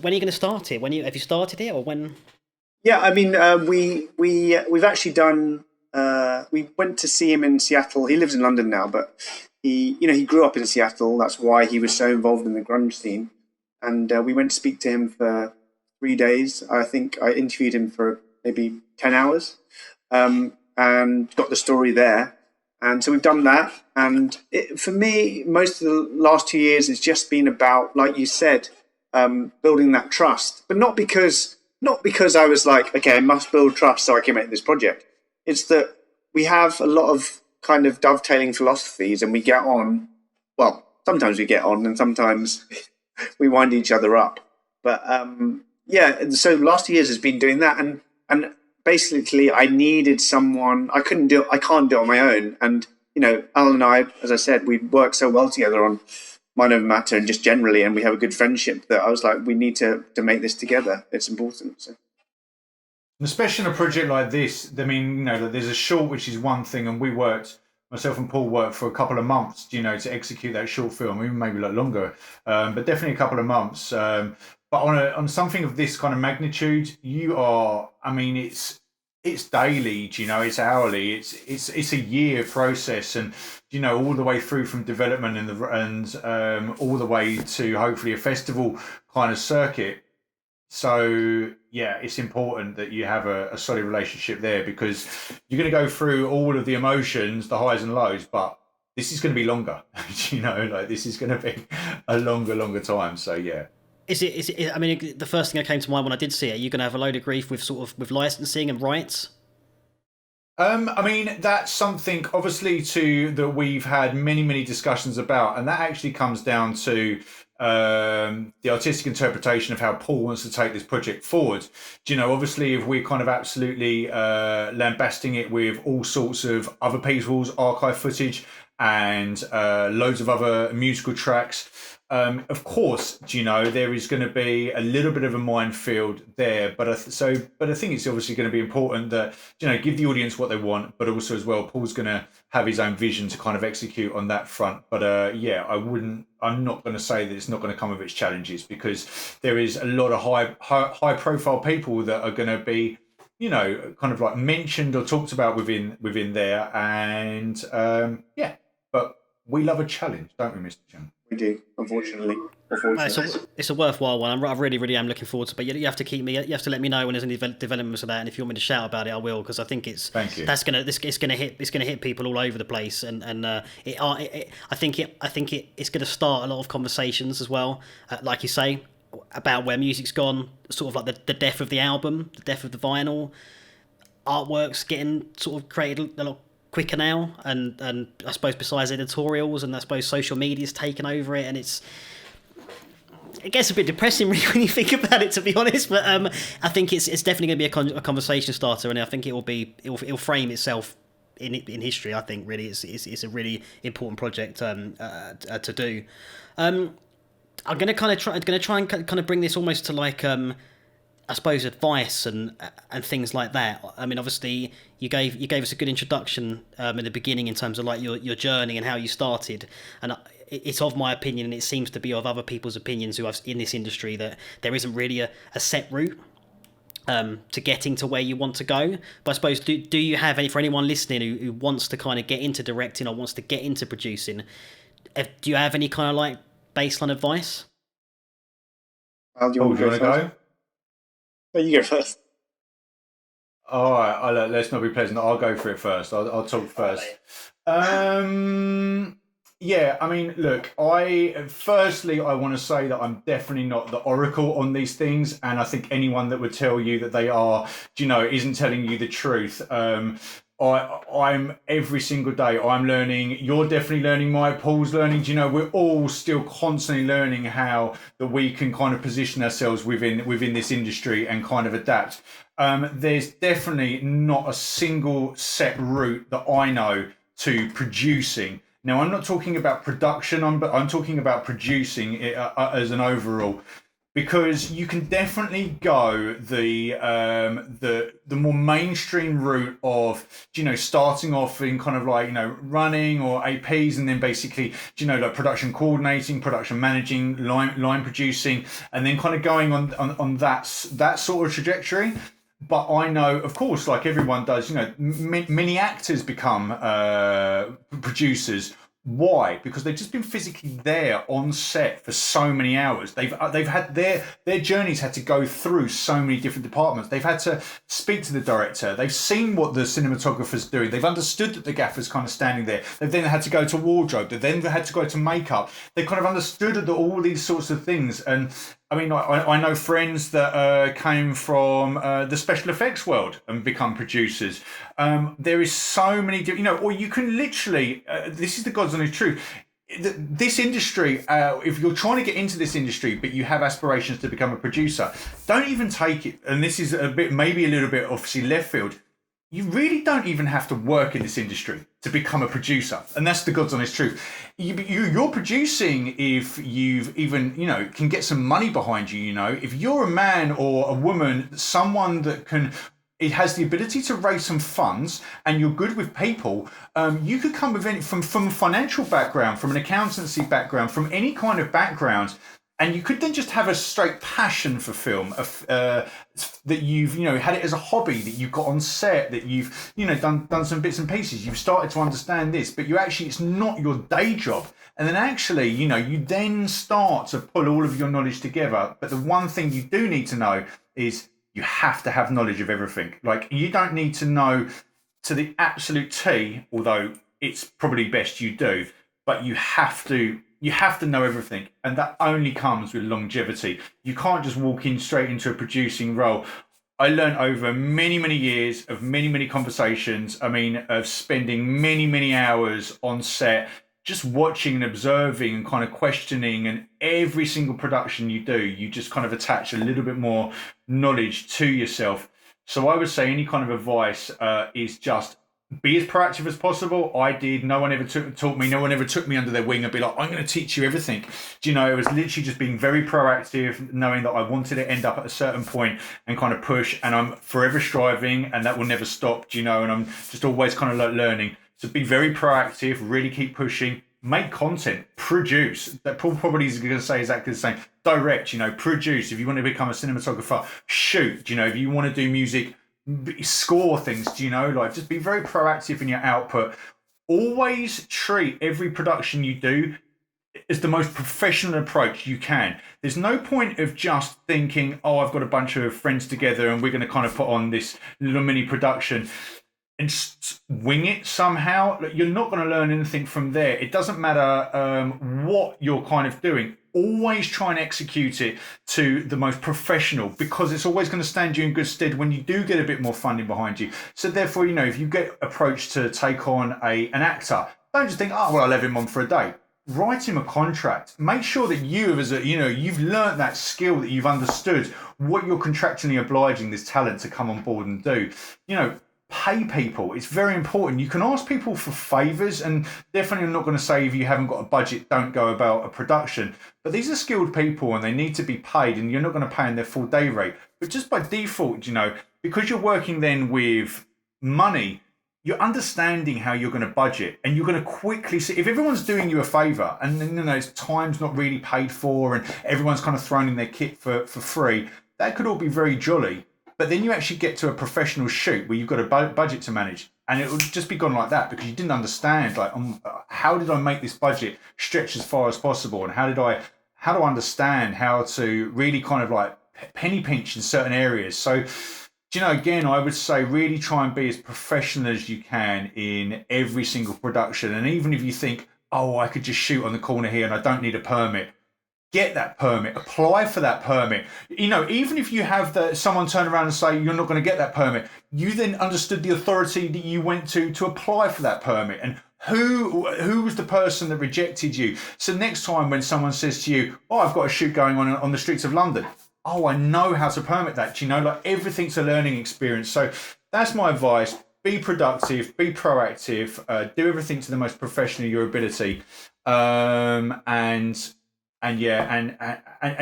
when are you going to start it? Have you started it, or when? Yeah, I mean, we've actually done. We went to see him in Seattle. He lives in London now, but he grew up in Seattle. That's why he was so involved in the grunge scene. And we went to speak to him for 3 days. I think I interviewed him for maybe 10 hours, and got the story there. And so we've done that. And for me, most of the last 2 years, it's just been about, like you said, building that trust, but not because I was like, okay, I must build trust so I can make this project. It's that we have a lot of kind of dovetailing philosophies, and we get on. Well, sometimes we get on, and sometimes we wind each other up. But yeah, so last years has been doing that, and basically I needed someone. I can't do it on my own, and Al and I, as I said, we work so well together on Mind Over Matter and just generally, and we have a good friendship that I was like, we need to make this together. It's important. So. Especially in a project like this, I mean, there's a short, which is one thing, and myself and Paul worked for a couple of months, to execute that short film, even maybe a lot longer, but definitely a couple of months. But on something of this kind of magnitude, it's daily, it's hourly, it's a year process, and all the way through from development and all the way to hopefully a festival kind of circuit. So yeah, it's important that you have a solid relationship there, because you're going to go through all of the emotions, the highs and lows, but this is going to be longer. This is going to be a longer time. So yeah. Is it? I mean, the first thing that came to mind when I did see it, you're going to have a load of grief with licensing and rights. That's something obviously that we've had many discussions about, and that actually comes down to the artistic interpretation of how Paul wants to take this project forward. Obviously, if we're kind of absolutely lambasting it with all sorts of other people's archive footage and loads of other musical tracks, of course, there is going to be a little bit of a minefield there. But I think it's obviously going to be important that give the audience what they want, but also as well, Paul's going to have his own vision to kind of execute on that front. But yeah, I'm not going to say that it's not going to come with its challenges, because there is a lot of high profile people that are going to be kind of like mentioned or talked about within there, and yeah. But we love a challenge, don't we, Mr. Cheung? We do, unfortunately. It's a worthwhile one. I really am looking forward to it. But you have to keep me. You have to let me know when there's any developments of that, and if you want me to shout about it, I will, because I think it's it's gonna hit people all over the place, and I think it's gonna start a lot of conversations as well. Like you say, about where music's gone, sort of like the death of the album, the death of the vinyl, artworks getting sort of created a lot quicker now, and I suppose besides editorials, and I suppose social media's taken over it, and it gets a bit depressing really when you think about it, to be honest. But I think it's definitely going to be a conversation starter, and I think it'll frame itself in history. I think really it's a really important project to do. I'm going to try and kind of bring this almost to like I suppose advice and things like that. I mean, obviously you gave us a good introduction in the beginning in terms of like your journey and how you started, and it's of my opinion, and it seems to be of other people's opinions who have in this industry, that there isn't really a set route to getting to where you want to go. But I suppose do you have any, for anyone listening who wants to kind of get into directing or wants to get into producing, do you have any kind of like baseline advice? Do you want to go? Oh, you go first. All right, let's not be pleasant. I'll go for it first. I'll talk first. Yeah, I mean, look, I want to say that I'm definitely not the oracle on these things, and I think anyone that would tell you that they are, isn't telling you the truth. I'm every single day I'm learning. You're definitely learning. Mike, Paul's learning. We're all still constantly learning how that we can kind of position ourselves within this industry and kind of adapt. There's definitely not a single set route that I know to producing. Now, I'm not talking about production. I'm talking about producing it, as an overall. Because you can definitely go the more mainstream route of starting off in kind of like running or APs, and then basically like production coordinating, production managing, line producing, and then kind of going on that sort of trajectory. But I know, of course, like everyone does, many actors become producers. Why? Because they've just been physically there on set for so many hours. They've had their journeys had to go through so many different departments. They've had to speak to the director. They've seen what the cinematographer's doing. They've understood that the gaffer's kind of standing there. They've then had to go to wardrobe. They've then had to go to makeup. They've kind of understood all these sorts of things. And I mean, I know friends that came from the special effects world and become producers. There is so many, or you can literally, this is the God's honest truth. This industry, if you're trying to get into this industry, but you have aspirations to become a producer, don't even take it. And this is maybe a little bit obviously left field. You really don't even have to work in this industry to become a producer. And that's the God's honest truth. You're producing if you've even, can get some money behind you, If you're a man or a woman, someone that it has the ability to raise some funds and you're good with people, you could come with from a financial background, from an accountancy background, from any kind of background. And you could then just have a straight passion for film, that you've had it as a hobby, that you've got on set, that you've done some bits and pieces. You've started to understand this, but it's not your day job. And then actually, you then start to pull all of your knowledge together. But the one thing you do need to know is you have to have knowledge of everything. Like, you don't need to know to the absolute T, although it's probably best you do, but you have to know everything, and that only comes with longevity. You can't just walk in straight into a producing role. I learned over many, many years of many conversations. I mean, of spending many hours on set, just watching and observing and kind of questioning. And every single production you do, you just kind of attach a little bit more knowledge to yourself. So I would say any kind of advice is just be as proactive as possible. I did. No one ever taught me. No one ever took me under their wing and be like, I'm going to teach you everything. It was literally just being very proactive, knowing that I wanted to end up at a certain point and kind of push. And I'm forever striving, and that will never stop. And I'm just always kind of like learning. So be very proactive. Really keep pushing. Make content. Produce. That probably is going to say exactly the same. Direct. Produce. If you want to become a cinematographer, shoot. If you want to do music, score things, just be very proactive in your output. Always treat every production you do as the most professional approach you can. There's no point of just thinking, I've got a bunch of friends together and we're going to kind of put on this little mini production and wing it somehow. You're not going to learn anything from there. It doesn't matter what you're kind of doing. Always try and execute it to the most professional, because it's always going to stand you in good stead when you do get a bit more funding behind you. So therefore, if you get approached to take on an actor, don't just think, I'll have him on for a day. Write him a contract. Make sure that you've learnt that skill, that you've understood what you're contractually obliging this talent to come on board and do. Pay people. It's very important. You can ask people for favors, and definitely I'm not going to say if you haven't got a budget, don't go about a production. But these are skilled people and they need to be paid, and you're not going to pay them their full day rate. But just by default, because you're working then with money, you're understanding how you're going to budget, and you're going to quickly see if everyone's doing you a favor and then time's not really paid for and everyone's kind of thrown in their kit for free. That could all be very jolly. But then you actually get to a professional shoot where you've got a budget to manage, and it will just be gone like that because you didn't understand, like, how did I make this budget stretch as far as possible, and how do I understand how to really kind of like penny pinch in certain areas. So, again, I would say really try and be as professional as you can in every single production. And even if you think, I could just shoot on the corner here and I don't need a permit, get that permit, apply for that permit. Even if you have someone turn around and say you're not going to get that permit, you then understood the authority that you went to apply for that permit, and who was the person that rejected you. So next time when someone says to you, I've got a shoot going on the streets of London, I know how to permit that. Like, everything's a learning experience. So that's my advice. Be productive, be proactive, do everything to the most professional of your ability, and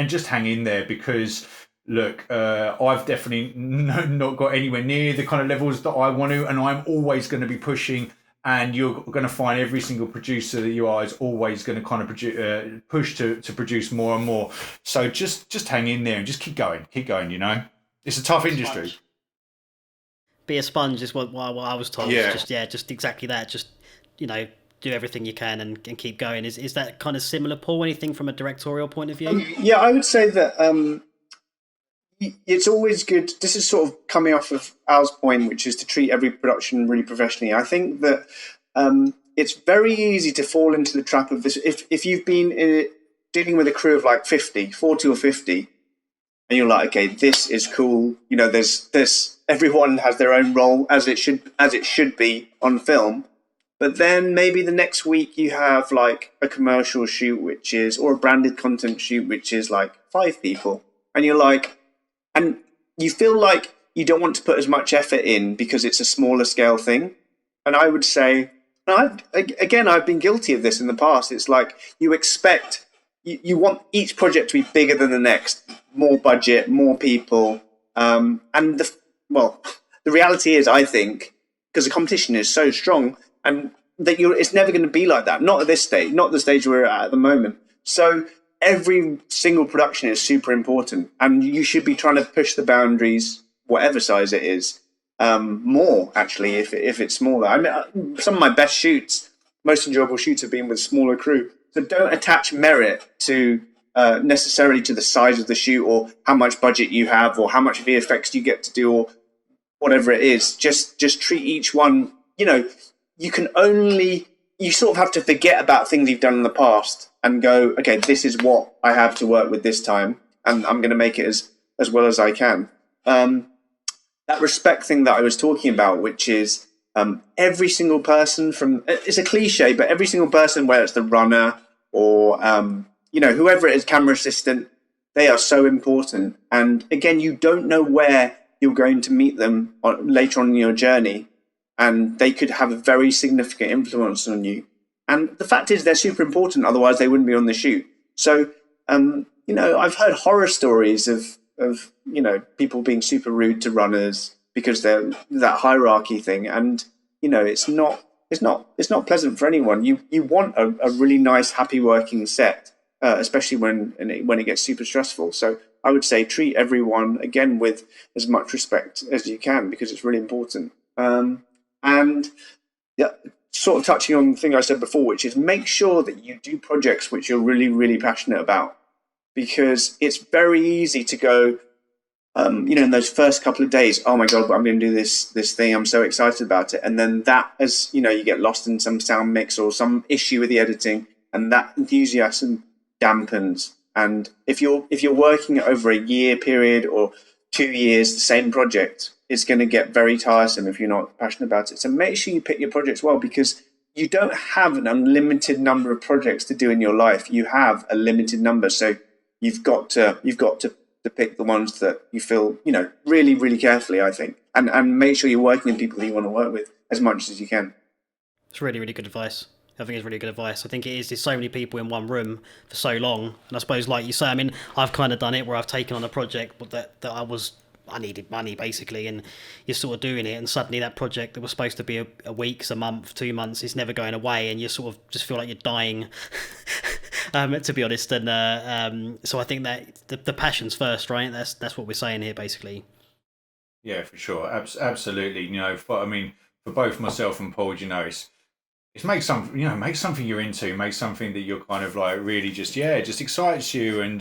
just hang in there, because look, I've definitely not got anywhere near the kind of levels that I want to, and I'm always going to be pushing, and you're going to find every single producer that you are is always going to kind of push to produce more and more. So just hang in there and just keep going. It's a tough industry. Be a sponge is what I was told. Yeah. Just exactly that. Just, do everything you can and keep going. Is that kind of similar, Paul? Anything from a directorial point of view? Yeah, I would say that it's always good. This is sort of coming off of Al's point, which is to treat every production really professionally. I think that it's very easy to fall into the trap of this. If you've been dealing with a crew of like 40 or 50, and you're like, okay, this is cool. You know, there's this. Everyone has their own role as it should be on film. But then maybe the next week you have like a commercial shoot, or a branded content shoot, which is like 5 people, and you're like, and you feel like you don't want to put as much effort in because it's a smaller scale thing. And I would say, and I've been guilty of this in the past. It's like you expect, you want each project to be bigger than the next, more budget, more people. And the reality is, I think, because the competition is so strong, and that it's never going to be like that. Not at this stage, not the stage we're at the moment. So every single production is super important, and you should be trying to push the boundaries, whatever size it is, more actually if it's smaller. I mean, some of my best shoots, most enjoyable shoots, have been with smaller crew. So don't attach merit to necessarily to the size of the shoot, or how much budget you have, or how much VFX you get to do, or whatever it is. Just treat each one. You know, you sort of have to forget about things you've done in the past and go, okay, this is what I have to work with this time, and I'm going to make it as well as I can. That respect thing that I was talking about, which is every single person it's a cliche, but every single person, whether it's the runner or, whoever it is, camera assistant, they are so important. And again, you don't know where you're going to meet them later on in your journey, and they could have a very significant influence on you. And the fact is, they're super important, otherwise they wouldn't be on the shoot. So, I've heard horror stories of people being super rude to runners because they're that hierarchy thing, and it's not pleasant for anyone. You want a really nice, happy working set, especially when it gets super stressful. So I would say treat everyone again with as much respect as you can, because it's really important. And yeah, sort of touching on the thing I said before, which is make sure that you do projects which you're really, really passionate about, because it's very easy to go, in those first couple of days, oh my God, I'm going to do this thing, I'm so excited about it. And then you get lost in some sound mix or some issue with the editing, and that enthusiasm dampens. And if you're working over a year period or 2 years, the same project, it's going to get very tiresome if you're not passionate about it. So make sure you pick your projects well, because you don't have an unlimited number of projects to do in your life. You have a limited number. So you've got to pick the ones that you feel, really, really carefully, I think, and make sure you're working with people that you want to work with as much as you can. It's really, really good advice. I think it's really good advice. I think it is. There's so many people in one room for so long, and I suppose, like you say, I mean, I've kind of done it where I've taken on a project that I needed money basically, and you're sort of doing it, and suddenly that project that was supposed to be a week, a month, 2 months, is never going away, and you sort of just feel like you're dying, to be honest. And so I think that the passion's first, right? That's what we're saying here, basically. Yeah, for sure, absolutely. For both myself and Paul, it's make something you're into, make something that you're kind of like really just excites you, and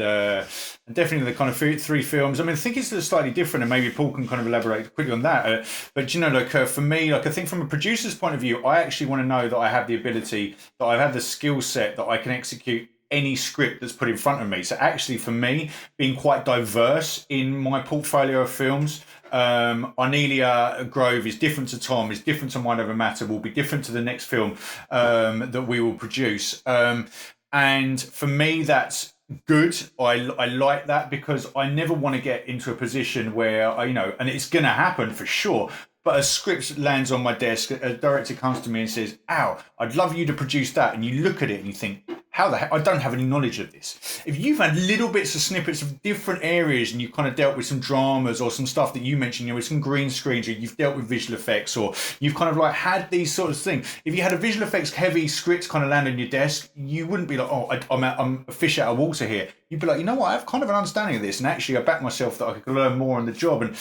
definitely the kind of 3 films. I mean, I think it's slightly different, and maybe Paul can kind of elaborate quickly on that. But for me, I think from a producer's point of view, I actually want to know that I have the ability, that I have the skill set, that I can execute any script that's put in front of me. So actually, for me, being quite diverse in my portfolio of films. Arnelia Grove is different to Tom, is different to Mind Over Matter, will be different to the next film that we will produce. And for me, that's good. I like that, because I never want to get into a position where, and it's going to happen for sure, but a script lands on my desk, a director comes to me and says, "Ow, I'd love you to produce that." And you look at it and you think, how the heck? I don't have any knowledge of this. If you've had little bits of snippets of different areas, and you've kind of dealt with some dramas or some stuff that you mentioned, with some green screens, or you've dealt with visual effects, or you've kind of like had these sort of things. If you had a visual effects heavy script kind of land on your desk, you wouldn't be like, "Oh, I'm a fish out of water here." You'd be like, "You know what? I have kind of an understanding of this, and actually I back myself that I could learn more on the job." And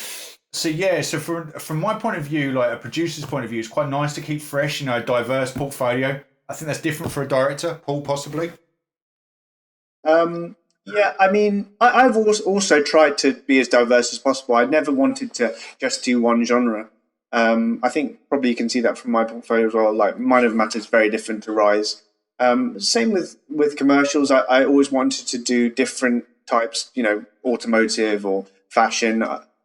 so from my point of view, like a producer's point of view, it's quite nice to keep fresh, a diverse portfolio. I think that's different for a director, Paul, possibly. I mean, I've also tried to be as diverse as possible. I never wanted to just do one genre. I think probably you can see that from my portfolio as well. Like Mind Over Matter is very different to Rise. Same with commercials. I always wanted to do different types, automotive or fashion,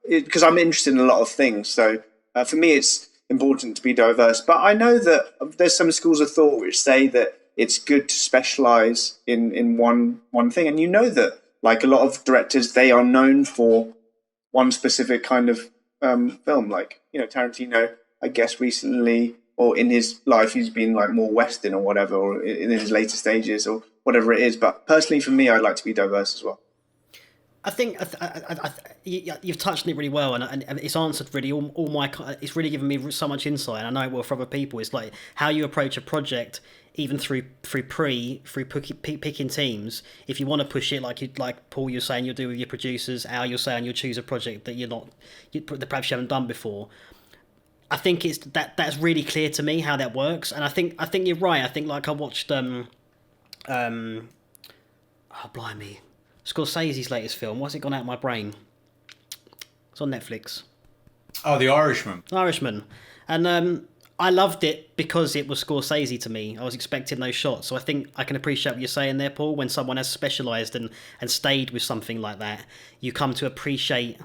because I'm interested in a lot of things. So for me, it's important to be diverse. But I know that there's some schools of thought which say that it's good to specialize in one thing. And that, like, a lot of directors, they are known for one specific kind of film. Like, Tarantino, I guess recently, or in his life, he's been like more Western or whatever, or in his later stages or whatever it is. But personally, for me, I'd like to be diverse as well. I think you've touched on it really well, and it's answered really all my. It's really given me so much insight. And I know it will for other people. It's like how you approach a project, even through picking teams. If you want to push it, like Paul, you're saying you'll do with your producers. Al, you're saying you'll choose a project that that perhaps you haven't done before. I think that's really clear to me how that works, and I think you're right. I think, like, I watched oh blimey, Scorsese's latest film. Why's it gone out of my brain? It's on Netflix. Oh, The Irishman. Irishman, and I loved it because it was Scorsese to me. I was expecting those shots, so I think I can appreciate what you're saying there, Paul. When someone has specialised and stayed with something like that, you come to appreciate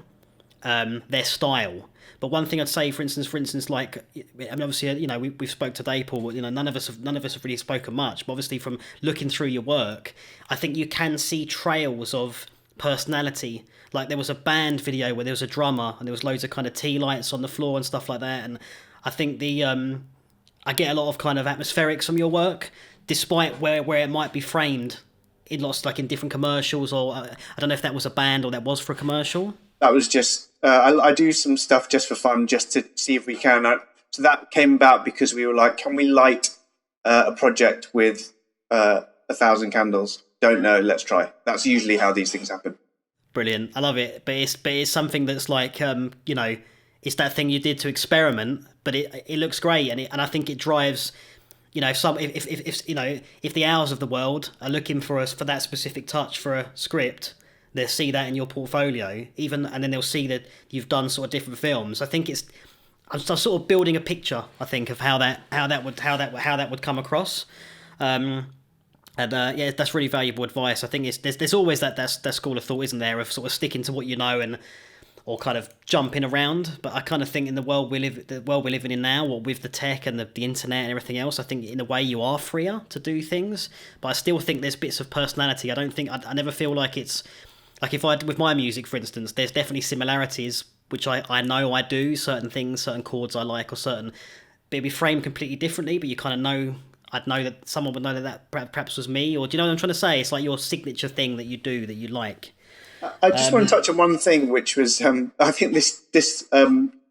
their style. But one thing I'd say, for instance, like, I mean, obviously, we've spoke today, Paul. None of us have really spoken much. But obviously, from looking through your work, I think you can see trails of personality. Like, there was a band video where there was a drummer and there was loads of kind of tea lights on the floor and stuff like that. And I think I get a lot of kind of atmospherics from your work, despite where it might be framed in lots, like in different commercials, or I don't know if that was a band or that was for a commercial. That was just, I do some stuff just for fun, just to see if we can. So that came about because we were like, can we light a project with 1,000 candles? Don't know, let's try. That's usually how these things happen. Brilliant, I love it. But it's something that's like, it's that thing you did to experiment, but it looks great, and I think it drives. If the Eales of the world are looking for that specific touch for a script, they'll see that in your portfolio, and then they'll see that you've done sort of different films. I think I'm sort of building a picture, I think, of how that would come across. That's really valuable advice. I think there's always that school of thought, isn't there, of sort of sticking to what you know or kind of jumping around. But I kind of think in the world we're living in now, or with the tech and the internet and everything else, I think in a way you are freer to do things. But I still think there's bits of personality. I never feel like it's like, with my music, for instance, there's definitely similarities, which I know I do, certain things, certain chords I like, or certain, but it'd be framed completely differently, but you kind of know, I'd know that someone would know that perhaps was me, or do you know what I'm trying to say? It's like your signature thing that you do, that you like. I just want to touch on one thing, which was, I think this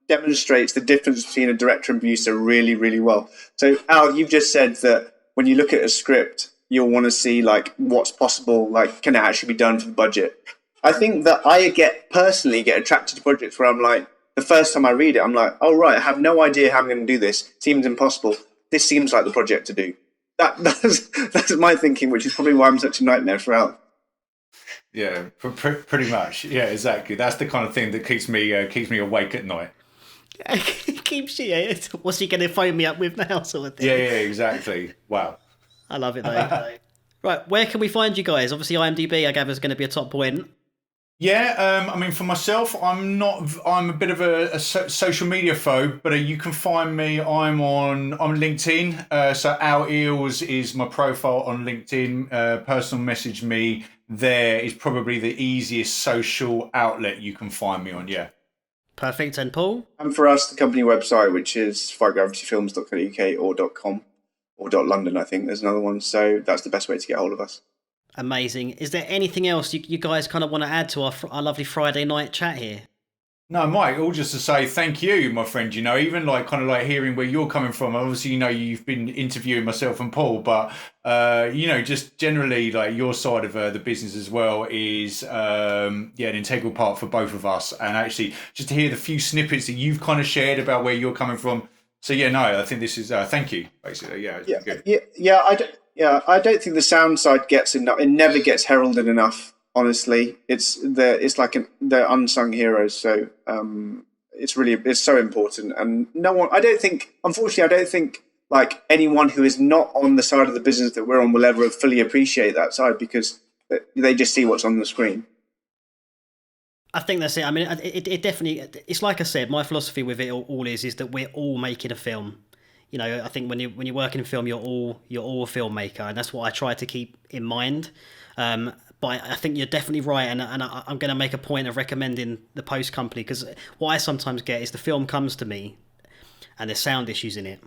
demonstrates the difference between a director and producer really, really well. So, Al, you've just said that when you look at a script, you'll want to see, like, what's possible, like, can it actually be done for the budget? I think that I personally get attracted to projects where I'm like, the first time I read it, I'm like, oh, right, I have no idea how I'm going to do this. Seems impossible. This seems like the project to do. That's my thinking, which is probably why I'm such a nightmare for Al. Yeah, pretty much. Yeah, exactly. That's the kind of thing that keeps me awake at night. Keeps you. What's he going to phone me up with now, sort of thing? Yeah, exactly. Wow. I love it, though. Right, where can we find you guys? Obviously, IMDb, I gather, is going to be a top point. Yeah, I mean, for myself, I'm a bit of a social media phobe, but you can find me. I'm on LinkedIn. So Al Eales is my profile on LinkedIn. Personal message me there is probably the easiest social outlet you can find me on. Yeah. Perfect. And Paul? And for us, the company website, which is FightGravityFilms.co.uk or .com or .london, I think there's another one. So that's the best way to get hold of us. Amazing. Is there anything else you guys kind of want to add to our lovely Friday night chat here? No, Mike, all just to say thank you, my friend. Even like kind of like hearing where you're coming from. Obviously, you've been interviewing myself and Paul, but just generally like your side of the business as well is an integral part for both of us. And actually, just to hear the few snippets that you've kind of shared about where you're coming from. So I think this is thank you, basically. I don't think the sound side gets enough. It never gets heralded enough. Honestly, it's like they're unsung heroes. So it's so important. And I don't think like anyone who is not on the side of the business that we're on will ever fully appreciate that side, because they just see what's on the screen. I think that's it. I mean, it definitely. It's like I said. My philosophy with it all is that we're all making a film. You know, I think when you're working in film, you're all a filmmaker, and that's what I try to keep in mind. But I think you're definitely right, and I'm going to make a point of recommending the Post Company, because what I sometimes get is the film comes to me, and there's sound issues in it,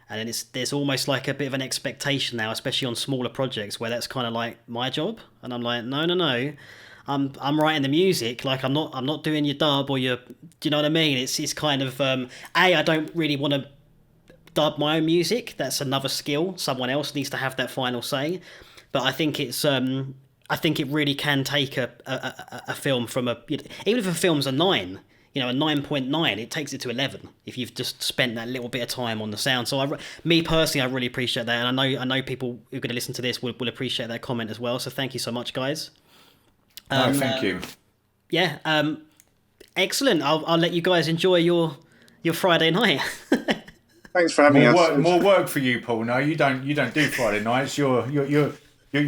and then there's almost like a bit of an expectation now, especially on smaller projects, where that's kind of like my job, and I'm like, no. I'm writing the music, like I'm not doing your dub or your, do you know what I mean? It's kind of I don't really want to dub my own music. That's another skill. Someone else needs to have that final say. But I think I think it really can take a film from even if a film's a 9, a 9.9, it takes it to 11 if you've just spent that little bit of time on the sound. So me personally, I really appreciate that, and I know people who are going to listen to this will appreciate that comment as well. So thank you so much, guys. Thank you. Yeah, excellent. I'll let you guys enjoy your Friday night. Thanks for having us. More work for you, Paul. No, you don't do Friday nights. You're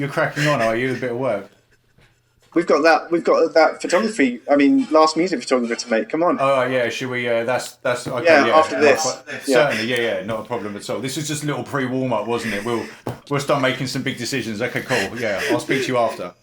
cracking on, are you? A bit of work. We've got that photography. I mean, last music photographer to make. Come on. Oh yeah, should we? That's okay. Yeah, after this. Certainly, yeah, not a problem at all. This is just a little pre-warm up, wasn't it? We'll start making some big decisions. Okay, cool. Yeah, I'll speak to you after.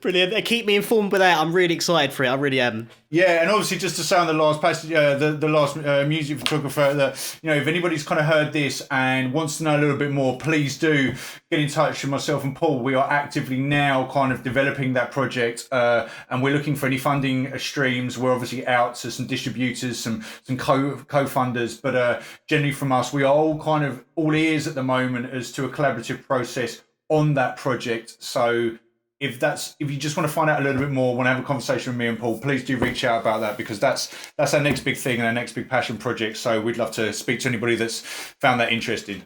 Brilliant. Keep me informed with that. I'm really excited for it. I really am. Yeah, and obviously just to say on the last passage, the last music photographer, that if anybody's kind of heard this and wants to know a little bit more, please do get in touch with myself and Paul. We are actively now kind of developing that project, and we're looking for any funding streams. We're obviously out to some distributors, some co-funders, but generally from us, we are all ears at the moment as to a collaborative process on that project. So if you just want to find out a little bit more, want to have a conversation with me and Paul, please do reach out about that, because that's our next big thing and our next big passion project. So we'd love to speak to anybody that's found that interesting.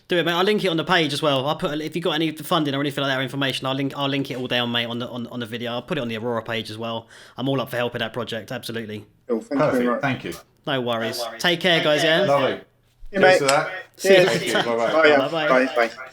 Do it, mate. I'll link it on the page as well. I'll put, if you've got any funding or anything like that information, I'll link it all down, mate, on the video. I'll put it on the Aurora page as well. I'm all up for helping that project. Absolutely. Cool. Thank you very much. Thank you. No worries. Take care, guys. Yeah. Lovely. Yeah, mate. Thanks for that. See you. Thank you. Bye. Bye. Bye.